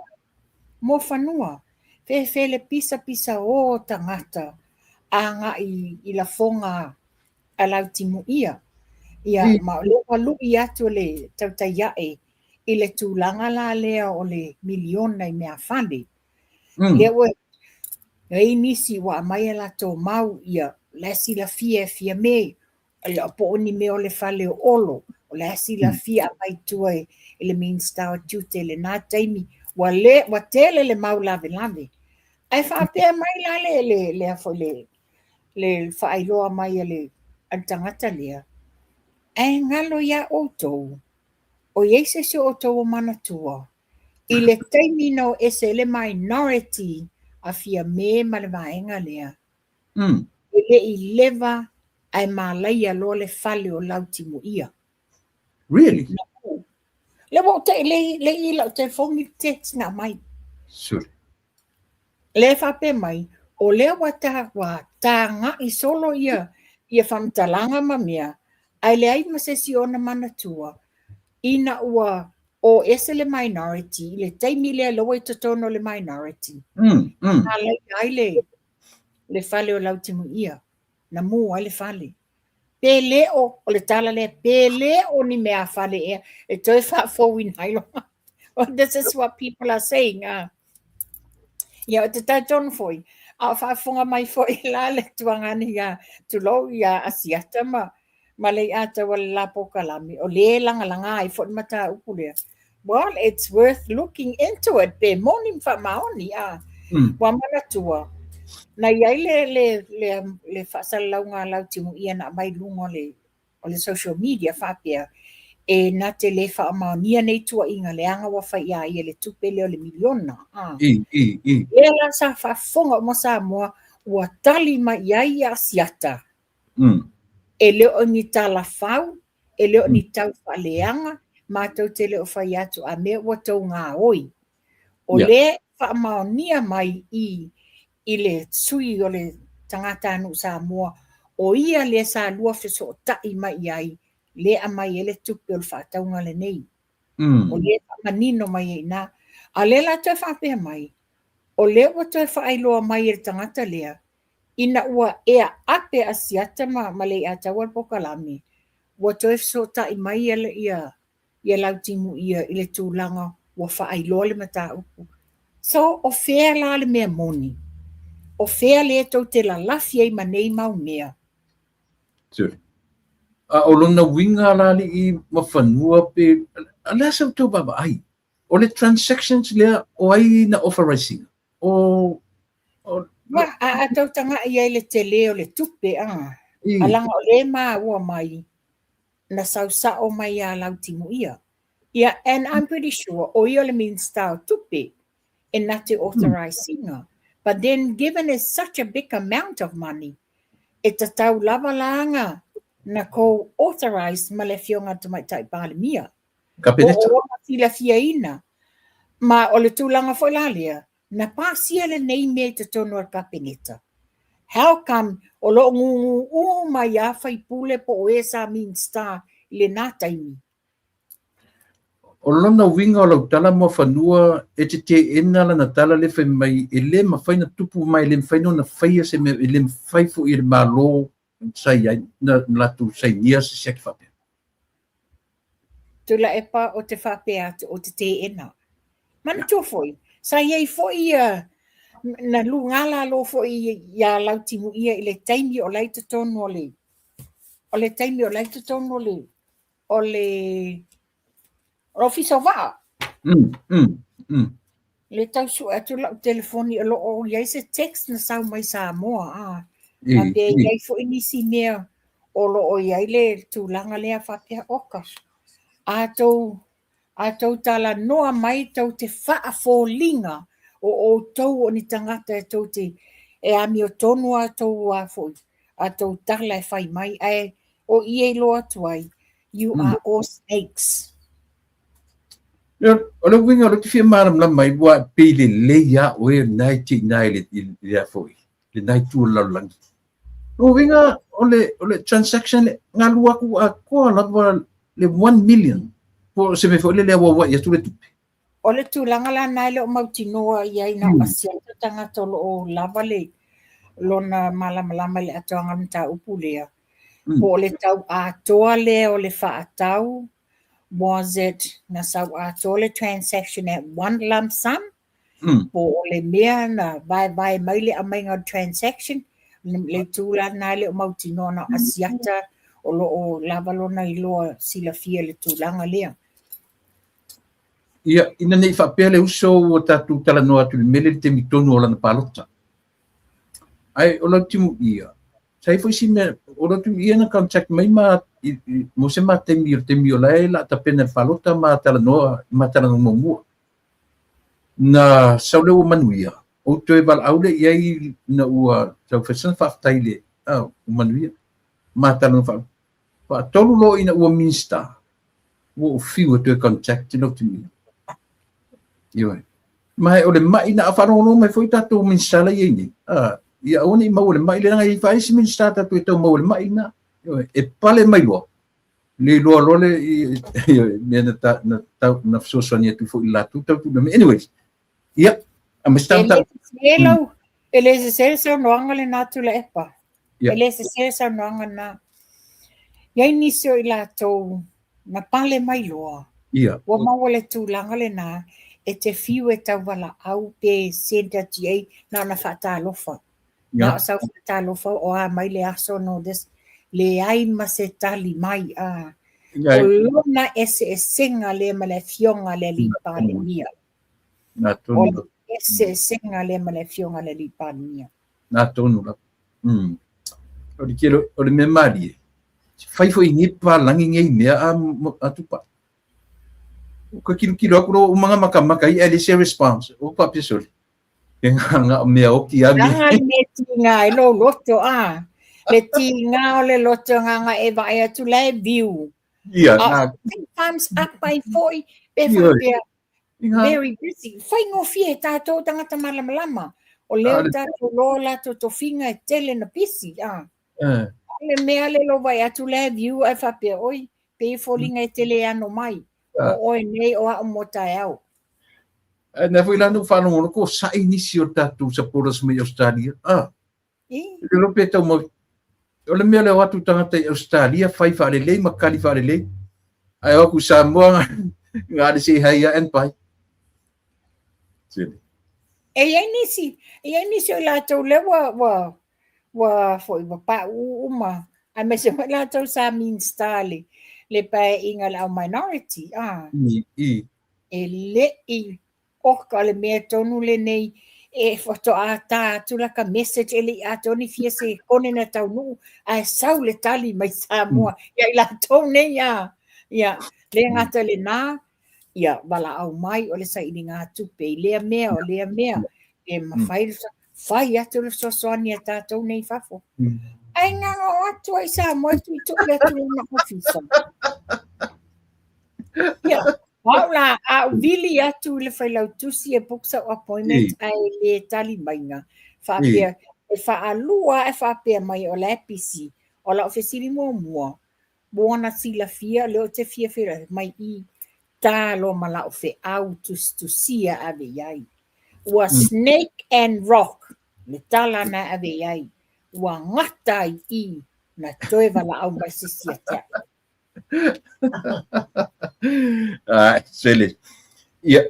mo whanua. Fe le pisa o tangata anga i la fonga a lau timu ia. Ia ma lewa lui atu le tautaiae i le tūlanga la lea o le miliona i mea whale. Lewa ei nisi wa mai la tō mau ia lasi la fia me ia po oni me o le whale o olo o lasi la fia mai tuai i le Minsta o tute le nā taimi wa tele le mau lave. Ai whapea mai la le afo le whaailoa mai le antangata lea. Ai ngalo ia o tōu. O yeise se o tōu manatua. I le taimino e se le minority a fia me ma le vaenga lea. E le i leva ai malaia lo le fale o lautimu ia. Really? Le mo te le i lau te fongi text na mai. Sure. Le whape mai, o lea wata wa tā ngā i solo ia whamtalanga mamia, ai le ai masesi o na manatua, ina ua o ese le minority, le taimi lea loa i totono le minority. Ai le fale o lautimu ia, na mu ai le fale. Pele o le tala le pele o ni mea fale e toi whafowin hailo. This is what people are saying. Ia o te tautonu foi. A whaafonga mai foi la le tuangani ia tulo ia asiata ma le ata wale lapo kalami. O le langa ai foi mata upulea. Well, it's worth looking into it. Pe monim wha maoni wa manatua. Na iai le whaasalaunga lau timu ia na mai lungo o le social media whapea. E na te le whaamaonia nei tua inga le anga wa whaia ia le tupele o le miliona. E la sa whafonga o masa moa ua tali ma iai a siata. E leo ni tala whau, e leo ni tau whaleanga, mātou te leo whai atu a mea ua tau ngā oi. O le whaamaonia mai i le sui o le tangata anu sa moa, o ia le sa lua whiso o tai mai iai, le a mai ele tupe o le whaataunga le nei. O le manino mai e na. A le la toi whapea mai. O le ua toi whaailoa mai e tangata lea. Ina ua ea ape a siata ma le a tawar pokalami. Ua toi so tai mai ele ia lautimu ia i le tūlanga ua whaailoa le mata upu. So o whea la le mea moni. O whea le tau te la lafi ei manei mau mea. Sure. O lona winga lali i mawhanua pe lea sa tau baba ai. O le transactions lea o ai na authorizing. A tau tanga i ai le tele o le tupe. Alanga o le maa ua mai na sausa o mai a lautimu ia. Yeah, and I'm pretty sure o ia le Minsta o tupe e na te authorizing. But then given it's such a big amount of money, e ta tau lava langa na ko authorized ma le fionga tamai tai palemia. Kapineta. O tila fia ina. Ma o le tūlanga foi lalia, na pāsia le nei me te tono al kapineta. how come o lo ngungu mai a fai pule po o e sa min star le nā taimi. O lona winga o lau tala mo whanua e te ena la na tala le whai mai e le ma whaina tupu mai le mwhaino na whaia se me e le mwhaifu i le malo sai ai na latu sai nia se seki whape. Tula e pa o te whapea o te ena. Mana tō foi. Sa iei foi na lu ngala lo foi ia lau timu ia i le taimi o lai te tonu o le. O le taimi o lai te tonu o le. O le office wā. Le tau su atu lau telefoni o lo o iei se text na sau mai sa moa. A pe iei foi nisi mea o lo o iei le tūlanga lea whapea okas. A tau tala noa mai tau te whaafōlinga o tau o ni tangata e tau te e ami o tonu a tau a foi. A tau tala e whai mai e o iei loa tuai. You are all snakes. O le winga o le te whia maram la mai wa pe le leia o e nai ti nai le a foi. Le nai tu laulangi. O winga o le transaction le ngalu aku a koa la le 1 million. Po se me foi le wa ia tu le tupe. O le tūlanga la nai le o mautinoa iai na asia tangata o lava le lona malamalama le atoanga mta upu lea. Po le tau atoa le o le whaatau. Was it na sau atoa le transaction at one lump sum? Po le mea na vai mai le amainga transaction. Le tūla nai le o mautinoa na asiata o lo lava lona i loa sila fia le tūlanga lea. Ia, ina nei whapea le uso o tatu tala noa tu le mele te mitonu o lana palota. Ai, o lau timu ia. Sai foi si me, o lau timu ia na contact mai ma, mo se ma te mi o lai la ta pena palota ma tala noa mua. Na sau leo manuia. O toe val aule iai na ua, sau whesana whaftai le, o manuia. Ma tala noa whaftai. Wa tolu lo ina ua minsta. Wo fiu to contact no to me. Yo. Mai o le mai na afaro mai foi tatu min sala yini. Ia oni mau le mai le ngai fai si min stata tu to mau le mai na. Yo e pale mai lo. Le lo le me na so sonia tu foi la tu anyways. Ia. Am stanta. Ele se no angale na tu le epa. Ele se no angana. Iai nisi o i lātou na pale mai loa. Ia. Wa maua le tūlanga le nā e te whiu e tau wala au pe senta ti ei na whaatalofa. Na o sau whaatalofa o a mai le aso no des le ai ma se tali mai a. O lona ese senga le ma le fionga le li pāle mia. Nā tonu. O ese senga le ma le fionga le li pāle mia. Nā tonu la. O di kero, o le me marie. Fai foi ni pa langi ngai mea a tupa. Ko kilo aku o mga makamaka i ele se response. O pa pisol. Nga mea o ki ami. Nga le tinga e lo loto a. Le tinga o le loto nga e vai atu le view. Ia. Sometimes up by foi pe fai very busy. Fai ngofie tātou tangata malamalama. O leo tātou lola to finga e tele na pisi a. Le mea le lo vai atu le view e whape oi, pe fōlinga e tele ano mai, o oi nei o a mota e au. Na fui lanu whanongono ko sa inisi o tatu sa poras me Australia. Le lo pe tau mo, o le mea le watu tangata i Australia, whai whaarelei, makali whaarelei. Ai oku sa mua ngā le se haia en pai. E iai nisi o lātou le wa foi wa pa uma a me se la tau sa min stale le pa inga la minority e le I oka le me tonu le nei e foto a ta tu la ka message ele a toni fie se kone na tau nu a sau le tali mai sa mua ia la tau nei ya le ngata le na ia bala au mai o le sa ininga tupe le mea o le mea e mawhai fai atu le sosoani a tātou nei whafo. Ai ngā atu ai sa mo tu I tō le atu na ofisa. Ia, waula a vili atu le whailau tusi e books of appointment ai le tali mainga. Whapea e whaalua e whapea mai o le pisi, o la o whesiri mua, buona sila fia, leo te fia whira mai I tālo ma la o whe au tusia ave iai. Ua snake and rock, le tala na ave iai, ua ngata I na toe wala au mai sisia te. Sele. Ia.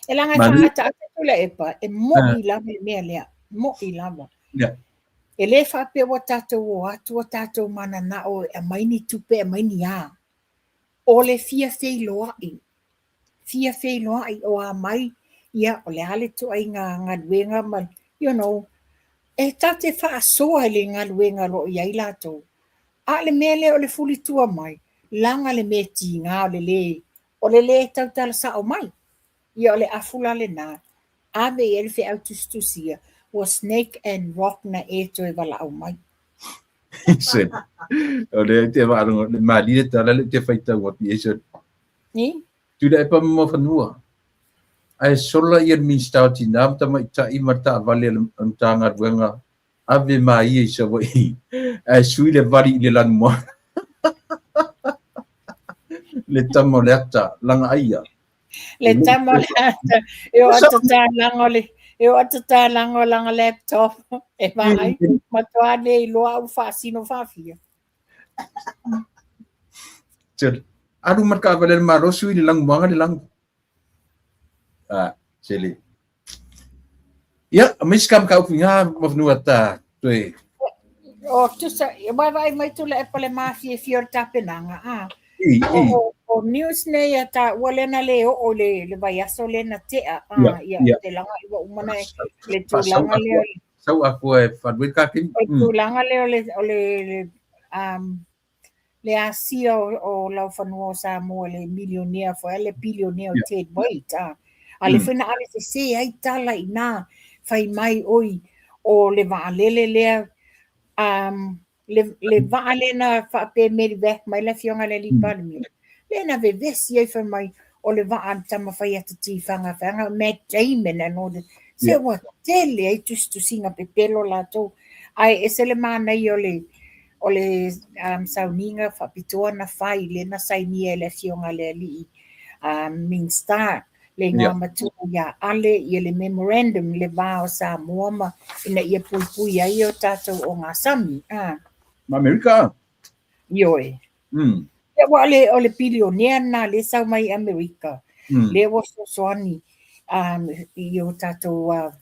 E langa whaata ate tula e pa, e mo I lava e mea lea, mo I lava. Ia. E le whape wa tātou o atu o tātou mana na o e maini tupe e maini a. O le fia wheiloai. Fia wheiloai o a mai, ia o le hale tu ai ngā duenga man, you know, e tate whaasoa le ngā duenga lo I ai lātou. A le mea le o le fuli tua mai, langa le me ti ngā o le tau tala sa o mai. Ia o le afula le nā, ave e le whi au tustusia, wa snake and rock na e toi wala au mai. Sele. O le te wārongo, le maari le tala le te whaitau o pi e se. Ni? Tula e pa mo whanua. Ai sola I ministau ti nām tama I ta I marta vale am tanga ruenga. Ave mai e sa wa I. Ai sui le vari le lan mo. Le tamo le ata, langa aia. Le tamo le ata, e o ata tā lango le, e o ata tā lango langa laptop, e mai, matoa ne I loa au whaasino whawhia. Sele. Aru marka vale le maro sui le lang mwanga le lang. Sele. Ia, mis kam ka upinga mavnua ta toe. O tusa, vai mai tula e pale mafi e fior tapenanga, I. O news ne ia ta walena le o le vai aso le na tea, ia te langa I wa umana le tūlanga le Sau aku e whanui kakin. o tūlanga le o le asia o lau whanua sa mua le millionaire fo le billionaire Ted White, a le whina ale se ai tala I nā whai mai oi o le waalele lea le vaale na whape meri veh mai la fionga le li palmi. Le na vevesi ai whai mai o le vaan tama whai ata ti whanga Matt Damon and all the se wa tele ai tustu singa pepelo la to ai e se le mana I o le sauninga whapitoa na whai le na saini e le fionga le li Minstar le ngā matu ia ale I le memorandum le vāo sa muama ina ia pui ai o tātou o ngā sami. Ma Amerika. Ioe. Le wa o le billionaire na le sau mai Amerika. Le wa soani I o tātou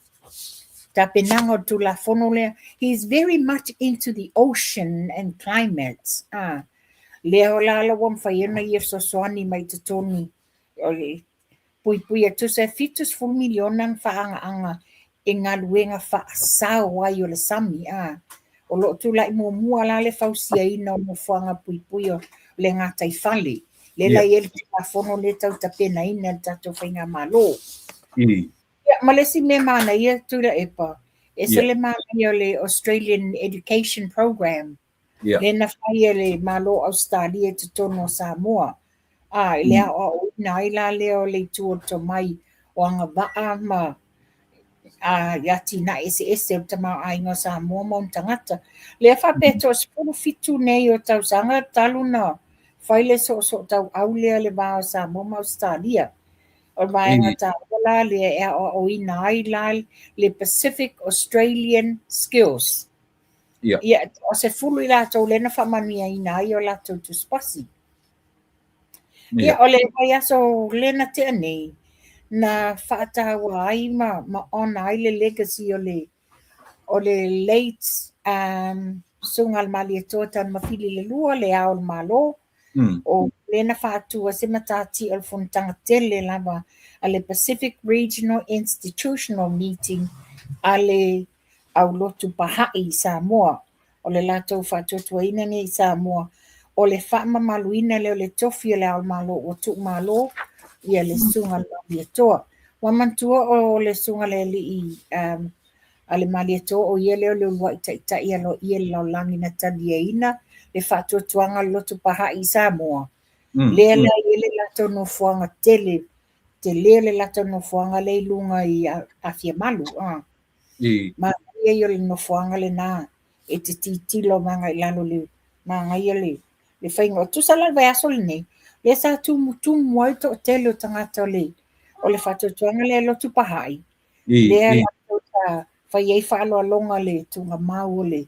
tapenanga tu la fono lea. He's very much into the ocean and climates. Le o la ala wam whaiena I soani mai te tonu o le pui tu se fitus full milionan whaanga e ngā luenga whaasau ai o le sami. O lo tu lai mua la le fausia ina o mo whanga pui o le ngā taifale. Le lai ele te whafono le tau tapena ina tato whainga malo. Ma le si me mana ia tu la epa. E se le mana ia le Australian Education Program. Le na whai le malo Australia te tono Samoa. Le o nai la leo le tuo to mai o anga waa ma yati na ese tama ainga sa mo tangata le fa peto spulu fitu nei o tau sanga talu na faile so tau aulia le ba sa mo Australia o mai ngata la le o nai la le Pacific Australian Skills o se fulu la to le na fa mania ina o la to spasi. Ia o le vai aso lena te anei na whaatawa ai ma ona ai le legacy o le late sungal mali toa tan mawhili le lua le ao malo o lena whaatua se matati al funtanga tele lava a le Pacific Regional Institutional Meeting a le au lotu Pahai Samoa o le lato whaatuatua ina nei Samoa o le whaama maluina leo le tofi le ao malo o tuk malo ia le sunga mali toa. Wamantua o le sunga le li a le mali toa o ia leo le ua ita ia lo ia lau langi na talia ina le whaatuatuanga lotu Pahai Samoa. Lea la ia le lato no fuanga tele te lea le lato no fuanga le lunga I a fia malu. Ma ia le no fuanga le na e te titilo manga I lalo le manga ia le whainga. O tu sala vai aso le nei. Le sa tu moi to tele o tangata le o le whatutuanga le alo tu pahai. Le la ta whai ei whaalo alonga le tunga mau le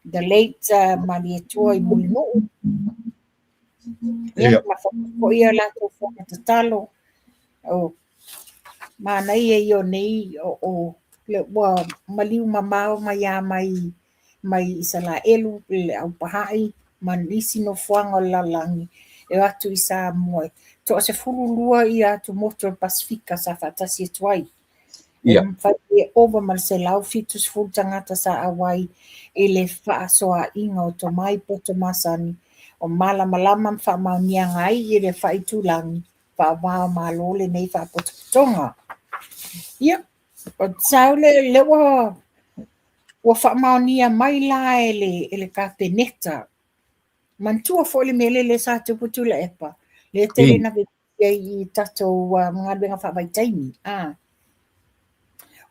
the late Maria Tua I Mulino. Ia ma ko ia la to fuanga te talo. O mana ia io nei o le wa maliu mamao mai a mai isala elu le au pahai man isi no fuanga la langi e atu isa moe to se fulu lua ia tu moto Pasifika sa fatasi tuai fai over mal se lau fitus fulu tangata sa awai ele fa soa inga o to mai poto masani o mala malama fa maunia ngai ele fa itu langi fa wa malole nei fa poto tonga ia o saule le wa whamaunia mai la ele kapeneta. Mantua fo le mele le sa tuputu la epa. Le tele na I tato mga benga whawaitaimi.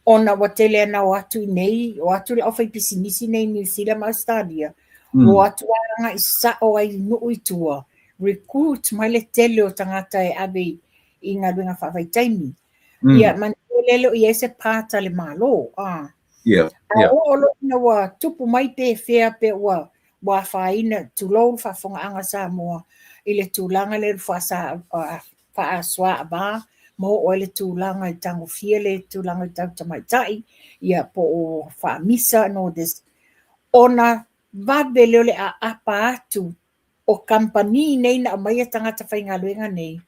Ona wa tele ana o atu nei, o atu le awhai pisinisi nei New Zealand Australia. O atu aranga I sa o ai nuu I tua. Recruit mai le tele o tangata e abe I ngā benga whawaitaimi. Ia, mantua lelo I ese pāta le malo. Olo na wa tupu mai pe fea pe wa faina tu lo fa fonga anga sa mo ile tu langa le fa sa fa aswa ba mo o ile tu langa I tango fiele tu langa I tau mai tai ia po fa misa no this ona va belele a apa atu o company nei na mai tanga ta fainga luenga nei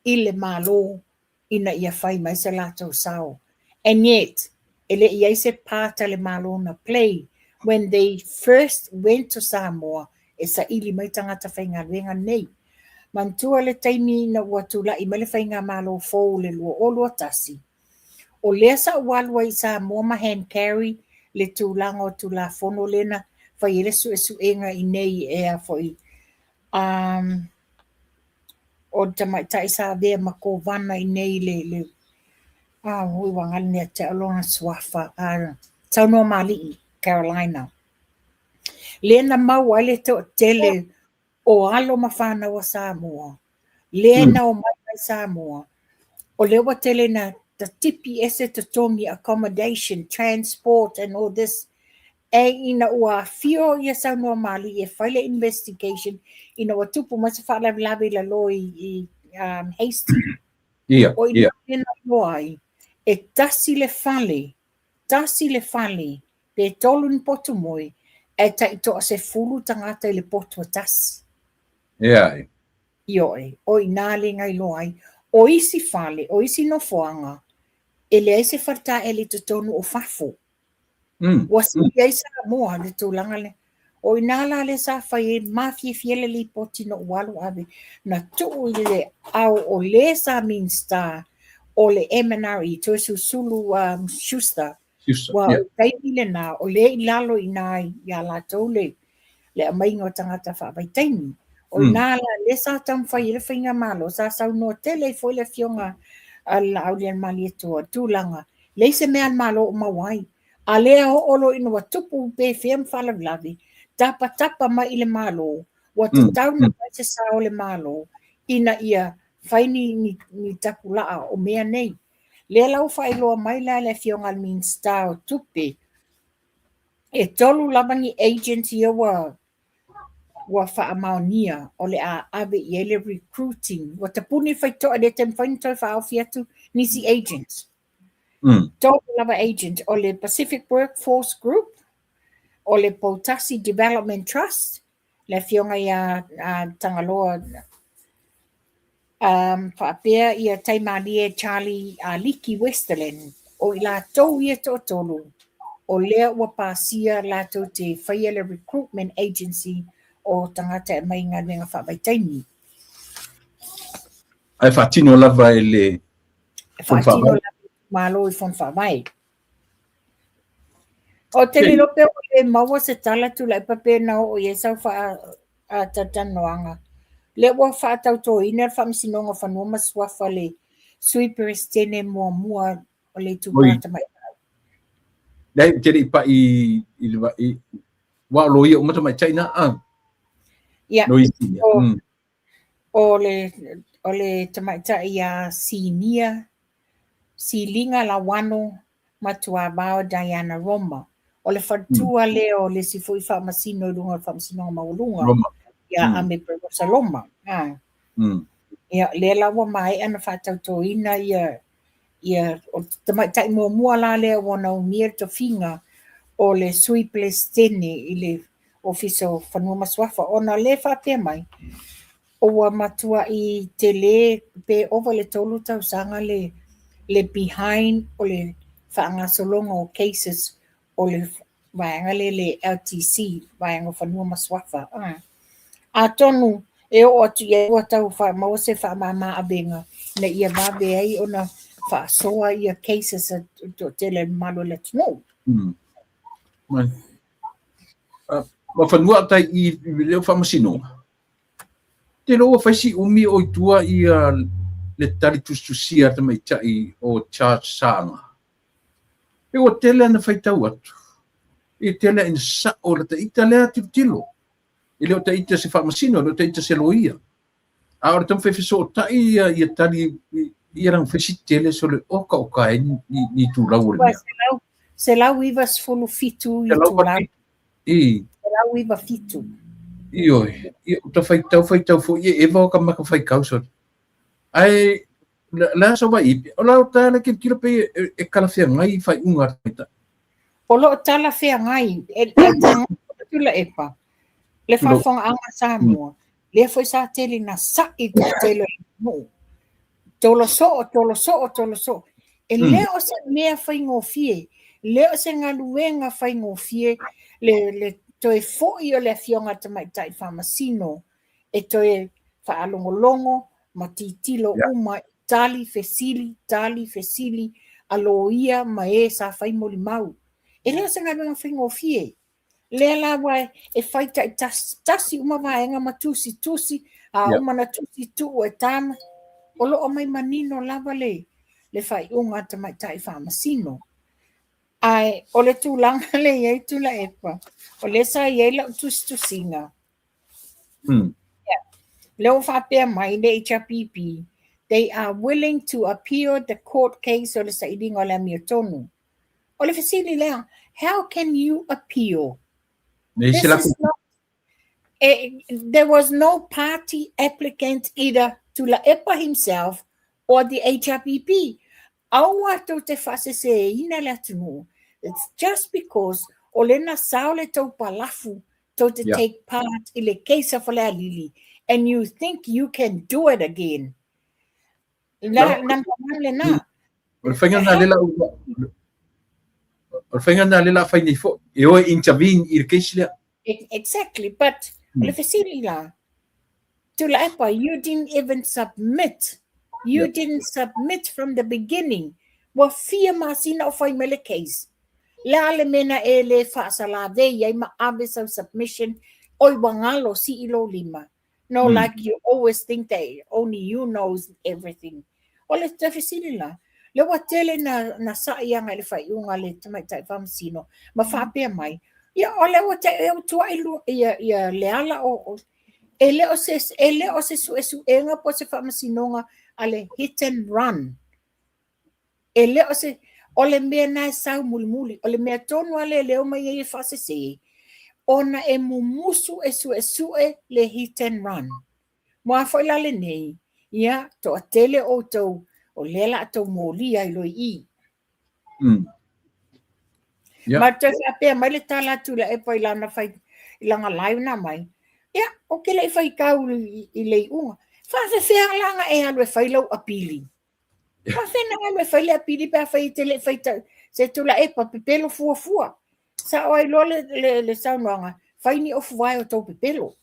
ile malo ina ia fai mai se lato sao and yet ele ia se pata le malo na play when they first went to Samoa e sa ili mai tangata whainga luenga nei. Mantua le taimi na watula I mele whainga malo fōu le lua o lua tasi. O lea sa walua I Samoa ma hand carry le tūlanga o tula fono lena whai ele su enga I nei ea foi. O tamai tai sa vea mako vana I nei le hui wangali nea te alonga swafa taunoa Mali'i, Carolina. Lena mau ale te o tele o alo mawhana wa Samoa. Lena o mai Samoa. O lewa tele na the tipi ese te tongi accommodation, transport and all this. E ina ua fio ia Taunoa Mali'i e whaile investigation ina ua tupu masa whaalawi la lo I hasty. O ina lena loai. E tasi le fale, pe tolu ni poto moi, e ta ito se fulu tangata I le poto tasi. Ioe, o inale ngai loai, o isi fale, o isi no foanga, e le ese farta e le tutonu o fafo. Wasi ia isa moa le tūlanga le, o inala le sa fai mafie fiele li poti no walu ave, na tuu le au o le sa min star, o le MNRE, to sulu Schuster. Wa taimi le na, o le ilalo inai, ia la tau le amainga o tangata wha taimi. O nala, le sa tam whai le whainga malo, sa sau no tele foi le fionga la aulian mali atua, tūlanga. Le se mea malo o mawai. A lea ho olo ino wa tupu pe fiam whalavlavi, tapa ma ile malo, wa tutau na paise sa o le malo, ina ia faini ni tapulaa o mea nei. Le lau whailoa mai la le fionga min stao tupe. E tolu labangi agency wa whaamaonia o le a ave I ele recruiting. Wa tapuni whaitoa le tem whainitoi whaau fiatu nisi agents. Tolu lava agent o le Pacific Workforce Group, o le Potasi Development Trust, le fionga ia tangaloa whaapea ia taimalie Charlie Liki Westerland o I la tau ia to tolu o lea ua pāsia la tau te whaiele recruitment agency o tangata e mai ngā renga whaavaitaimi. Ai whaatino lava e le whaatino lava malo I whon whaavai. O te li lope o le maua se tala tu lai pape na o iesau wha a tatanoanga. Le wa whaatau tō ina whamisinonga whanua maswafa le sui perestene mua o le tūpata mai. Dai jadi pa i wa lo ia umata mai China Ia, no isi. o le tamaita ia silinga la wano matua bao Diana Roma. O le fatua leo le sifui whamasino runga whamasino maulunga. Roma. Ia ame Provosa Loma. Ia le lawa mai ana whatautoina ia o tamaita i mua la leo wana umir to finga o le sui plestene i le ofiso whanua maswafa. Ona le whapea mai. O matua i te le pe over le tolu tau sanga le behind o le whaangasolonga o cases o le vaenga le LTC, vaenga whanua maswafa. A tonu e o atu ia ua tau maua se whaamama abenga na ia vabe ai o na whaasoa ia cases to tele malo le tunu. Ma whanua tai i leo whamasino. Te roa whaisi umi o itua i le tari tustusia ta mai tai o Charles Sanga. E o tele ana whaitau atu. E tele ina sa o la ta ita lea tilo. E leo ta ita se whamasino, leo ta ita se loia. A ora tam whewhiso o tai i tari i rang whaisi tele so le oka e ni tu lau le mea. Se lau iwa sfulu fitu i tu lau. Se lau iwa fitu. Ioi, ta whaitau fo i ewa o ka maka whaikau so. Ai, la so wa ipi, o lau ta le kira pe e kalawhia ngai whai unga taita. O lo tala whea ngai, e tula epa. Le whawhonga anga Samoa, le foi sa tele na sa i te tele mo. Tolo so. E leo se mea whai ngofie, leo se ngaluenga whai ngofie, le toe foi o le fionga tamaitai whamasino, e toe whaalongolongo, ma titilo uma, tali fesili, aloia ma e sa whai moli mau. E leo se ngaluenga whai ngofie, le la wai e whaita i tasi uma vaenga ma tusi, a uma na tusi tu e tama, o lo o mai manino lava le whai unga tamaitai whamasino. Ai, o le tūlanga le iei tula epa. O le sa iei lau tusinga. Leo whapea mai le HRPP. They are willing to appeal the court case o le sa idinga o le amia tonu. O le fasili lea, how can you appeal? There was no party applicant either Tula Epa himself or the HRPP. Aua tau te whase se ina le atunu. It's just because o lena sao le tau palafu tau te take part i le keisa whalea lili and you think you can do it again. Nampanang na. O whainga nā lela whai nei fo. E oe intervene i le keisi lea. Exactly, but le whesiri la. Tula Epa, you didn't even submit. You didn't submit from the beginning. Wa fia masina o whai mele case. La le mena e le whaasala vei ai ma avisa submission oi wangalo si ilo lima. No, like you always think that only you knows everything. O le tawhisiri la. Le wa tele na sa ianga le whai unga le tamaitai whamsino. Ma whapea mai. Ia o le wa te eo tua ilu ia le ala o ele o se su enga po se whamasinonga ale hit and run. Ele o le mea nai sau muli. O le mea tonu ale leo mai e whase se. Ona e mumusu e le hit and run. Moa whaila le nei. Ia, to a tele o tau o lela tau molia i loi i. Ma te whapea mai le tala tula e pa ilana whai ilanga live na mai. Ia, o ke le whai kau i le unga. Whawhewhea langa e alwe whailau apili. Whawhena alwe whaile apili pia whai te le whaita se tula e pa pepelo fua. Sa o ai lo le saunoanga, whaini o fuwai o tau pepelo.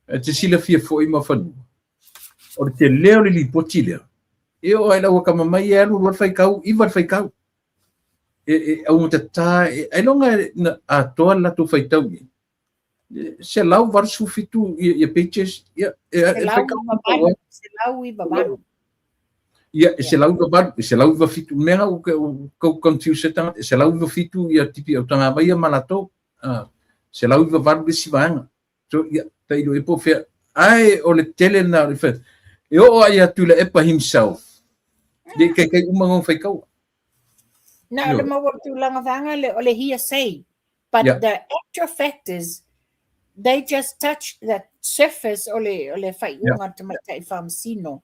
E te sila fia fo i ma whanu. O te leo li poti leo. E o ai lau ka mamai e alu wat whai kau, i wat whai kau. Au te tā, ai longa a toa latu whai tau ni. Se lau varsu fitu i pages, se lau i babalu. ia se lau va se lau va fitu mega o confuse ta se lau va fitu ia tipi o tanga vai malato se lau va si vanga so ia tai do epo fe ai o le tele na le fe e o ia tu le epa himself de ke umango fai kau na le mau tu langa vanga le o le hearsay but the actual fact is they just touch the surface o le fai unga te mai tai famsino.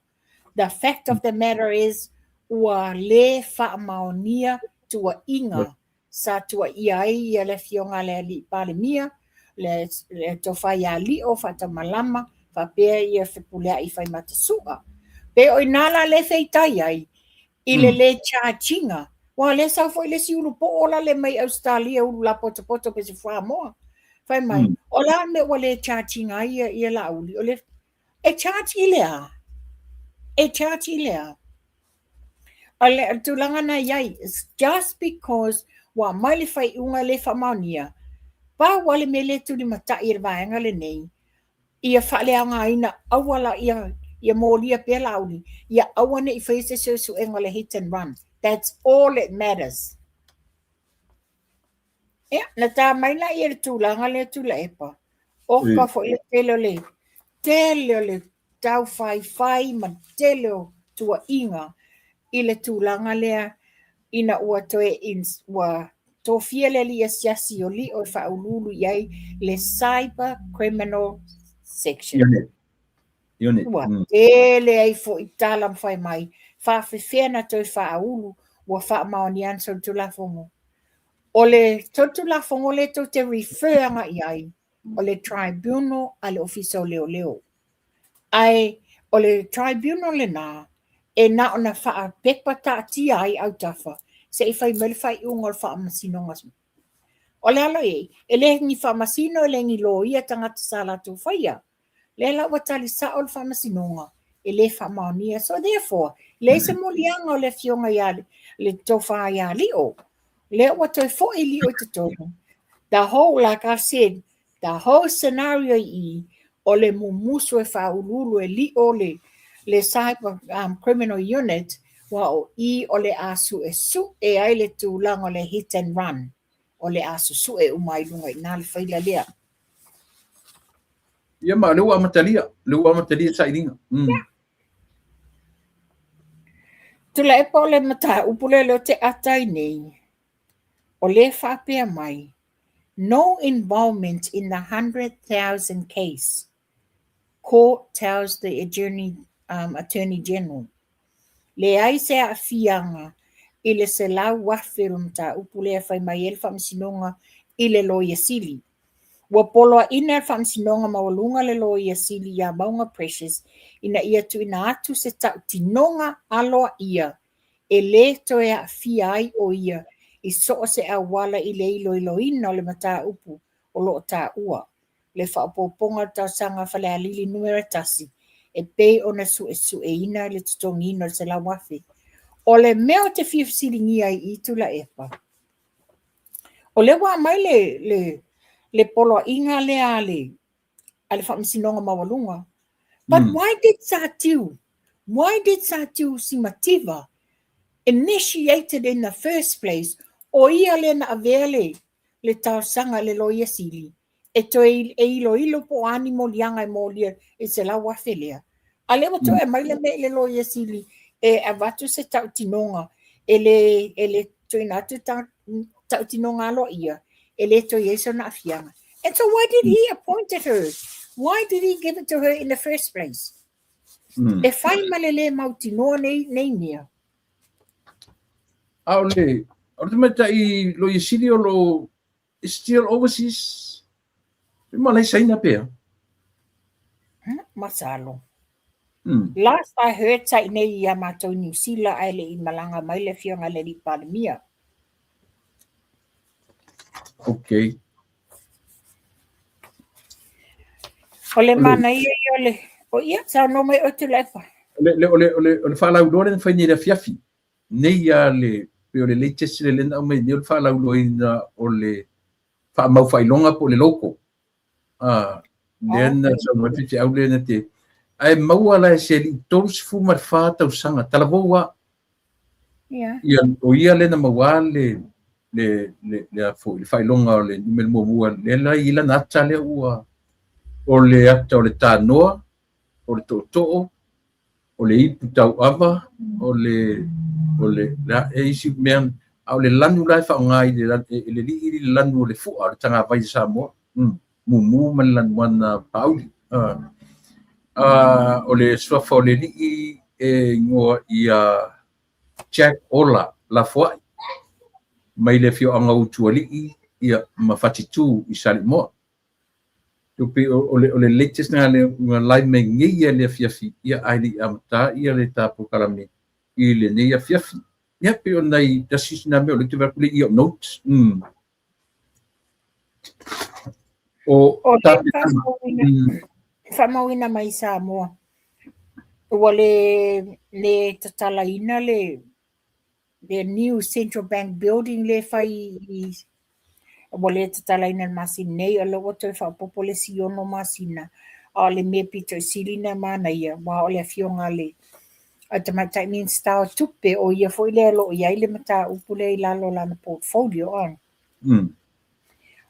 The fact of the matter is ua le whaamaonia tua inga sa tua iai le fionga le li palemia le towhai a li o whatamalama whapea ia whipulea i whai matasua. Pe o inala le feitai ai i le charginga. Wa le sa foi le siulu po ola le mai Australia ulu la poto pe se whamoa. Whai mai, ola me wa le charginga ia la uli. O le e charge i lea. E charge i lea. Ale tulanga na yai is just because wa mai le fai unga le whamaunia. Pa wale me le tuli mata i rwaenga le nei. Ia whale anga ina awala ia molia pe launi. Ia awane i whaise su enga le hit and run. That's all that matters. Yeah, na ta mai la i le tulanga le tula epa. O ka fo le tele le tau fai ma tele tua inga i le tūlanga lea ina ua toe ins ua tōwhia le li asiasi o li o whaululu iai le cyber criminal section. Unit. Ua tele ai fo i tala mwhai mai whawhiwhena toi whaulu ua whaamaoni anso tulafongo. O le tulafongo le to te referanga iai o le tribunal a le ofiso leo. Ai o le tribunal le nā e na ona wha pepa tia ai au tafa se i whai mele unga o wha masino ngasmu. O le alo e le ngi wha masino le ngi lo ia tangata sala tu whaia. Le la watali sa o le wha masino nga le wha maonia. So therefore, le se molianga o le fionga ia le tofa ia li o. Le watoi fo i li o te tono. The whole, like I've said, the whole scenario o le mumusu e whaululu e li o le cyber criminal unit wa o le asu e su e ai le tūlanga o le hit and run o le asu su e umai lunga i nā le whaila lea. Ia ma leu amatalia sa iringa. Tula e pa o le mata upule leo te atai nei o le whapea mai no involvement in the 100,000 case. Court tells the Attorney General. Le ai se a fianga i le se lau wafiru mta upule a whai mai el whamsinonga i le loia sili. Wa poloa ina whamsinonga mawalunga le loia sili ya maunga precious ina ia tu ina atu se tau tinonga aloa ia e le toe a fiai o ia i so se a wala i le ilo ina o le mata upu o lo ta ua. Le whapoponga tau sanga whale a lili numera tasi, e pei ona su e ina le tutongina se la wafi. O le meo te whiwsiringi ai i tula epa. O le wa mai le polo inga le ale whamsinonga mawalunga. But why did Satiu Simativa initiated in the first place o ia le na avele le tau sanga le loia sili? E toi e ilo po animo lianga e molia e se la wafelea. A lewa toi e maile me le loia sili e avatu se tau tinonga e le toi natu tau tinonga alo ia e le toi e so na afianga. And so why did he appoint her? Why did he give it to her in the first place? E whai malele mautinoa nei nia. Aole, orte meta i loia sili o lo still overseas. Malay saina pea. Masalo. Last I heard sa nei ia matou New Zealand ai le i malanga mai le fionga le li pandemia. Okay. Ole mana ia ole. O ia sa no mai o te lefa. Ole fala ulore fa ni le fiafi. Nei ia le pe ole le tesi le lenda mai ni ole fala ulore ole fa mau fa ilonga po le loko. Then so what you out there te ai maua la se li tos fu mar fa tau sanga tala boa Yeah. ia o ia le na maua le fo le fai longa le numel mo mua le la ila na tale ua o le ata o le tanoa o le to o le ipu tau ava o le la e isi men au le lanu lai fa ngai le li lanu le fu o tanga vai sa mo mu man lan wana pauli o le sofa o le li e ngoa ia Jack Ola la foi mai le fio anga utu ali ia mafatitu i sali mo tupi o le latest na le live me ngia le fiafi ia ai amta ia le tapu kalame i le nia fiafi ia pe ona i tasis na me o le tuverkule i notes o tapu Whamauina mai Samoa. Ua le tatalaina le new Central Bank building le whai ua le tatalaina masina nei o le wato whapopo le siono masina o le mea pito silina mana ia wa o le fionga le a tamata mean star tupe o ia foi le alo ia ile mata upule i lalo lana portfolio on.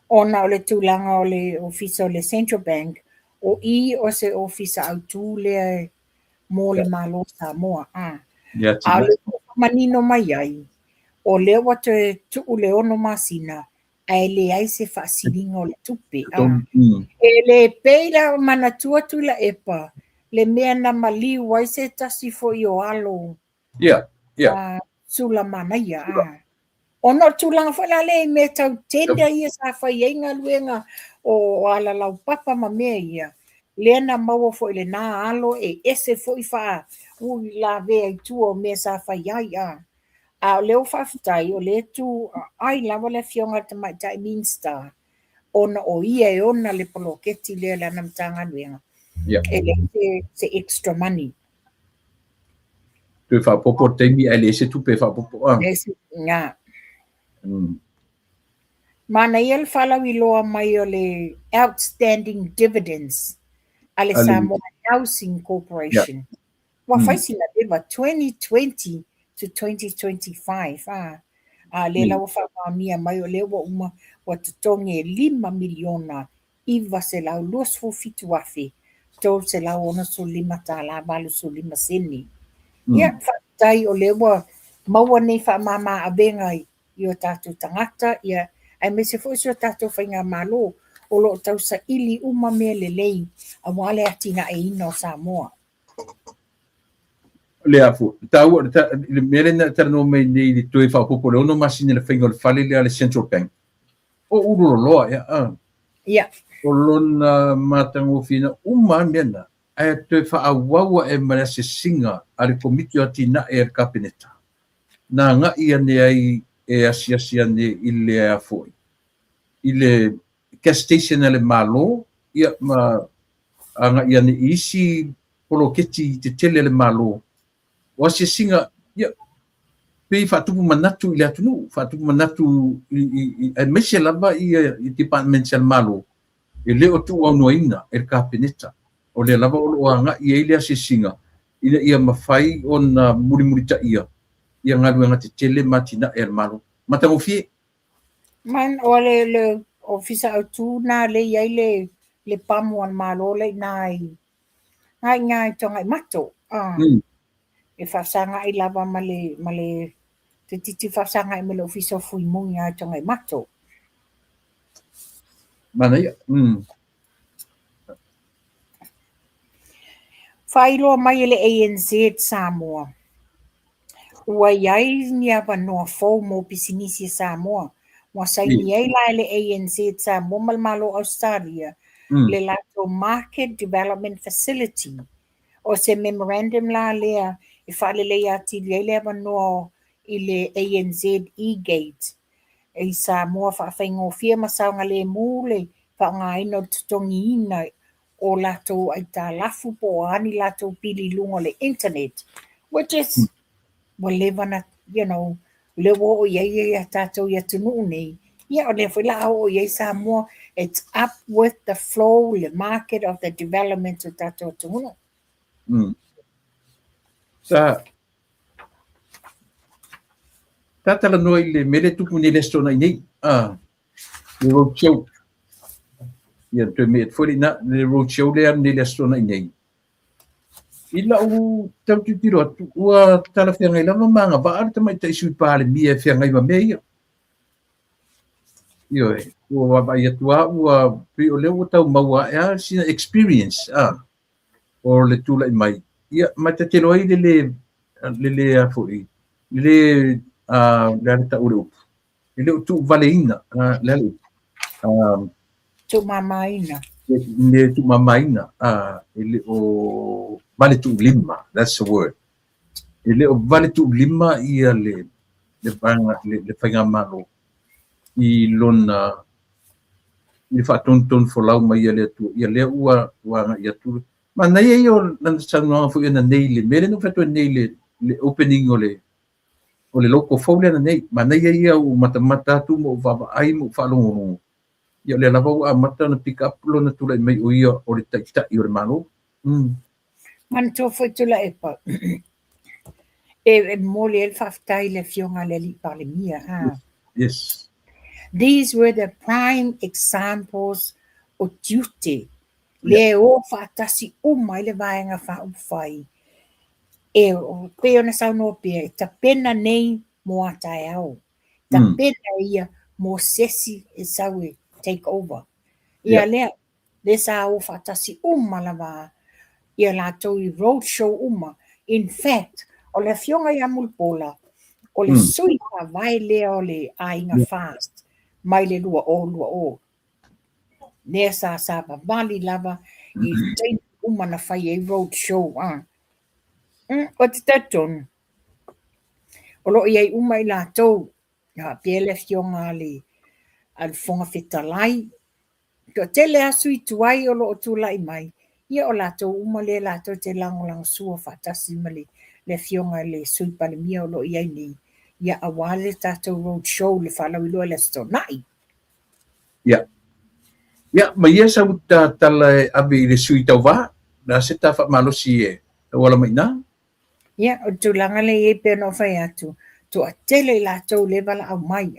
Ona o le tūlanga o le ofisa o le Central Bank o i o se ofisa au tū le mo le malo Samoa. A le manino mai ai. O le wata tuu le ono masina ai le ai se whaasiringa o le tupe. E le peila manatua tu la epa le mea na mali wai se tasi fo i o alo. Sula mana ia. Ono tūlanga whala le me tau tenda ia sa whai einga luenga o ala lau papa ma mea ia. Lena maua fo ile na alo e ese fo i wha ui la vea i tua o mea sa whai ai a. A leo whawhitai o le tu ai lawa le fionga tamaitai Minster. Ona o ia e ona le poloketi le la namtanga luenga. E le se extra money. Tu fa popo temi ele se tu pe fa popo. Nga. Mana ia le whalau i loa mai o le outstanding dividends a le Samoa Housing Corporation. Wa whaisina lewa 2020 to 2025. Le lau whamamia mai o lewa uma wa tutonge 5 miliona iwa se lau luas fu fitu wafi. Tol se lau ona so 5 tala valu so 5 seni. Ia whaitai o lewa maua nei whamama abenga i o tātou tangata. Ia ai me se fo so tātou whainga malo o lo tau sa ili uma mea lelei a wale atina e ino Samoa. Le afu tau le mele na terno me ni di tu fa popo le ono masine le whainga le fale le Central Bank o uru loa ia o lona matango fina uma mena ai tu fa awawa e mara se singa ale komiti atina e kabineta na nga ia ne ai e asia ne ile afoi ile gas station le malo ia ma anga ia ne isi poloketi te tele le malo o se singa ia pe fa tu manatu ile atu fa tu manatu e mese lava ia department sel malo ele o tu ono ina e kabineta o le lava o anga ia ile se singa ile ia mafai ona muri ta ia ngalu ngati tele matina el malo matango fie man o le ofisa au tu na le ia le pamu an malo le nai tonga i mato e whasanga i lava male te titi whasanga i mele ofisa fui mungi ai tonga i mato mana ia whailoa mai le ANZ Samoa ua iai ni ava noa fou mo pisinisi Samoa wa sai ni ai la le ANZ Samoa malmalo Australia le lato Market Development Facility o se memorandum la lea i whalele ia ti le ava noa i le ANZ e-gate e Samoa whawhaingo fia masaunga le mule whaangaino tutongi ina o lato ai tā lafu po ani lato pili lungo le internet which is whatever lewo o iei tātou ia tunu nei ia o le whila o iei Samoa it's up with the flow, the market of the development of tātou tunu Sa tala no le mele tupu ni le stona nei. Le road show. Ia te me fori na le road show le ni le stona nei. Ila u tau tiro atu ua tala whiangai lava manga ba ar tamai ta isu pale mia whiangai wa mea. Io ua ba ia tua ua pri o leo tau maua ea sina experience o le tula i mai. Ia mai te telo ai le a fori. Le le ta uru. Le tu valeina le Tu mamaina. Le tu mamaina ele o vale tu lima, that's the word. Ele o vale tu lima ia le panga le whainga malo i lona i whatonton fo lau mai ia le tu ia le ua ia tu ma nei e o nana sanua fu ina nei le mele no whatua nei le opening o le loko fau le nei ma nei e ia o matamata tu mo vava ai mo whalongo ia le lava ua mata na pick up lona tula i mai o ia o le taʻitaʻi o le malo. Man to foi tula e pa. E mole el whaftai le fionga le li pale mia. Yes. These were the prime examples of duty. Le o whaatasi umai le vaenga whaupwhai. E o peo na sauno pia, ta pena nei mo atai au. Ta pena ia mo sesi e sawe take over. Ia lea, le sa o whaatasi lava, ia la toi road show uma. In fact, o le fionga ia mulpola, o le sui ka vai lea o le ainga fast, mai le lua o. Lea sa vali lava, i tein uma na whai e road show. O te tatonu. O lo iai uma i la tau, pia le fionga al fonga fitalai. Ko tele asu i tuai o lo o tūlai mai. Ia o lato uma le lato te langolang sua whatasi mali le fionga le sui pale mia o lo iai ni. Ia awale tato road show le whalau ilo le stonai. Ia. Ia, ma ia sa uta tala avi le sui tau wā. Na se ta wha malosi e. Wala mai nā? Ia, o tūlanga le e pe no whai atu. Tu a tele lato le wala au mai.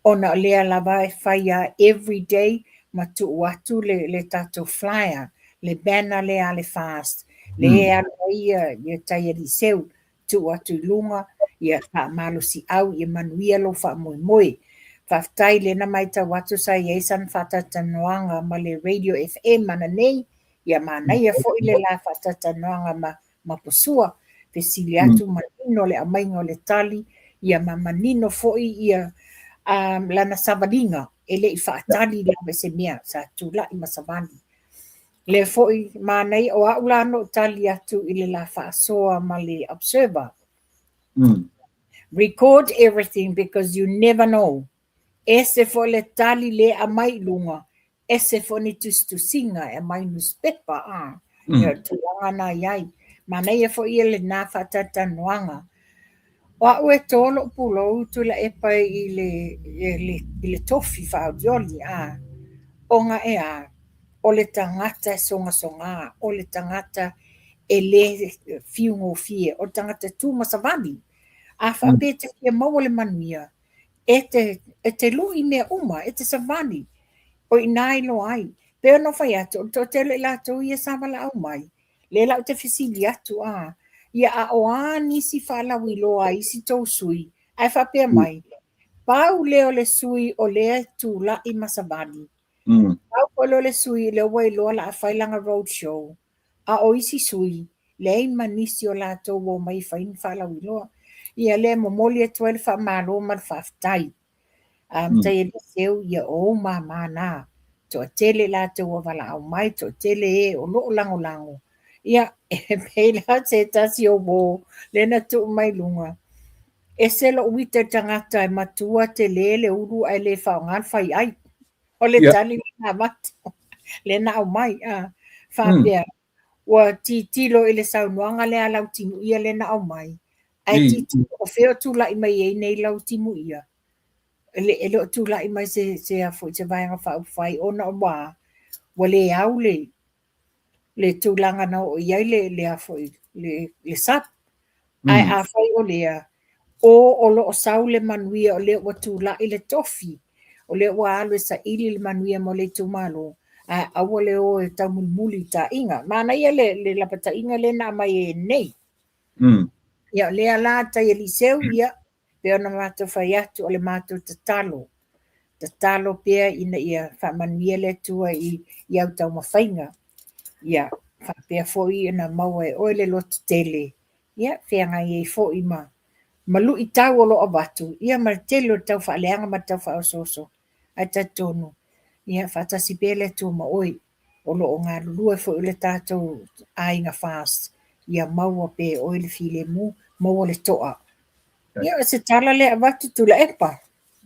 Ona lea lava e whai every day. Ma tu watu le tato flyer. Le banner le ale fast. Le ala ia taia di seu. Tu watu lunga. Ia ka malosi au. Ia manuia lo wha moi moi. Whaftai le na mai ta watu sa yesan whatatanoanga ma le radio FM mana nei. Ia mana ia fo ile la whatatanoanga ma posua. Pesili atu manino le amainga o le tali. Ia manino fo ia lana savadinga. Ele i whaatali le me se mea sa tula i masavani. Le foi manai o aulano tali atu i le la whaasoa ma le observer. Record everything because you never know. Ese fo le tali le amai lunga. Ese fo ni tu singa e mai newspaper. Ia tulanga na iai. Manai e fo i le na whatatanoanga. Wa ue tolo pulo tu la epa i le tofi whaodioli onga o le tangata songa, o le tangata e le fiungo fie, o tangata tu masavani. A whapete kia maua le manuia, e te lui mea uma, e te savani, o inai lo ai. Peo no whai atu, o to tele la tu ia savala au mai, le lau te fisili atu ia a oa nisi whalau i loa isi tau sui, ai whapea mai. Pau leo le sui o lea tu la i masavani. Pau po leo le sui leo wai loa la a whailanga road show. A o isi sui, le i manisi o la tau o mai whain whalau i loa. Ia le momoli e tuel wha malo man whaftai. Tai e le seu ia o mamana. To tele la tau o wala au mai, to tele e o loo lango lango. Ia, e peila te tasi o wō, lena tu mai lunga. E selo uite tangata e matua te le uru ai le whaongan whai ai. O le tali lena matu. Lena au mai, whapea. Wa tilo i le saunuanga le alau timu ia lena au mai. Ai tilo o wheo tula i mai ei nei lau timu ia. Ele o tula i mai se a fwoi te vaianga whau whai o na o wā. Wa le au le. le tūlanga na o iai le a foi le sap. Ai a fai o lea o lo o sau le manuia o le wa tūla i le tofi. O le wa alu sa ili le manuia mo le tūmalo. A awa le o e tau mulmuli ta inga. Mana ia le lapata inga le na mai e nei. Ia lea la ta ia liseu ia. Pea na mātou whai atu o le mātou tatalo. Tatalo pea ina ia whamanuia le tua i au tau mawhainga. Ia, whapea foi ina maua e oe le loto tele. Ia, whianga i e foi ma. Malu i tau o lo abatu. Ia ma tele o tau whaaleanga ma tau whaososo. Ai tatonu. Ia, whatasi pea le tua ma oi. O lo o ngā lulua foi le tātou ainga fast. Ia maua pe oe le file mu, maua le toa. Ia, se tala le abatu tu la epa.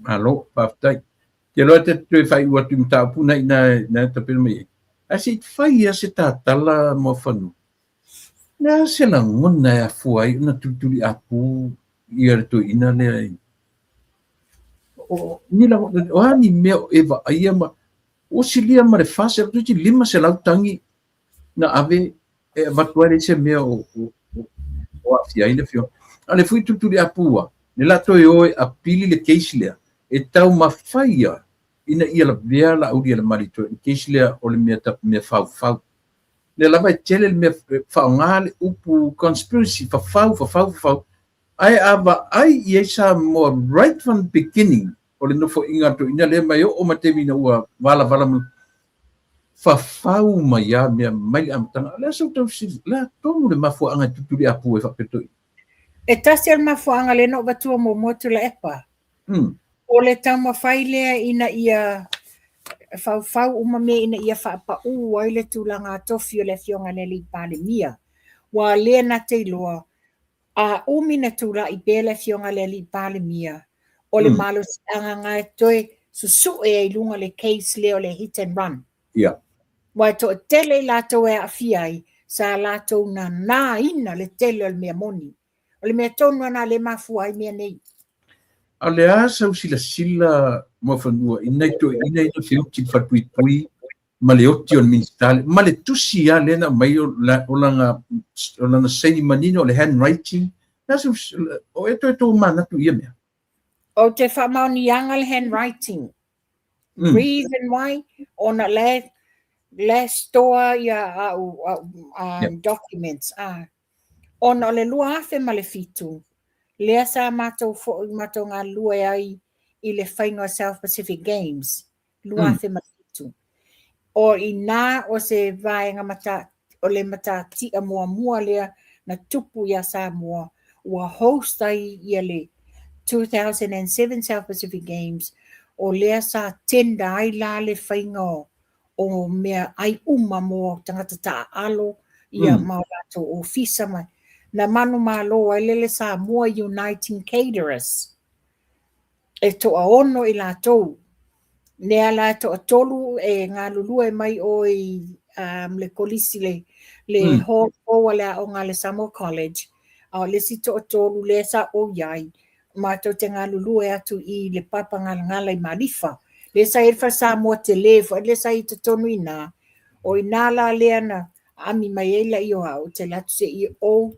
Alo, paftai. Te loa te tue whai ua tu mta puna na tapena mai. A se whai a se tātala mo whanu. Nā se la ngona e a fuai, una tuturi apu i ar tu ina le ai. Nila, o hani mea eva aia ma, o si lia ma re fase, a tuti lima se lau tangi na ave, e matuare se mea o a fiai le fio. Ale fui tuturi apua, ne la toi oe a pili le keisi lea, e tau mawhaia, ina ia la vea la auri la marito, e keisi lea o le mea tapu mea fau. Le lava e tele le mea whaongale upu conspiracy, fau. Ai ava ai i eisa mo right from the beginning, o le nofo inga to ina le mai o matemi na ua vala mu. Fau mai a mea mai amtanga, le so tau si, la tomu le mafu anga tuturi apu e whapetoi. E tasi al mafuanga le no batua mo motu la epa. O le tama whai lea ina ia fau uma me ina ia whaapa ai le tūlanga tofi o le fionga le li pale mia. Wa lea na te loa a umina tūla i bele fionga le li pale mia. O le malo anga ngai toi susu e ilunga le case leo le hit and run. Yeah. Wa to tele lato e a fiai sa lato na ina le tele al mea moni. O le mea tonu ana le mafu ai mea nei. A le a sau sila mo whanua, ina whiuti whatui ma le oti o le ministale, ma le tusi a lena mai o langa seini manino, o le handwriting, o e tō manatu ia mea. O te whamaunianga le handwriting. Reason why, ona le store ia documents. Ona le lua afe ma le fitu. Lea sa matou ngā lua ai i le whainga South Pacific Games. Lua afe ma le fitu. O i nā o se vaenga mata, o le mata tia mua lea na tupu ia sa mua. Ua host ai ia le 2007 South Pacific Games. O lea sa tenda ai la le whainga o mea ai mo tangata ta alo ia maulato o fisa mai. Na manu malo ai lele sa mua Uniting Caterers. E toa ono i la tou. Nea la toa tolu e ngā lulua mai o le kolisi le hall o le o ngā le Samoa College. Le si toa tolu le sa o iai. Mātou te ngā lulua atu i le papa ngala i marifa. Le sa irfa sa mua te levo. Le sa i te tonu i nā. O i nā la lea na ami mai eila i o au. Te latu se i o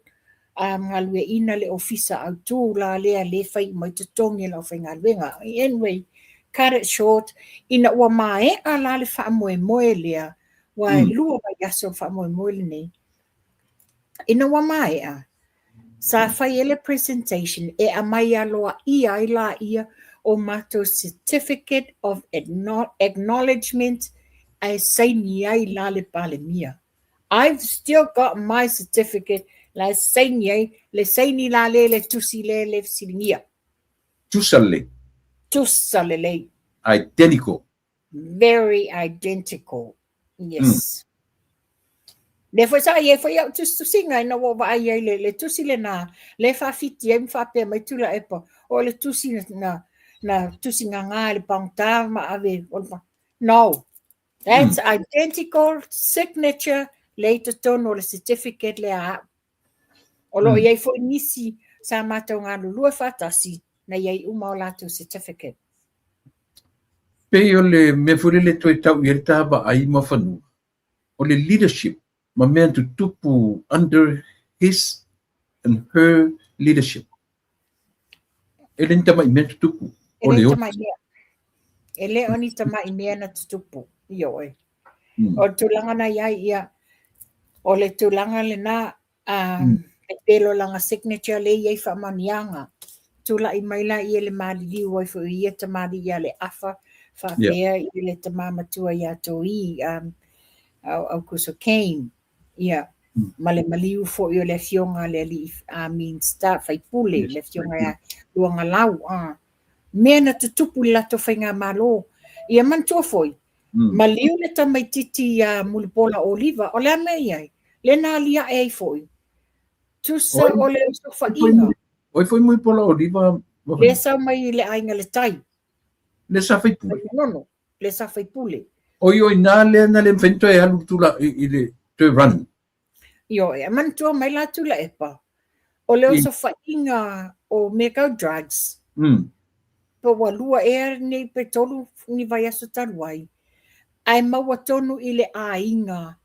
ngalue ina le ofisa au tū la lea le whai mai te tongi la whai ngaluenga. Anyway, cut it short, ina ua mae a la le wha moe lea, wa lua mai aso wha moe le nei. Ina ua mae a, sa whai ele presentation e a mai a loa ia i la ia o mato Certificate of Acknowledgement a saini ai la le pale mia. I've still got my certificate la saini le saini la le tusi le silingia. Tusale le. Identical. Very identical. Yes. Therefore sa ye for you to sing I know what I le tusi le na le fa fiti em fa pe mai tula epa o le tusi na tusi nga le pangta ma ave no. That's identical signature later ton or certificate le a o lo ye fo nisi sa matou ngā lulua fatasi na ye uma o latou certificate. Pe o le me fure le toi tau i ta ba ai ma whanu. O le leadership ma mea tutupu under his and her leadership. Ele ni tamai mea tutupu. O Ele leo. tamai mea. Ele oni tamai mea na tutupu. Io e. O tulanga na ia. O le tulanga le na e pelo langa signature le iai whamanianga. Tula i maila i le malili wai fu i e tamari ia le afa whawhea i le tamamatua ia to i au kuso Kane. Ia. Ma le maliu fo i o le fionga le li start fai pule le fionga ia luanga lau. Mea na tutupu lato whainga malo. Ia mantua foi. Maliu le tamaititi Mulipola Oliva o le ame iai. Le na lia e foi. Tusa o le sofa inga. Oi foi Mulipola Oliva. Le sa mai le ainga le tai. Le sa fai pule. Nono. Le sa fai pule. Oi na le vento e alu tula i le to run. Io e mantua mai la tula epa. O le sofa inga o mega drugs. Po walua e nei pe tolu ni vai aso taluai. Ai maua tonu i le ainga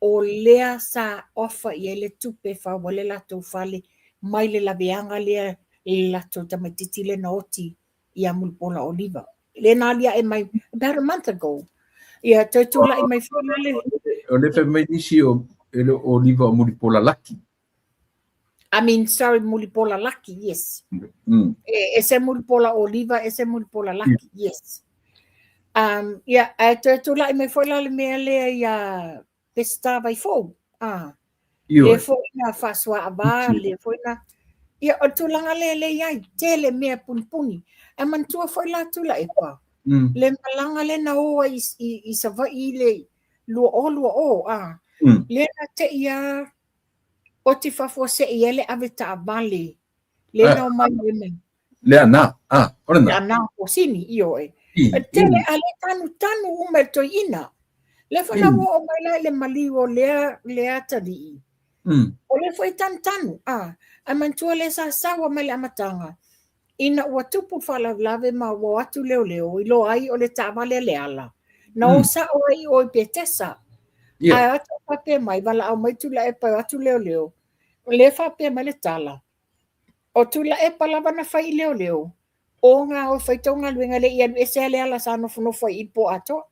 o lea sa ofa i ele tupe fa wale lato fale mai le laveanga lea lato tamatiti le naoti i a Mulipola Oliva. Le na lia e mai about a month ago. Ia te tula i mai whanale. O le mai nisi o ele Oliva o Mulipola Laki. I mean, sorry, Mulipola Laki, yes. Ese Mulipola Oliva, ese Mulipola Laki, yes. Ia, te tula i mai whanale mea lea ia pesta vai fou. Le foi na faswa aba, le foi na ia o tulanga le iai, tele mea punpuni. A mantua foi la tula epa. Le malanga le na o i sava i le lua o. Le na te ia o te fafua se i ele aveta avale. Le na o mai me. Le ana, ora na. Ana o sini io e. Tele ale tanu ume to ina. Le whana o mai le maliwo le atari. O le foi tantanu. A mantua le sa sawa mai le amatanga. Ina ua tupu whalawlawe ma ua atu leo i lo ai o le tāwale le ala. Na o sa o ai o i petesa. A atu whape mai wala au mai tula e pa atu leo. Le whape mai le tala. O tula e pa lawa na whai leo. O ngā o whaitonga luenga le ianu e se le ala sa nofu i po ato.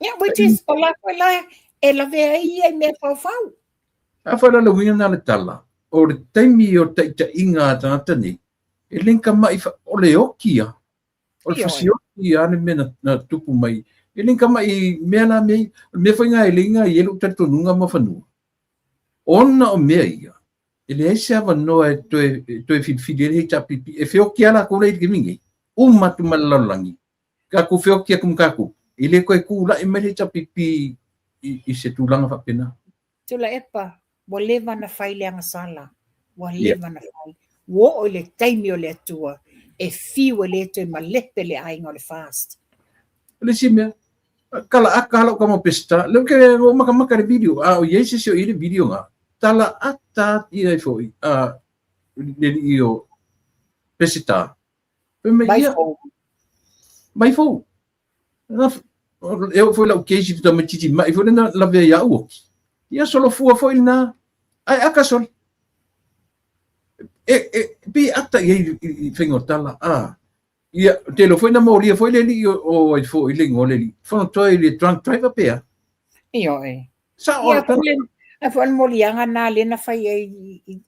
Yeah, which is o la e la vea i mea whau. A whara la winga nā le tala. O le taimi o taita inga tāta ni. E linka mai o le okia. O le whasi ane mea na tupu mai. E linka mai mea la mea. Mea whainga e linga i elu tatonunga ma whanua. Ona o mea ia. E le eise awa noa e toe whiwhiri e hei tapipi. E whiokia la kore i kimingi. Umatu malalangi. Ka ku whiokia kum kaku. I le koe kūla e mere tapipi i se tūlanga whapena. Tula epa. Wa lewa na whai leanga sala. Wa lewa na whai. Wo o le taimi o le atua. E whiwa le atua ma lepe le ainga o le fast. Le si mea. Kala aka halau kama pesta. Leu ke o maka le video. O yeise se o i le video nga. Tala ata i ai foi. Le i o pesita. Mai fou. Eu foi lá o queijo do tamatiti. Mai foi na la veia o. Ia solo fua foi na. Ai aka sol. Bi ata i fengotala. Ia telo foi na moria foi le o foi le ngole. Foi no toi le drunk driver pea. Io e. Sa o a foi molianga na le na fai e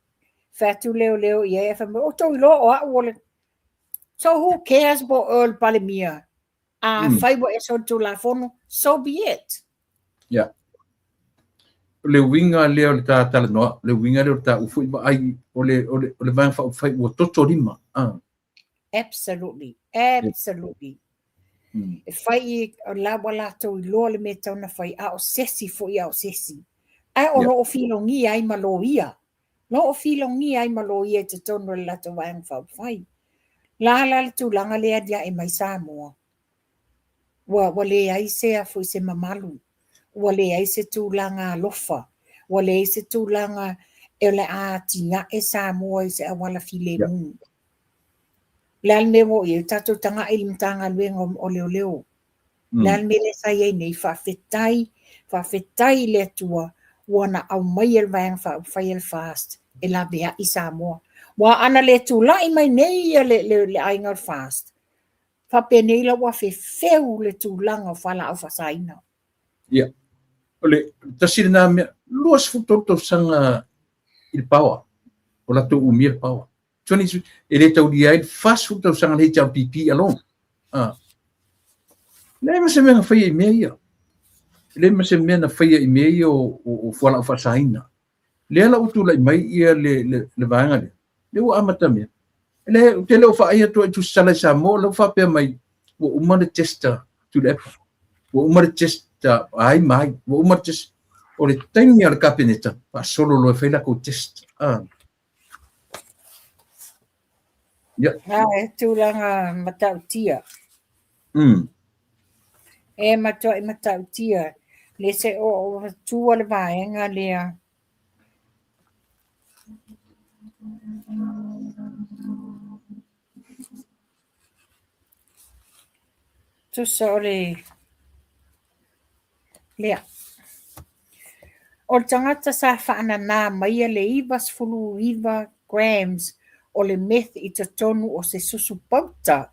fatu leo ia e fa o toi lo o le. So who cares about Earl Palemia? Fai bo e so tu la fono, so be it. Yeah. Le winga leo le tala noa, le winga leo ta ufui ba ai o le vang fa fai o toto rima. Absolutely. E fai la wala to lo le me tau na fai a o sesi fo ia o sesi. Ai o lo o filongi ai maloia. Lo o filongi ai maloia te tono la to vang fa fai. La tu langa le dia e mai Samoa. Wa le ai se a fo se mamalu. Wa le ai se tu langa lofa. Wa le ai se tu langa e le a tinga e Samoa se a wala file mu. Le al me mo e tato tanga ilim tanga luenga o leo. Lan mele sa ye nei whawhetai le tua, wana au mai el vang whai el fast, e la bea i Samoa. Wa ana le tu lai mai nei le ainga fast. Whape nei la wa feu le tu langa whala au whasaina. Ia. Ole, tasiri nā mea, luas futoto sanga il pawa. O la tō umia pawa. Tōni, e le tau di ai, fast futoto sanga le tau pipi along. Le ma se mea whaia i mea ia. Le ma se mea na whaia i mea ia o whala au whasaina. Le ala utu lai mai ia le vaanga le. Le ua amata mea. Le te leo whaia tō i tu salai sa mo, leo whapea mai, o umana testa tu le epa. O umana testa, ai mai, o umana testa, o le taimi ala kapeneta, pa solo lo e whaila ko testa. Ya. E tūlanga matau tia. E matau tia. Le se o tua le vaenga lea. Tu so le lea. O tangata sa whaana nā maia le iwas fulu grams o le meth i te tonu o se susu pauta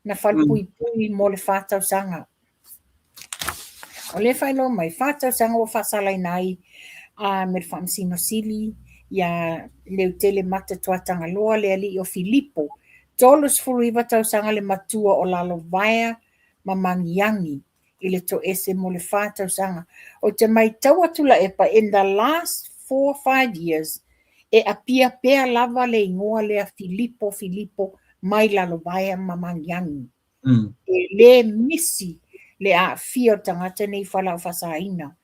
na whalpui mo le whātau sanga. O le whailo mai whātau sanga o whasalai nai me le whamsino sili ia leu tele mata tuatanga loa le ali o Filipo. Tolus fulu tau sanga le matua o lalo vaia mamangiangi i le to ese mo le whātau sanga. O te mai taua tula epa in the last 4 or 5 years e apia pea lava le ingoa lea Filipo mai lalo vaia mamangiangi. E le misi le a fio tangata nei whala o whasaina.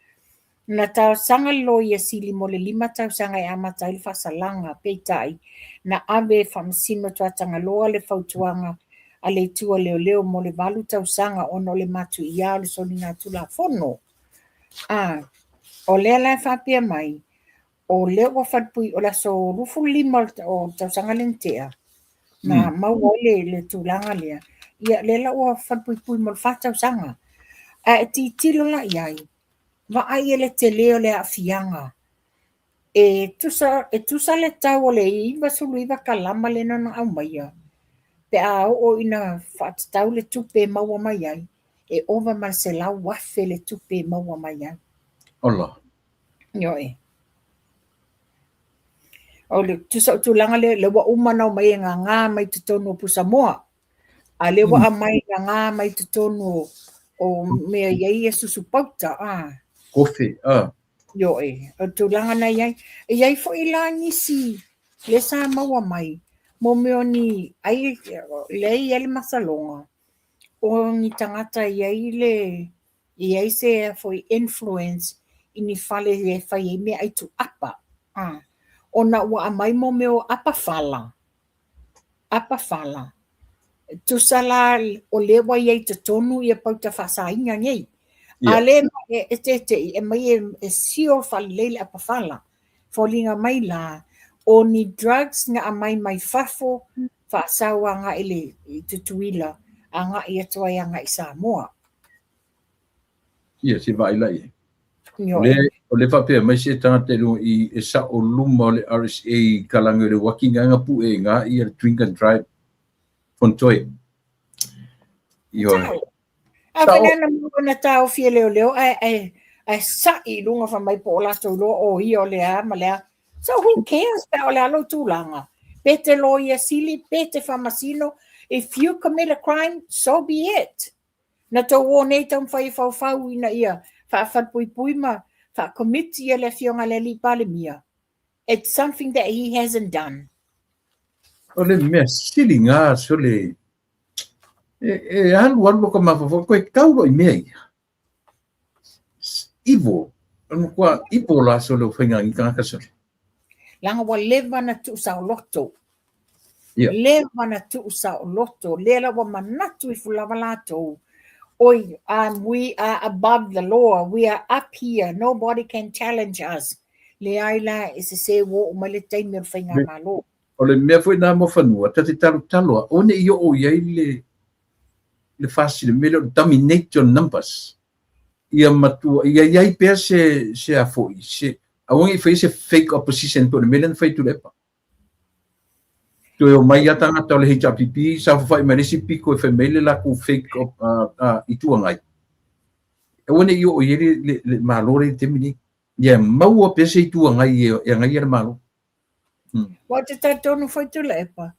Na tau sanga lo ia sili mo le 5 tau sanga e amata il whasalanga peitai na ave whamsino tuatanga loa le whautuanga a le tua leo mo le 8 tau sanga ono le matu ia le soni ngā tula fono. O lea lai whapia mai, o leo wa whatpui o la so rufu 5 o tau sanga lentea. Na mau le tūlanga lea. Ia le la ua whatpui mo le whatau sanga. E ti tilo la iai. Va ai le te leo le a fianga. E tusa le tau o le iwa sulu iwa kalama le nana au maia. Pe a o ina whatatau le tupe maua mai ai. E ova Marcela wafe le tupe maua mai ai. Ola. Yo e. O le tusa tulanga le wa umana o mai ngā mai tutono pusa moa. A le wa mai ngā mai tutono o mea iai e susu pauta. Kofi, Yo e. O tulanga na iai. Iai fo ila nisi. Le sa maua mai. Mo meo ni ai lei ele masalonga. O ni tangata iai se foi influence ini fale e fai me ai tu apa. O na ua mai mo meo apa fala. Tu sala o lewa iai te tonu i a pauta whasainga ngei. A le e mai e sio fale leile apa fala. Folinga mai la o ni drugs nga mai fafo whaasawa nga ile tutuila a nga i atua i nga i Samoa. Ia, si vai lai. O le whapea mai se tangata i e sa o luma o le RSA kalanga le wakinga nga pu e nga i a drink and drive fontoi. A whanana na tau fia leo ai sa i lunga wha mai po la tau lo o i o lea ma lea. So who cares pa o le alo tūlanga? Pete loia sili, pete whamasino. If you commit a crime, so be it. Na tau o nei tau whai whau ina ia. Whapui ma, commit ia le fionga le li pale mia. It's something that he hasn't done. O le mea sili ngā so le e alu ka mawhawha koe kauro i mea ia. Ivo, anu kua ipo la so le whainga i kāka sore. Langa wa leva na tu sa loto. Yeah. Leva na tu sa loto. Lela wa manatu I fulava lato. Oi, we are above the law. We are up here. Nobody can challenge us. Le aila is to say wo umale taimi o whainga malo. O le mea fwoi nā mo whanua, tati talo, one I o iai le fasi le mele dominate your numbers ia matua ia pe se afo se aongi fai se fake opposition to le mele fai tu lepa to o mai ata ngata le HRPP sa fai mai si piko fai mele la ku fake itu ngai e wone io o yeri le malore te mini ia mau pe se itu ngai e ngai le malo Wa te tonu foi tu lepa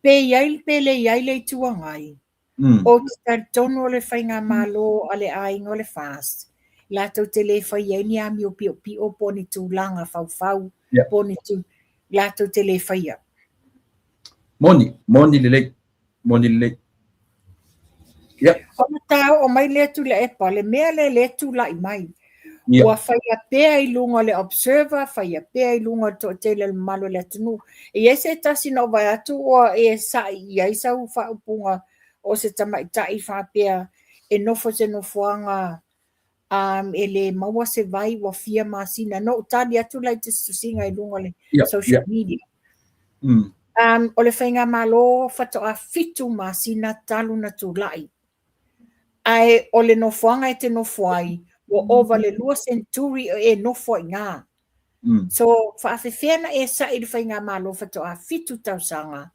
pe le yai le tu ngai o te tonu le whainga malo ale ainga le fast. Lato te le whai ai ni ami o pio poni tu langa fau poni tu lato te le whai a. Moni le. Yeah. O tau o mai le tu le epa le mea le tu lai mai. Ua whai a pea I lunga le observer, whai a pea I lunga to te le malo le tunu. E ese tasi no vai atu o e sa I ai sau whaupunga o se tamaitai whapea e nofo se nofoanga e le maua se vai wa fia masina no tali atu lai te susinga I lunga le social media. O le whainga malo whatoa fitu masina talu na tu lai. Ai o le nofoanga e te nofoai o ova le lua centuri e nofoi ngā. So whaafewhena e sa I le whainga malo whatoa fitu tausanga.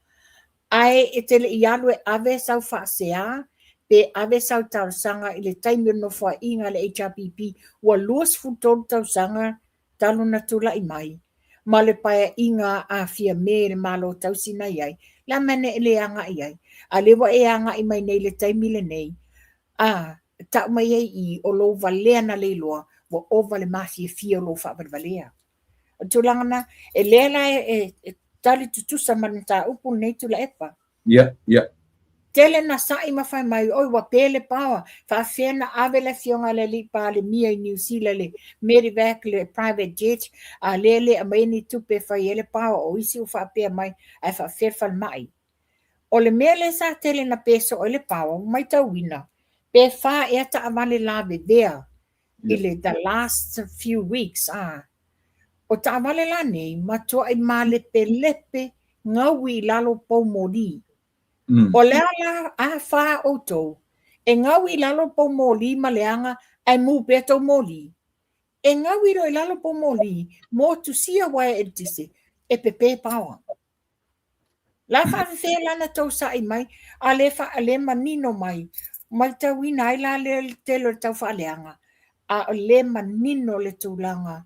Ai e te le ialu e ave sau whaasea, pe ave sau tausanga I le taimi no wha inga le HRPP, ua luas futolu tausanga talu na tula I mai. Ma le paia inga a fia me le malo tausina iai, la mene le anga iai. A lewa e anga I mai nei le taimi le nei. Ta mai I o lo valea na le loa, wa ova le masi e fia o lo wha valea. O tulangana, e lela tali tutusa manata upu nei tula epa. Yeah. Tele na sai mawhai mai, oi wa pele pawa, whawhena ave le fionga le lipa le mia I New Zealand le Medivac le private jet, a lele a maini tupe whai ele pawa o isi u whapea mai, ai whawhewhal mai. O le mea le sa tele na peso o le pawa, mai tauina, pe wha e ata amale lave there, ile the last few weeks, O ta amale la nei, matua I male pe lepe ngawi lalo pau moli. O lea a wha auto, e ngawi lalo pau moli maleanga ai mu beto moli. E ngawi roi lalo pau moli, mo tu sia wai edise, e pepe pawa. La wha lana tau sa I mai, a le manino mai, mai tau ina I la le telo tau wha leanga, a le manino le tūlanga,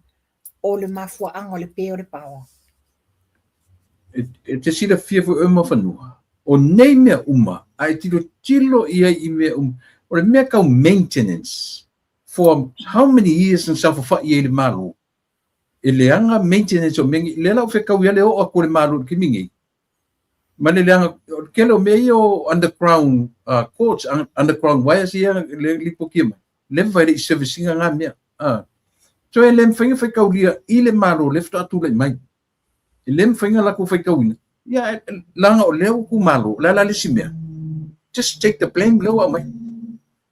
o le mafua anga le peo le pawa. Te sira fia fu uma whanua. O nei mea uma, ai tilo ia I mea o le mea kau maintenance. For how many years and sa fa I le malo. E le anga maintenance o mengi, le lau fe kau ia le o a kore malo ki mingi. Ma le anga, ke lo mea o underground courts, underground wires ia le lipo kima. Le vai le I servicinga ngā mea. So e lem whainga whai kaulia I le malo lefto atu lai mai. E lem whainga lako whai kauina. Ia langa o leo ku malo, la le simea. Just take the blame leo au mai.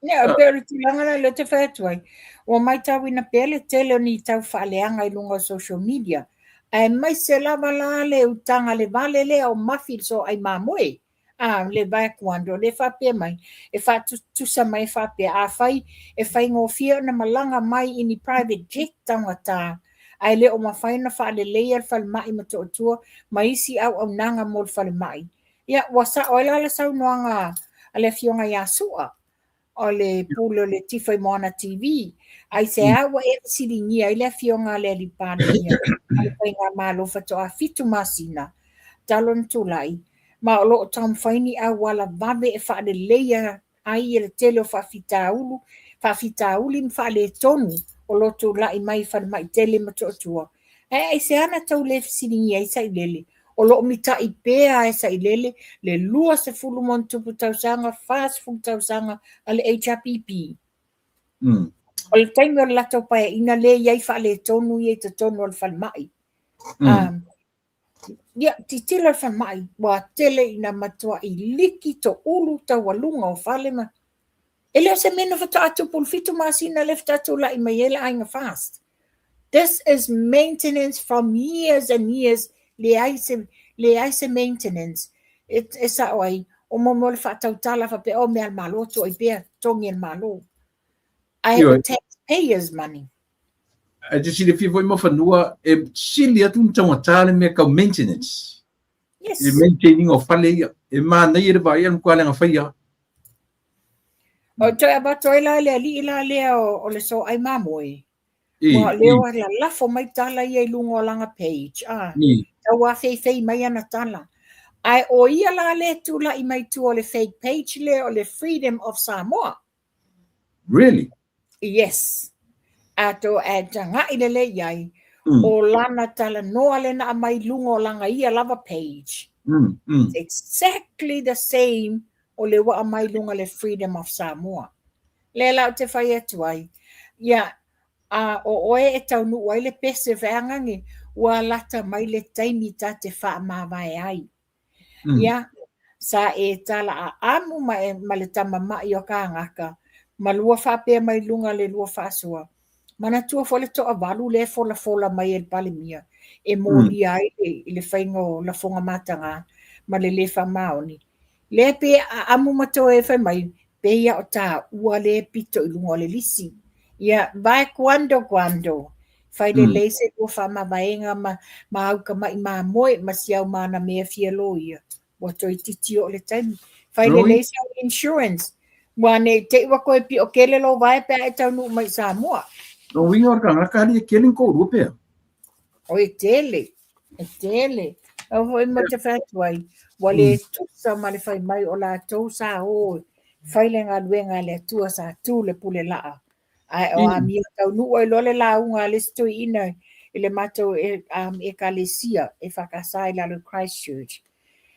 Ia, pero tu langa na le te whaetuai. O mai tau ina pele tele ni tau whaaleanga I lunga social media. Ai mai se lava la le utanga le vale le o mafi so ai mamoe. Le vai kuando le whapea mai. E wha tusa mai whapea a whai. E whai ngofia na malanga mai ini private jet tangata. Ai le o mawhai na wha le leia whale mai mato atua. Mai isi au nanga mo le whale mai. Ia, wasa oila le sau noanga a le fionga ia sua. O le pulo le tifai moana TV. Ai se awa e siringi ai le fionga le li pane ia. Ai pai ngā malo whatoa fitu masina. Talon tulai. Ma o loo tam whaini a wala vave e wha le leia ai e le tele o whawhita ulu. Whawhita uli mwha le tonu o loto lai mai wha mai tele mato atua. Ai se ana tau le siringi ai sa ilele. O loo mita I pēa ai sa ilele le lua se fulu mon tupu tausanga, fast fulu tausanga a le HRPP. O le taimi o le lato pae ina le iai wha le tonu i e te tonu o le wha mai. Ia, ti tila wha mai, wa tele ina matua I liki to ulu tau walunga o whale ma. E leo se mena whata atu pulfitu masina lefta atu la I maiela ainga fast. This is maintenance from years and years, le aise maintenance. E sa oai, o mo le whatautala fa pe o mea malo to i pia tongi en malo. Ai Io, o taxpayers money. a te sile fia foi ma whanua, e sili atu ni taunga tāle mea kau maintenance. Yes. E maintaining o whale ia. E mana i re vai anu kwa lenga whaia. O toi abato i la lea li i la lea o le so ai mamoi. I, Mo leo a la lafo mai tala i lungo o langa page. Tau a fei mai ana tala. Ai o ia la le tu la i mai tu o le fake page le o le Freedom of Samoa. really? Yes. Ato e tanga i le iai. O lana tala noa le na mai lungo o langa ia lava page. It's exactly the same o le wa mai lunga le Freedom of Samoa. Le lau te whai atu ai. Ia, o oe e tau nu ai le pese veangangi ua lata mai le taimi ta te wha mawai ai. Ia, sa e tala a amu ma le tama mai o ka ngaka. Ma lua whapea mai lunga le lua whaasua. Mana tua fole to avalu le fola mai e palimia. E mōli ai i le whaingo la fonga matanga ma le wha maoni. Le pe a amu mato e whai mai pe ia o tā ua le pito i lunga o le lisi. Ia, vai cuando. Whai le leise ua wha mawaenga ma auka mai ma moe ma siau mana mea fia lo ia. Wa toi titi o le taimi. Whai le leise o insurance. Wane te ua koe pi o kele lo vai pe ai tau nu mai Samoa. No winga o ka ngaka ali e keling ko rupea. O e tele. Au hoi ma te whatuai. Wale tusa ma le whai mai o la tau sa o. Whai le ngā luenga le atua sa tū le pule laa. Ai o a mia tau nu o lole la unga le stoi ina. I le mato e ka le sia e whakasai la le Christchurch.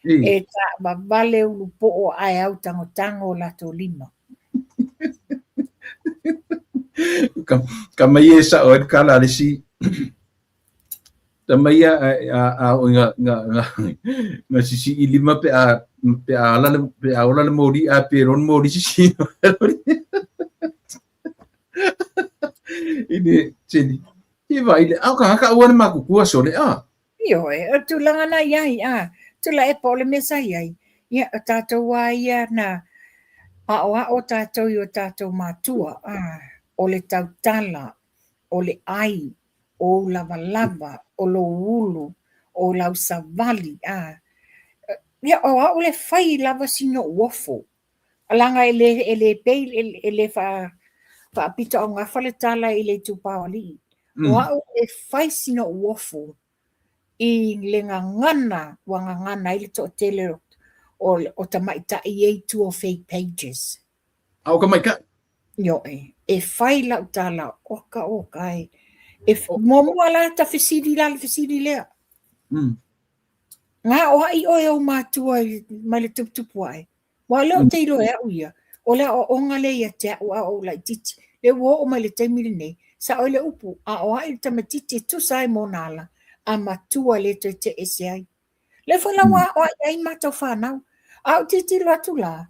E ta ma vale ulu po o ai au tango la to lima. Ka mai e sa o ka la le si. Ta mai a o nga si i lima pe a ala le mori a pe ron mori si. Ini tini. I vai le au ka ua ma ku kua so le a. Io e tu langa na iai tu la e pole mesa iai. Ia tatou wa ia na o tatou i o tatou matua o le tautala, o le ai, o lava, o lo ulu, o lau savali. Ia o le fai lava sino uofo. Alanga ele pei ele fa pita o ngā whale tala i le tupawali. O e fai sino uofo i le ngana i le to tele o tamaita i e tu o fake pages. Au ka mai ka. Yo e fai lau tala oka ai. E momo ala ta fisiri lea. Ngā o ai o mātua mai le tuputupu ai. Wa leo te ilo e uia. O lea o onga le ia te o lai titi. Le wo o mai le teimiri nei. Sa o le upu o ai tamatiti tu sai monala. A matua le te ese ai. Le whala o ai mātou whanau. Au titi ratu la.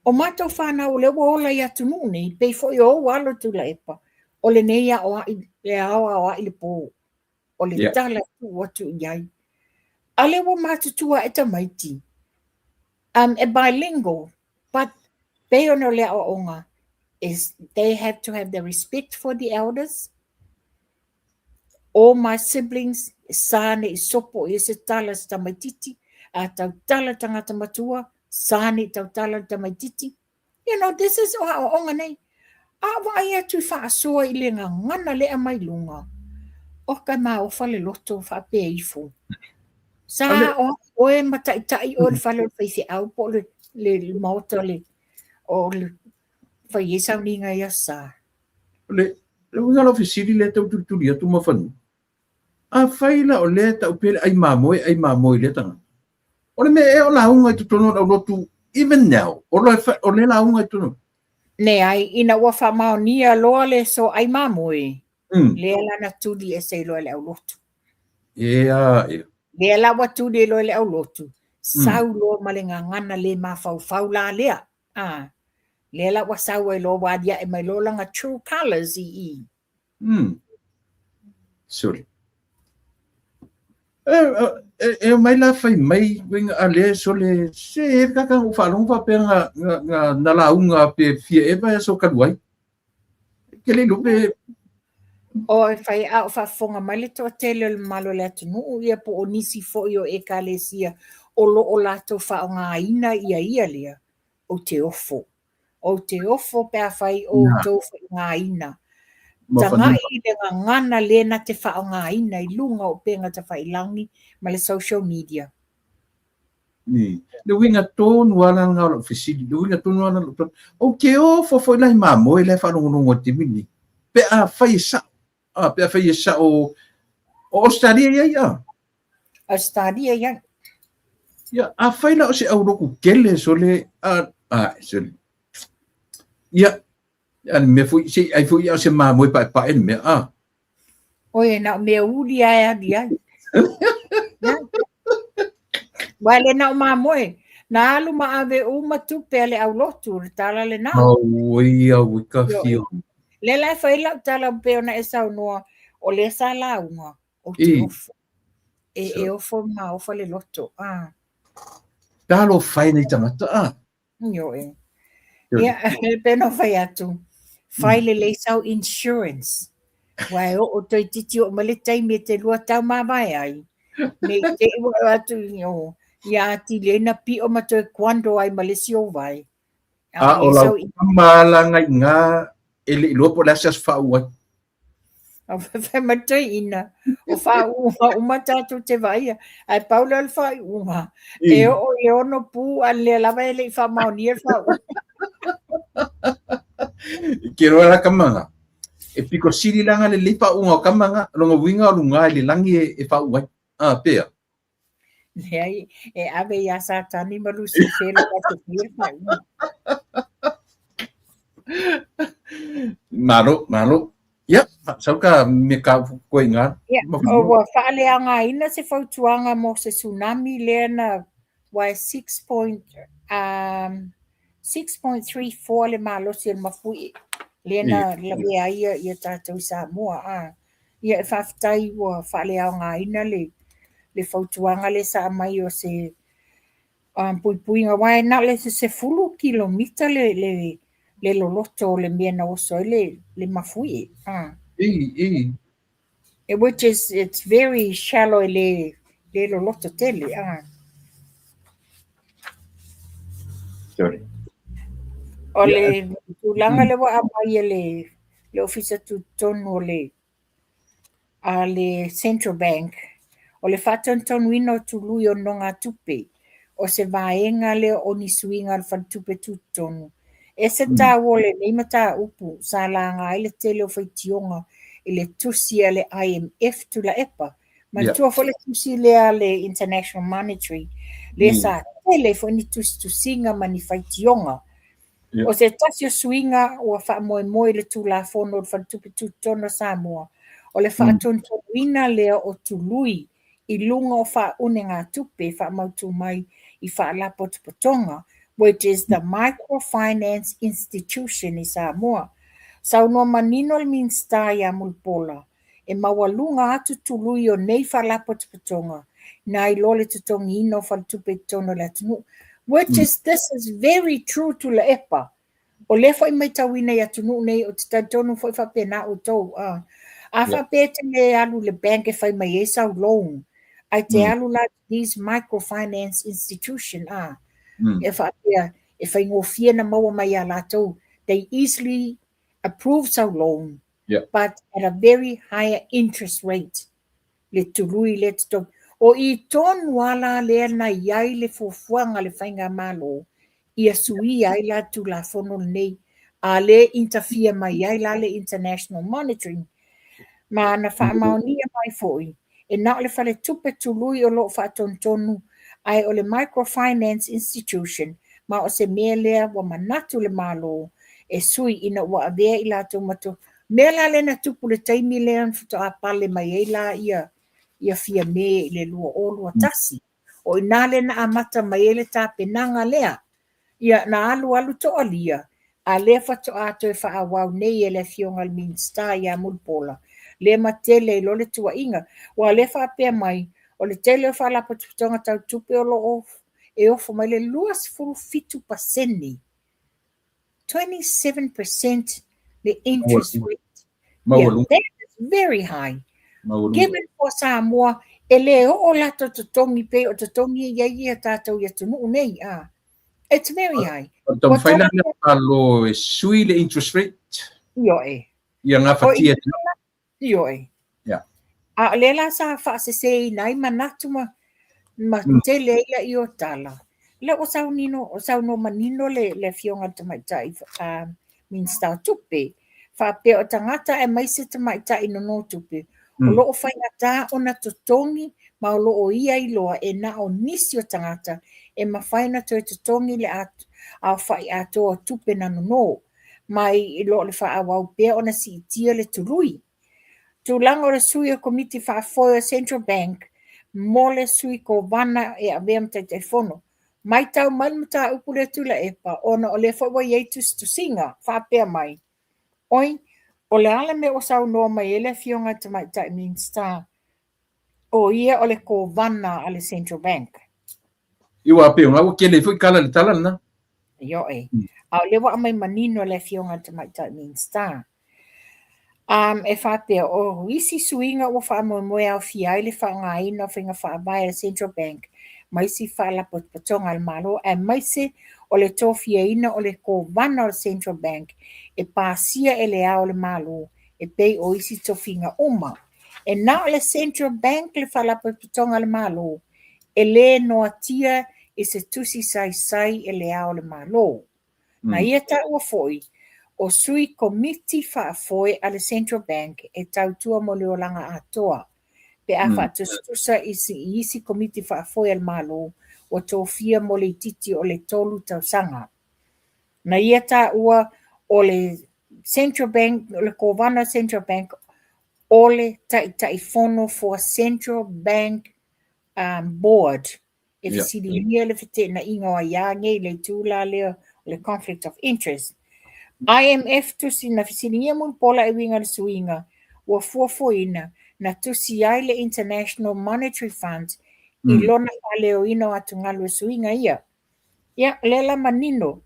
O mātou whanau le wo ola ia tunu nei. Pei fo i o walo tu la epa. O le nei a o ai le o ai le pō. O le tala tu watu iai. A le wo mātutua e tamaiti. A bilingual. But pei ono le o onga. Is they have to have the respect for the elders. All my siblings, sane I sopo I se tala sa tamaititi, a tau tala tangata matua, sane tau tala tamaititi. You know, this is o onga nei. A vai atu whaasoa I le ngana le mai lunga. O kai maa o whale loto whape ifu. Sa o e mataitai o le whale whaise au po le maota o le whai esau ni ngai asa. Le unga lo fisiri le tau tuturi atu mawhanu. A whaila o le tau pele ai mamoe le tanga. O le me e o la unga I tutono au lotu even now. O le la unga I tutono. Ne ai ina ua whamao nia loa le so ai mamoe. Le lana tuli e se loa le au lotu. Le la wa tuli loa le au lotu. Sau loa male ngana le mawhau la lea. Le la wa sau e loa wadia e mai loa langa true colours I. Sorry. mai la fai mai winga ale sole se kaka ufalong fa pe nga na launga pe fie e pa so kaduai kele lupe O e whai au whafonga mai le toa tele le malo le atu nuu ia po o nisi fo i o e kalesia o lo o lato wha o ngā ina ia lea o te ofo. O te ofo pēr whai o tō ngā ina. Tangai le ngana lena te wha o ngā ina i lunga o penga te whai langi ma le social media. Ni, le winga tonu ala nga lo fisidi, le winga tonu ala lo. O ke ofo fo lai mamo e le fa no no te mini. Pe a fai sa. Pe a fai sa o Australia ya. Australia ya. Ya, a fai la o se au roku kele so le so. Ya, an me fui se ai fui o se mamo pa en me Oe na me uli ai dia. Wale na mamoe. Na alu ma ave uma tu pele au lotu tala le na. Oi, au ka fio. Le lai fai la tala pe ona e sau noa o le sa la unga o te ofo. E ofo ma ofo le loto. Talo fai nei tangata Yo e. Ia, pe no fai atu. Fai le sau insurance. Wai o toi titi o male taimi te lua tau mawai ai. Me te iwa atu yo. Ia ti le na pi o mato quando ai malesio vai. O la malanga nga ele lopo la sas fa wa. O fa mato ina. O fa o matatu te vai. Ai Paula al fa uma. E o no pu alle lava ele fa maunier fa. Kero la kamanga. E piko siri langa le lipa unga kamanga longa winga lunga le langi e fa wa. Pea. Nei, e ave ia sa tani malusi fela ka te firma. Malo. Ya, sauka me ka koe ngā. O wa whaale anga ina se fautuanga mo se tsunami lea na wai 6.34 le malosi el mafui. Lea na lawe aia ia tātou Samoa. Ia e whaftai wa whaale anga ina le fautuanga le sa mai o se puipuinga wai na le se fulu kilomita le loloto le mea na oso le mafui. Which is, it's very shallow le loloto tele. Sorry. O le tulanga le wa amai le ofisa tu tonu le Central Bank. O le whatonton wino tului o nonga tupe, o se vaenga le o nisuinga le whantupe tutonu. E se tā wole nei mata upu, sa la ngā ele tele o whaitionga, ele tusia le IMF tu la EPA. Ma tua fole tusi lea le International Monetary, le sa tele fo ni tusinga mani whaitionga. O se tasio suinga o wha moe le tu la fono o whantupe tutonu Samoa. O le whatonton wina lea o tului, I lunga o wha une ngā tupe wha mautu mai I wha lapo tupatonga, which is the Microfinance Institution I Samoa. Sau no manino le minsta ia mulpola, e mawalunga atu tului o nei wha lapo tupatonga, na I lole tutongi ino wha tupe tono la tunu, which is, this is very true to la EPA. O le wha I mai tawina ia tunu nei o te taitonu wha I wha pena o tau. A wha pete le alu le bank e whai mai e sau loan. Ai te alu la these microfinance institution e whai ngofia na maua mai a lātou, they easily approve sau loan, but at a very higher interest rate. Le tului le tutongi. O I tonu ala lea na iai le fuafuanga le whainga malo, ia sui ai la tu la fono nei, a le interfere mai ai la le International Monetary, ma na whaamaunia mai foi. E na le fale tupe tului o lo whaatontonu ai o le Microfinance Institution ma o se mea lea wa manatu le malo e sui ina wa avea I la tomato mea la le na tupu le taimi lea nfuto a pale mai e la ia fia me le lua o lua tasi o ina le na amata mai e le tapenanga lea ia na alu to alia a le fato ato e wha awau nei e le fionga le minsta ia mulpola le matele lo le tua inga wa le fa pe mai o le tele o whalapotonga tau tupe o lo e ofo mai le luas fulu fitu paseni. 27% the interest rate. Yeah, that is very high. Given for Samoa, ele o lato totongi pe o totongi ia tātou ia tunu nei. It's very high. Tom faila lo sui le interest rate. Yo e. Ia ngā whatia. Yo e. Yeah. A lela sa whaasese nai manatu ma tele ia i o tala. Le o sau no manino le fionga tamaitai min stau tupe. Fa pe o tangata e maise tamaitai no tupe. O lo o whaingata o na totongi ma o lo o ia i loa e na o nisi o tangata e ma whaina to e totongi le a whai ato o tupe na no. Mai i lo le wha awau pea o na si itia le turui. Tūlanga o le sui o komiti wha foio Central Bank mo le sui ko wana e a veam te telefono. Mai tau malmata upure tula epa ona o le whawa ieitus tu singa whapea mai. Oi, o le ala me o sau noa mai ele fionga te mai tai minsta. O ia o le ko wana a le Central Bank. Iwa apeo ngā o kele fui kala le tala na. Yo e. A le wa mai manino le fionga te mai tai minsta. E whapea o isi suinga o wha moe au fiai le wha ngā ina whinga wha abai le Central Bank. Maisi whala patonga al malo e maisi o le tofia ina o le ko wana o le Central Bank e pāsia e le ao le malo e pei o isi tofinga uma. E na o le Central Bank le whala patonga al malo e le noa tia e se tusi sai e le ao le malo. Na ia ta ua foi o sui komiti whaafoe a le Central Bank e tautua mo le olanga atoa. Pe a whatustusa isi komiti whaafoe al malo o tōwhia mo le titi o le tolu tausanga. Na ia tā ua o le Central Bank, o le Kovana Central Bank, o le taifono for Central Bank Board. E whisiria le white na ingoa iange le tūla le conflict of interest. IMF tusi na whisiria mun pola e winga le suinga ua fuafuina na tusi ai le International Monetary Fund I lona leo ino atu ngalu suinga ia. Ia lela manino.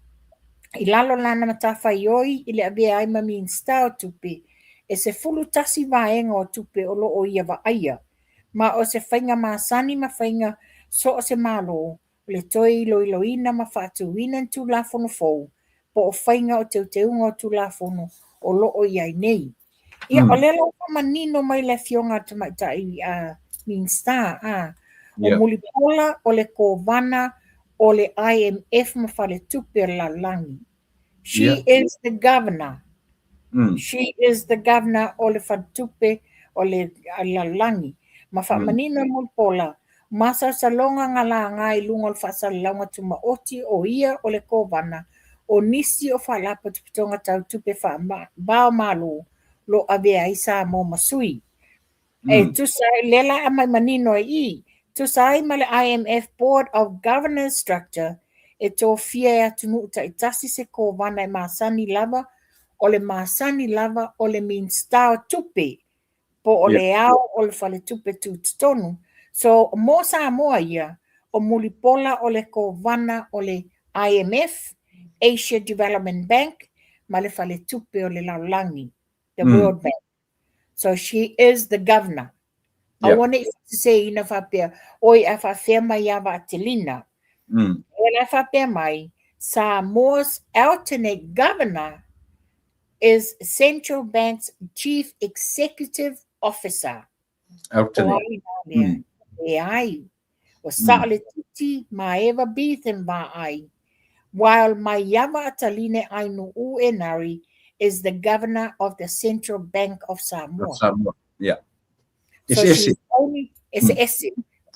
I lalo lana matafa ioi ile abia ai mami instao tupe. E se fulu tasi vaenga o tupe o lo o ia va aia. Ma o se whainga maasani ma whainga so o se malo. Le toi ilo ina ma whatu wina tu la fono fou. Po o whainga o teunga o tu la fono o lo o iai nei. Ia o lela o manino mai le fionga tamaitai minsta o mulipola o le kovana o le IMF ma fale tupe la langi. She is the governor. She is the governor o le fatupe o le la langi. Ma fa manino mulipola. Masa salonga ngala ngai lungo fa salonga tuma oti o ia o le kovana o nisi o fa lapa tupitonga tau tupe fa bao malu lo ave isa mo masui. E tu sai lela ama manino tu sai ma le IMF Board of Governance Structure e to fia tunu ta itasi se kovana e masani lava o le minstao tupe po o le au o le fale tupe tonu. So mo sa moa ia o mulipola o le kovana o le IMF, Asia Development Bank, ma le fale tupe o le laulangi, the World Bank. So she is the governor. I want to say ina whapea, oi a whapea mai awa atelina. E la whapea mai, Samoa's alternate governor is Central Bank's Chief Executive Officer. Alternate. E ai. O sa'ale titi ma eva bithen ba ai. While Maiava Ataline Ainu Uenari is the governor of the Central Bank of Samoa. Yeah. So she's only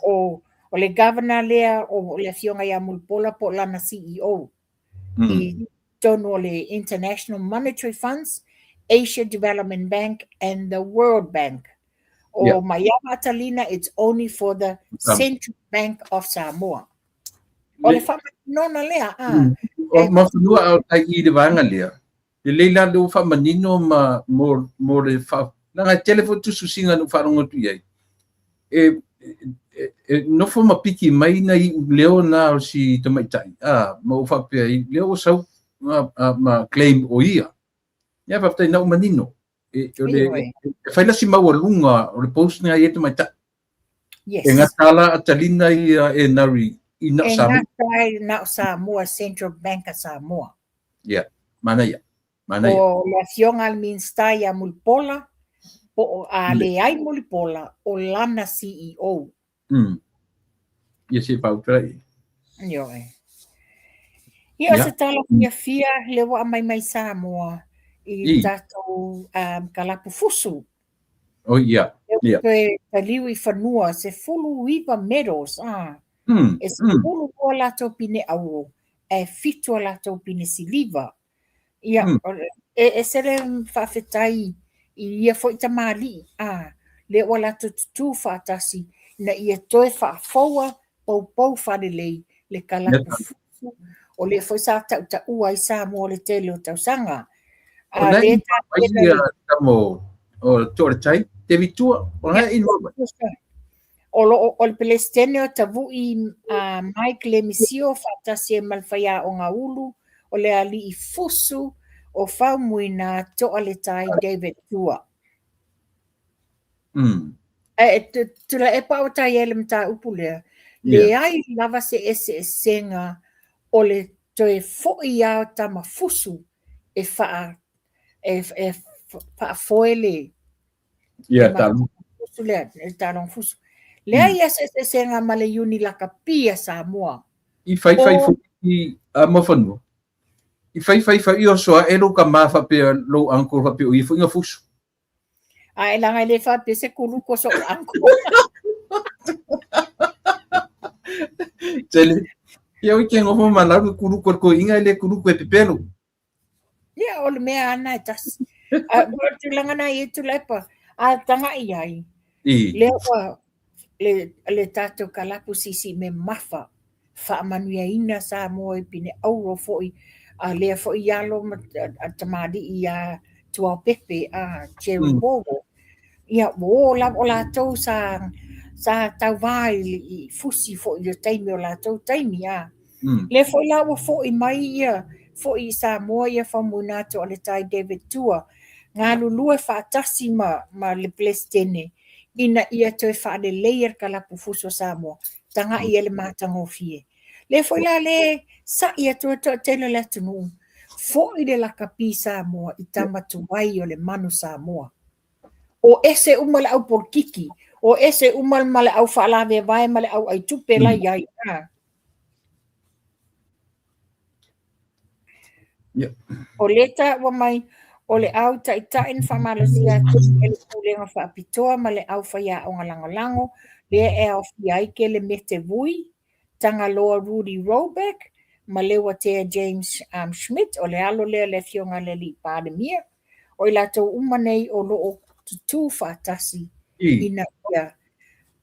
o le governor lea o le fionga ia mulpola po lana CEO. I tono le International Monetary Funds, Asia Development Bank, and the World Bank. O Maiava Atalina, it's only for the Central Bank of Samoa. O le whamanona lea, O mawhanua au tai I le vanga lea. Le leila leo whamanino ma mo le wha. Nanga telefon tu susinga no wharonga tu iai. no fo mapiki mai nei leo na o si tamaitai ma o whapea i leo o sau ma claim o ia ia whaptai na o manino e whaila si maua lunga o le post nga i e tamaitai Yes. e ngatala atalina i e nari i na E Samoa ngatai na Samoa, Central Bank of Samoa. ia mana ia O la fionga al minsta ia mulpola po o a le ai mulpola o lana CEO. ia se pautrai Yo ia se tala fia le wa mai Samoa i tatou kalapu fusu. o ia Pe taliu i whanua se fulu iwa medals e se fulu o lato pine auro e fitu o lato pine siliva. Ia e sere whawhetai i ia fo i tamali le o lato tutu whaatasi na ia toe whaafoa pou whanelei le kalapu fusu o le fo sa tau ta ua i Samoa le tele o tau sanga. O nei ia tamo o tore tai te vitua o nei ino o le pelestene o tavu i Mike le misio whaatasi e malwhaia o ngā ulu o le ali i fusu o whaumuina toa le tai David Tua. Tula e pa o tai ele mta upu lea. Le ai lava se ese senga o le toe fo'i au tama fusu e wha foele. Ia talu. Fusu lea, e talong fusu. Le ai ese senga ma le uni laka pia Samoa. I fai fo'i a mawhanu. I fai o soa e lo ka mafa pe lo anko fa pe o i fo'i nga fusu. A e langa le fa pe se kulu ko so anko. Tele. Ia o ke ngofo malaru kulu ko inga le kulu ko e pepelo. Ia o le mea ana e tas. Tu langa na i tu lepa. A tanga i ai. Le tato kalapu sisi me mafa. Fa manuia ina sa mo e pine auro foi. Lea foi yalo tamadi i tua pepe cherry bobo. Ia o la tau sa tau vai i fusi foi le taimi o la tau taimi Le foi la foi mai ia foi sa mo ia famunato le tai David Tua. Ngā lulu e whaatasi ma le plestene. Ina ia toi whaade layer kalapu fuso Samoa. Tanga ia le mātango fie. Le foi la le sa ia tua tele le tunu. Foi le laka pi Samoa i tamatu wai o le manu Samoa. O ese umale au porkiki. O ese umal male au whaalawe vai male au ai tupe la iai. O leta wa mai o le au taitain whamalasia e le kulenga whaapitoa ma le au whaia o ngalangolango le e au fiai ke le mete vui tanga loa Rudy Robeck ma le watea James Schmidt o le alo le fionga le li pandemia o i lato umanei o loo tutu whaatasi ina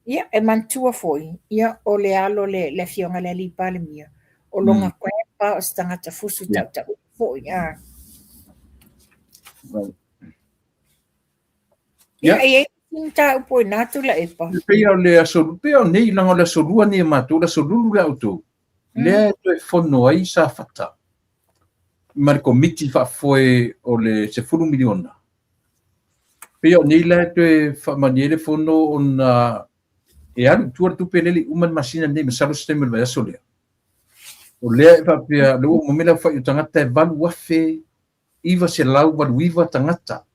ia e mantua foi ia o le alo le fionga le li pandemia o longa koepa o stangata fusu tau foi Ia tinta upo natu la epa. Pea le asolupea nei langa le asolua ni mātou, le asolulu le autou. Le to e fono ai sa fata. Mare komiti whaafoe o le se 10 miliona. Pea nei le to e whamaniere fono o na e alu tuar tupe leli uman masina nei me salo sistema le asolea. O lea e whapea le o momela whai o tangata e valu wafe iwa se lau walu iwa tangata.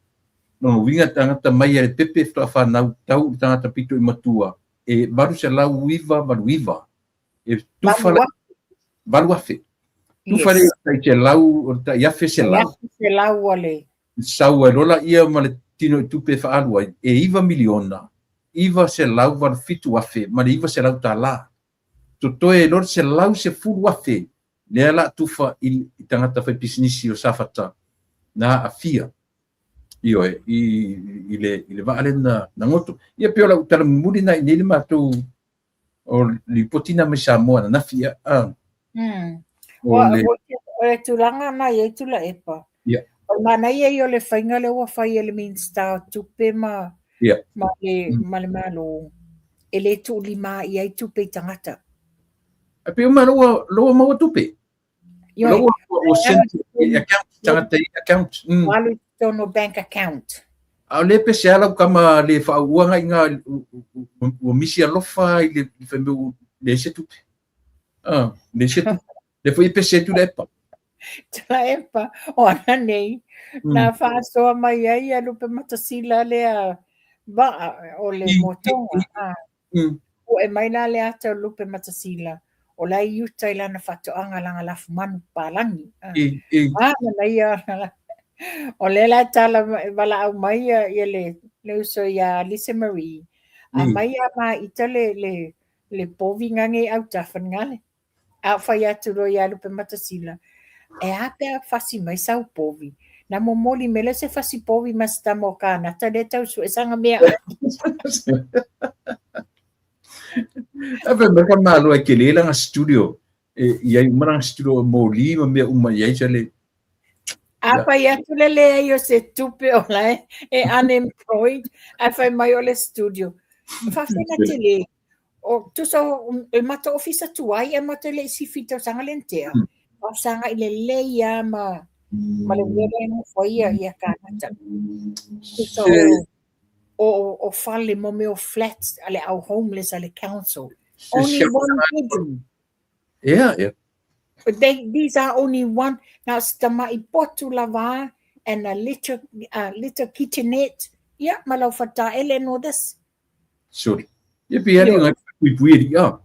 No winga tangata mai e pepe fa na tau tangata pito i matua e varu se lau iwa varu iwa e tu fala varu afe tu fale tai te lau o ta iafe se lau ale sau e rola ia ma le tino tu pe fa alua e iwa miliona iwa se lau varu fitu afe ma le iwa se lau ta la to toe lor se lau se fulu afe le ala tu fa i tangata fa business o safata na afia io i le vale na ngoto ia pe ola tala muli na ni le matou o li potina me Samoa na fia o tu langa na ye tu la epa o mana ye yo le fainga le wa fai ele min sta tu pe ma le malo e le tu lima i ai tupe tangata. A pe uma loa mau tupe. Ioi, Loa o senti account tangata account. walu tono bank account. A le pe se ala kama le fa uanga inga o misi alofa i le femu le se tupe. Le se tupe. Le foi pe se tu le pa. Tala epa, ona nei, na whaasoa mai ai anu pe matasila lea wa o le motonga. O e mai nā lea ata lupe matasila. O lai yuta i lana whatoanga langa lafu manu pālangi. Na ia, o le la tala wala au mai ia le uso ia Lisa Marie. A mai a ma ita le povi ngange au tafan ngale. A whai atu roi alu pe matasila. E apea fasi mai sau povi. Na momoli mele se fasi povi mas tamo kana. Ta le tau su e sanga mea. Ave mereka malu ai ke le langa studio. Iai marang studio moli ma mea uma iai chale. Apa ia tu le ai o se tupe o lai e unemployed. A whai mai o le studio. Whawhina te le. O tu so e mata ofisa tuai e mata le si fita sanga lentea. O sanga i le leia ma le wele no foi ia kanata. So o fale mo me o flats ale au homeless ale council. Only one bedroom. Yeah. These are only one. Now stama I potu lava and a little kitchenette. Yeah, malau fata ele no this. Sorry. Ia pia ni ngai pui ya.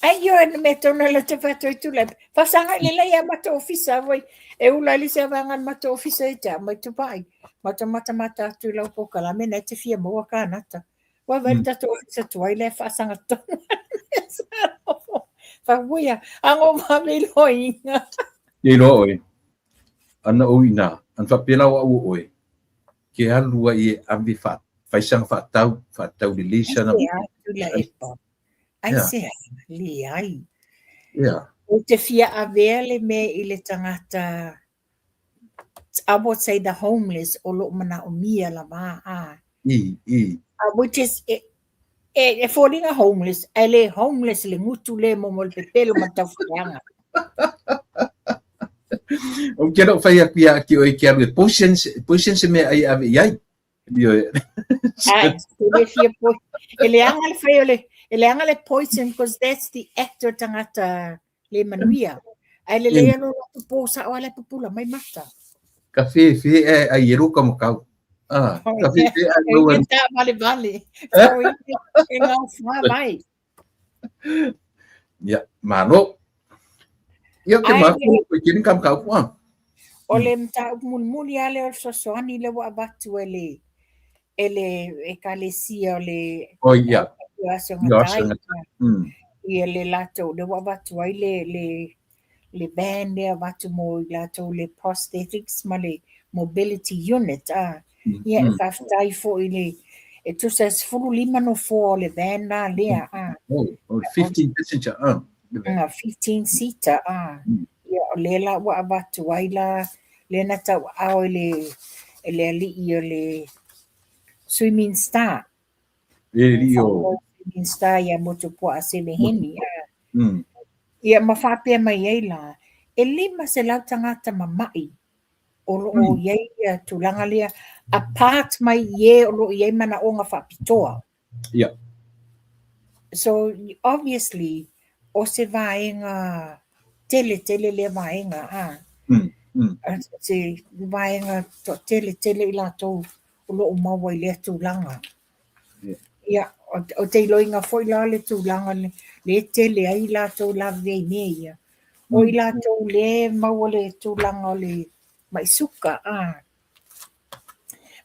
Ai yo en metona la te fato tu le. Fasanga le la ya mata ofisa voi. E ula li se vangan mata ofisa ita mai tu pai. Mata tu la poka la mena te fia mo ka nata. Wa venta to ofisa tu ai le fasanga to. Fa voia ango mami loinga. Ye loi. Ana oina, an fa pela wa oi. Ke alua i ambi fa. Faisang fa tau le lisa na. Ai se li ai. Yeah. O te fia avele me i le tangata, I would say the homeless o lo mana o mia la maa. Which is falling a homeless, ele homeless le ngutu le momol pepelo matafuanga. O kero fai apia ki o ki alu position se me ai ave yai. Bio. Ele fia po ele anga fai ole ele anga le poison because that's the actor tangata le manuia. Ele le no po sa o le pupula mai mata. Kafe fe ai yeru como kau. Kafe fe ai no. Vale. Sorry. Engau vai. Ya, mano. Yo ke ma ko kin kam kau po. Ole mta mulmuli ale o soani le wa batu ele e kalesia ole. Oh ya. Ia le lato le wa batu ai le band le watu mo lato le prosthetics ma le mobility unit ia faftai fo ile e tu ses fulu lima no fo le band na lea 15 passenger 15 seater ia le la wa batu ai la le na tau au le ali le swimming star swimming star ia moto po ase meheni ia mawhapea mai ei la. E lima se lau tangata mamai. O lo iei tulanga lea. Apart mai ie o lo iei mana o ngā whapitoa. Yeah. So, obviously, o se vaenga tele le vaenga. Se vaenga tele i la tau o lo o maua i lea tulanga. Ia, o te iloinga foi la le tūlanga le tele ai la tō la vei mea. O i la tō le maua le tūlanga le maisuka.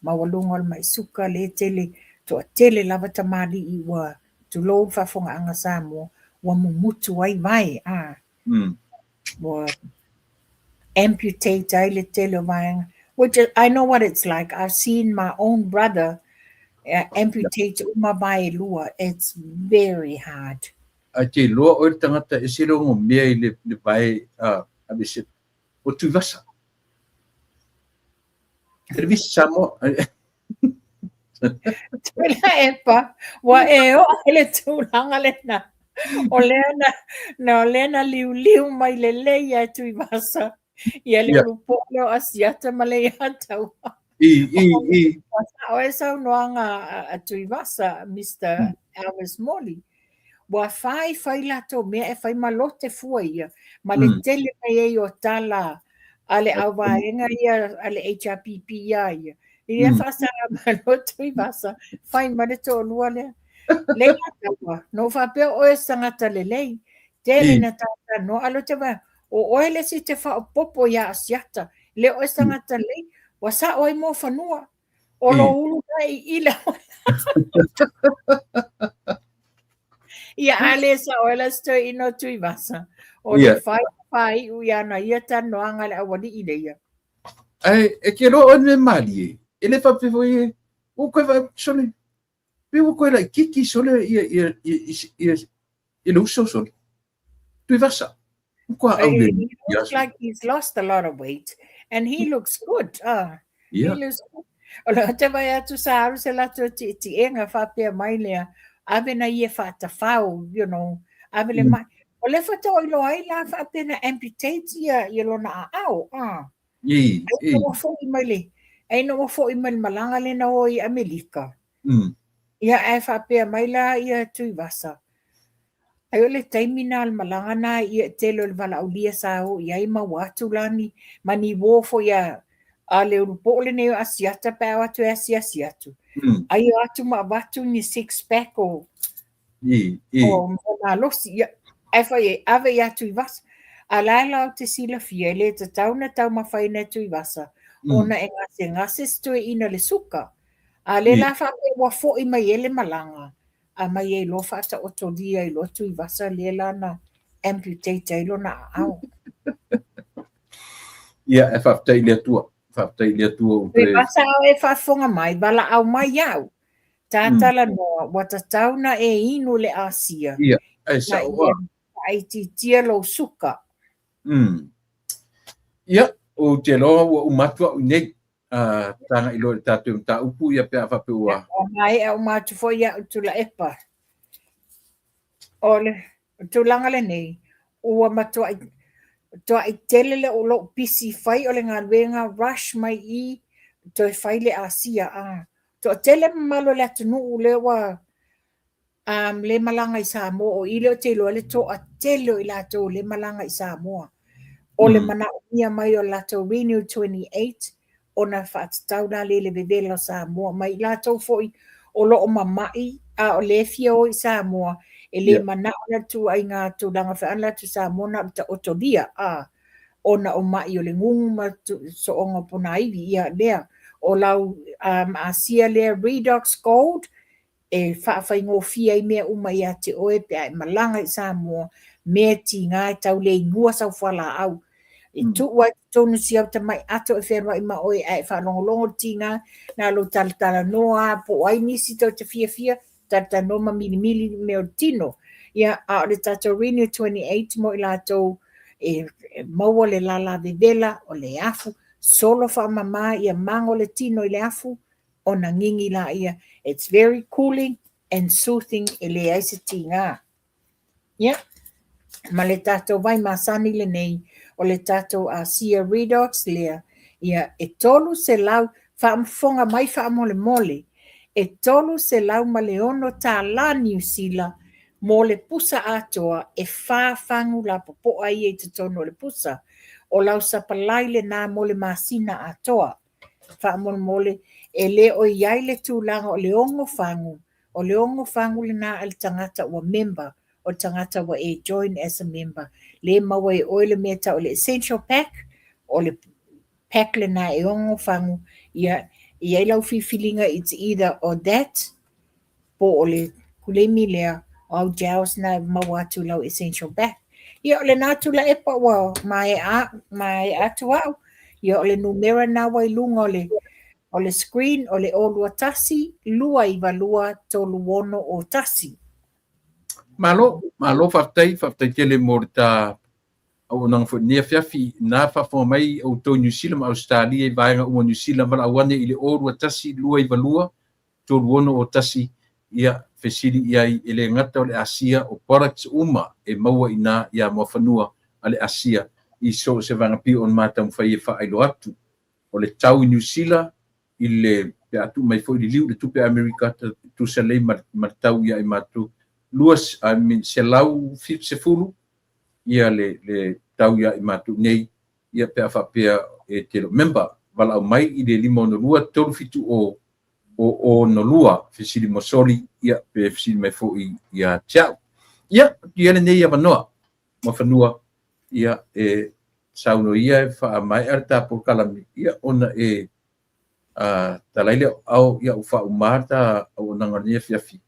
Maua lunga le maisuka le tele, tō tele lava tamari i wa tu lou whafonga anga Samoa, wa mumutu ai vai. Wa amputate ai le tele vai. Which I know what it's like. I've seen my own brother amputate uma vai lua. It's very hard. A te loa o tangata e sero ngo mea i le vai abise o tu vasa. Te visi samo Tula epa, wa eo ele tūlanga lena. O lena liu mai le ia tui vasa. Ia le lupo leo asiata ma le atau. O e sau noanga a tui vasa, Mr. Elvis Morley. Wa fai lato mea e fai malote fua ia. Ma le tele mai e o tala ale awaenga ia ale HRPP ia. Ia fasa malote i vasa. Fai ma le to lua le. Le atawa. No fa pe o e sangata le lei. Tele na tata no alo te wa. O oe le si te fa popo ia asiata. Le o e sangata lei. Wa sa oi mo fanua. O lo ulu kai ila. Ia ale sa oela sto ino tui vasa. O le fai uiana ia tanoanga le awani i leia. Ai, e ke ro on me mali e. Ele fa pe foi o ko va sole. Pe o ko la kiki sole ia uso sole. Tui vasa. He looks like he's lost a lot of weight and he looks good. He looks good. Ola te vai atu sa aru se lato ti enga fa pe mai lea. Ave na ia fa ta fau, you know. Ave le mai. O le fa to ilo ai la fa pe na amputate ia lo na au. Ai no fo I mai le. Ai no fo I mai malanga le na o I Amerika. Ia e fa pe mai la ia tui vasa. Ai ole taimina al malanga na ia telo le vala ulia sa o ia I mawatu lani mani wo fo ia ale upo le ne asiata pa watu asiatu. Ai atu ma watu ni 6-pack o na losi ai fai ave ia tui vasa. Ala la te sila fia le te tau na tau mawhai na tui vasa. Ona e ngase stue ina le suka. Ale la fa pe wa fo I mai ele malanga. A mai e lo fa ta otolia I lo tui vasa le la na amputate I lo na au. Ia e fa tai le tua. Faftai le tua. Pe vasa e fa fonga mai bala au mai au. Tātala noa, wata tauna e inu le Asia. Ia, ai sa oa. Ai ti tia lo suka. Ia, o te loa ua umatua unei. Tanga ilo le tātou ta upu ia pea whape ua. O mai e umatu fo ia utula epa. O le, tulanga le nei. Ua matua toa I tele le o lo pisi fai o le ngā luenga rush mai I toi fai le Asia toa tele malo le atunu le wa le malanga I Samoa o ile o te loa le toa tele o I lato le malanga I Samoa o le mana unia mai o lato Renew 28 o na whaatau na le bebela Samoa mai lato foi o lo o mamai o le fia o I Samoa e le mana ona tu ai ngā tūlanga whaana tu Samoa na ta otolia ona o mai o le ngungu ma so onga pona iwi ia lea o lau Asia lea Redox Gold e whaafai ngō fia I mea uma ia te oe pe ai malanga I Samoa mea ti ngā tau le ngua sau whala au e tu wai tonu si au ta mai ato e whenua I ma oe ai whanongolongo ti ngā nā lo talatala noa po ai nisi tau te fia tata noma mili me o tino. Ia a le tato Renew 28 mo I lato maua le lala vevela o le afu. Solo wha mama ia mango le tino I le afu o na ngingi la ia. It's very cooling and soothing e le aise ti ngā. Ia. Ma le tato vai masani le nei o le tato Asia Redox lea. Ia e tolu se lau wha mfonga mai wha mole. E tolu se lau ma le ono tā la New Zealand mo le pusa atoa e whāwhangu la popo ai e te tono le pusa o lau sapalai le nā mo le masina atoa. Mole e le o iai le tūlanga o le ongo whangu le nā al tangata ua member o tangata wa e join as a member. Le maua e oile mea ta o le essential pack o le pack le nā e ongo whangu ia lau fifilinga it's either or that po o le kulemi lea o au jaos na mawatu lau essential back. Ia o le nātu la epa wa mai atu au. Ia o le numera na wai lunga o le screen o le olua tasi lua I walua tolu wono o tasi. Malo whaftai tele mo ta o nang fo nia fiafi na fa mai o to New Zealand Australia I vaenga o New Zealand mala awane I le olua tasi lua I walua tolu o tasi ia fesili ia ele ngata o le Asia o products uma e maua ina ia mo fanua ale Asia i so se vanga pi on mata mfai fa ailo atu o le tau i New Zealand i le pe atu mai foi liu le tupe America tu se le martau ia i matu luas I mean se lau fit se fulu ia le tau ia i matu nei ia pe fa pe e te member wala mai i le limo no lua tolu fitu o no lua fisili mosoli ia pe fisili mai foi ia chao ia ia nei ia manoa mo fanua ia e sauno ia fa mai arta por kalami ia ona e talaile au ia ufa umata o nangania fiafi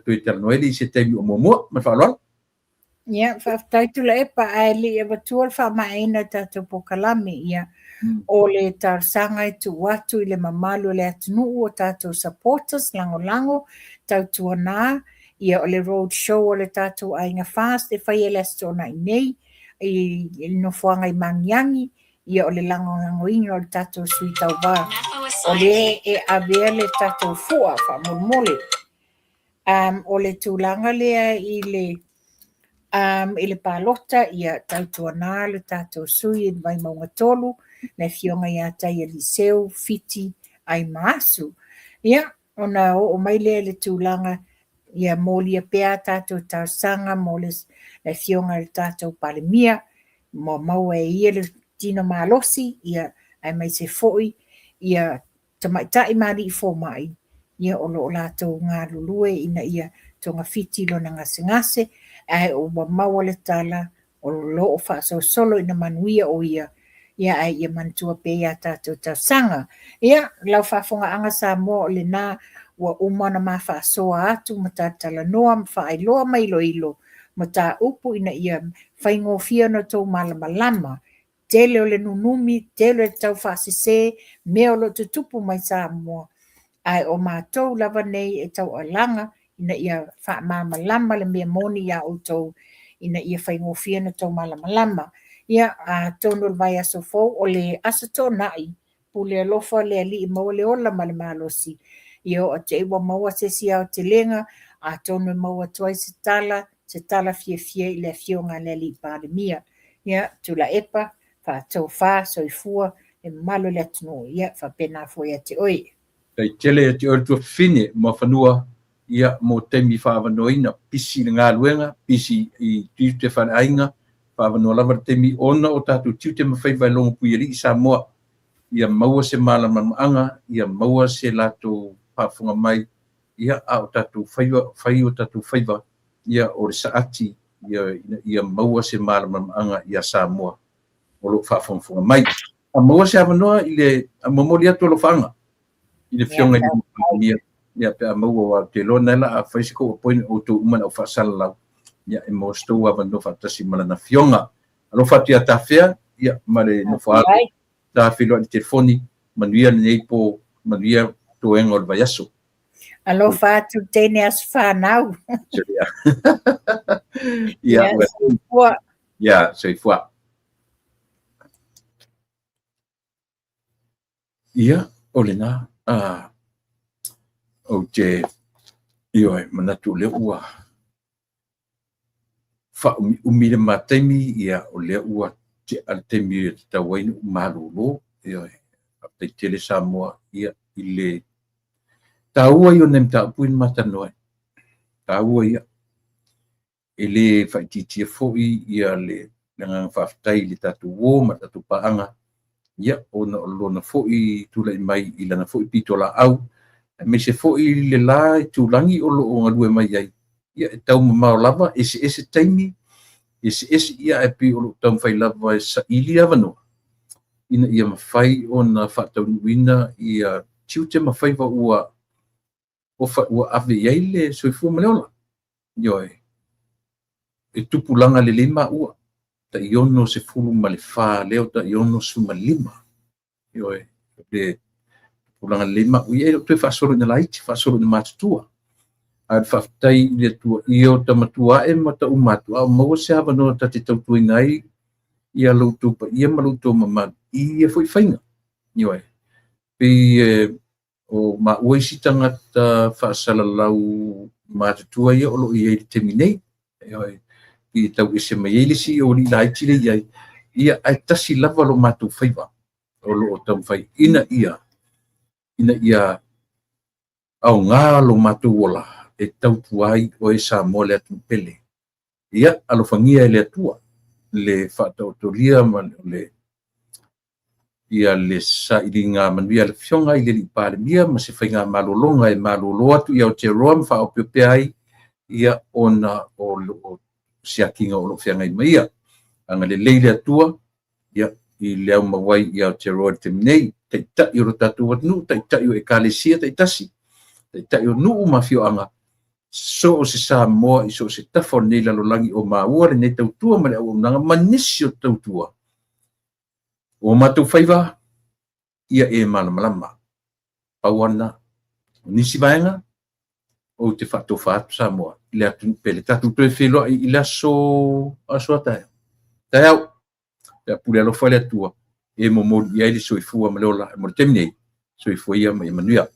Twitter noeli se temi o momo ma fa lo ia fa taitula e pa ali e batua fa mai na tato por kalami ia o le tarsanga e tu watu i le mamalu le atunu o tato supporters lango tautuana ia o le road show o le tato ainga fast e fai ele stona nei i no fuanga i mangiangi ia o le lango inga o le tato sui tau ba o le e avea le tato fua fa mulmole o le tūlanga lea i le palota ia tautuana le tato sui i mai maunga tolu le fionga ia tai Eliseu fiti ai masu ia ona o mai le tūlanga ia molia pea tato tausanga moles le fionga le tato palemia mo maua e ia le tino malosi ia ai mai se foi ia tamaitai mari fo mai ia o lo lato ngā lulue ina ia tonga fiti lo na ngase ai o maua le tala o lo o fa solo ina manuia o ia ai ia mantua pe ia tato tausanga ia lau fafonga anga sa mo le na wa umana mafa soa atu mata tala noa mfa ai loa mai ilo mata upu ina ia faingofia no tau malama tele o le nunumi tele tau fasise me o lo tutupu mai sa mo ai o mātou lava nei e tau alanga ina ia wha malama le mea moni ia o tau ina ia faingofia no tau malama ia tono vai aso fo o le asato nai pule alofa le ali i maua le ola ma le malosi ia o te iwa maua se sia o te lenga tono maua tuai se tala fie i le fionga le ali pandemia ia tula epa fa tau fa soifua e malo le atunu ia fa pena fo ia te oi tai tele te o tu fine mo fanua ia mo temi fa vanoina pisi ngā luenga pisi i te fa ainga pa no lava temi ona o tatu tiute mawhai vai longo puiari i Samoa ia maua se malamaanga ia maua se lato pafunga mai ia au tatu whai o tatu whaiva ia o le saati ia maua se malamaanga ia Samoa o lo whafunga mai a maua se avanoa i le mamoli atu lo whanga i le fionga ia pe a maua wa te lona la a whaisiko o poini o tu umana o whasala lau ia e mo stou ava no fatasi malana fionga alo fatia tafea ia male no fa ta filo di telefoni manuia nei po manuia to engol vayaso alo fatu tene as fanau ia ia sei foi ia olena o te io manatu le ua fa umile matemi ia o le ua te altemi te tawainu malolo ia te tele Samoa ia ile taua io nem ta puin matanoe taua ia ele fa titi foi ia le ngang fa tai le tatu wo ma tatu paanga ia ona lona foi tula mai ilana foi pitola au me se foi le la tulangi o lo ngalue mai ai ia tau mau lava ese taimi ese ia e pi o tau fai lava sa ili avano ina ia mafai ona fa tau wina ia tiute mafai va ua o fa ua ave ile so fu maleola yo e tupulanga le lima ua ta iono se fulu male fa leo ta iono su malima yo de pulanga lima ia te fa solo na light fa solo na matua al faftai le tua io tamatua e mata umatu a mo se ava no ta te tau ngai ia lo tu pa ia maluto mama ia foi fainga yo pe o ma oisi tangata whaasalalau mātutua ia o lo i te minei. I tau e se mai eilisi o li lai tire iai. Ia ai tasi lava lo mātu whaiva. O lo o tau whai. Ina ia au ngā lo mātu wola e tau tuai o e sa mo le atu pele. Ia alofangia e le atua. Le whaatautoria ma le ia le sa ili ngā manuia le fionga i le li pāle mia ma se whai ngā malolonga e malolo atu ia o te roam wha o pepeai ia ona o siakinga o lo whianga i maia. Anga le leile atua ia i leo mawai ia o te roa te minei tai o tatu watnu, tai o e kālesia, tai o nuu mawhio anga so o se sa moa i so se tafo nei lalolangi o maua le nei tautua ma le au nanga manisi o tautua. O matu whaiva, ia e malamalama. Pauana, nisi vaenga, o te whato whaatu sa moa. Le atu pele, tatu tue wheloa i la so aso atai. Tai au, te pule alo whale atua, e mo mori ia ili soifua maleola, e mo le teminei, soifua ia ma i manuia.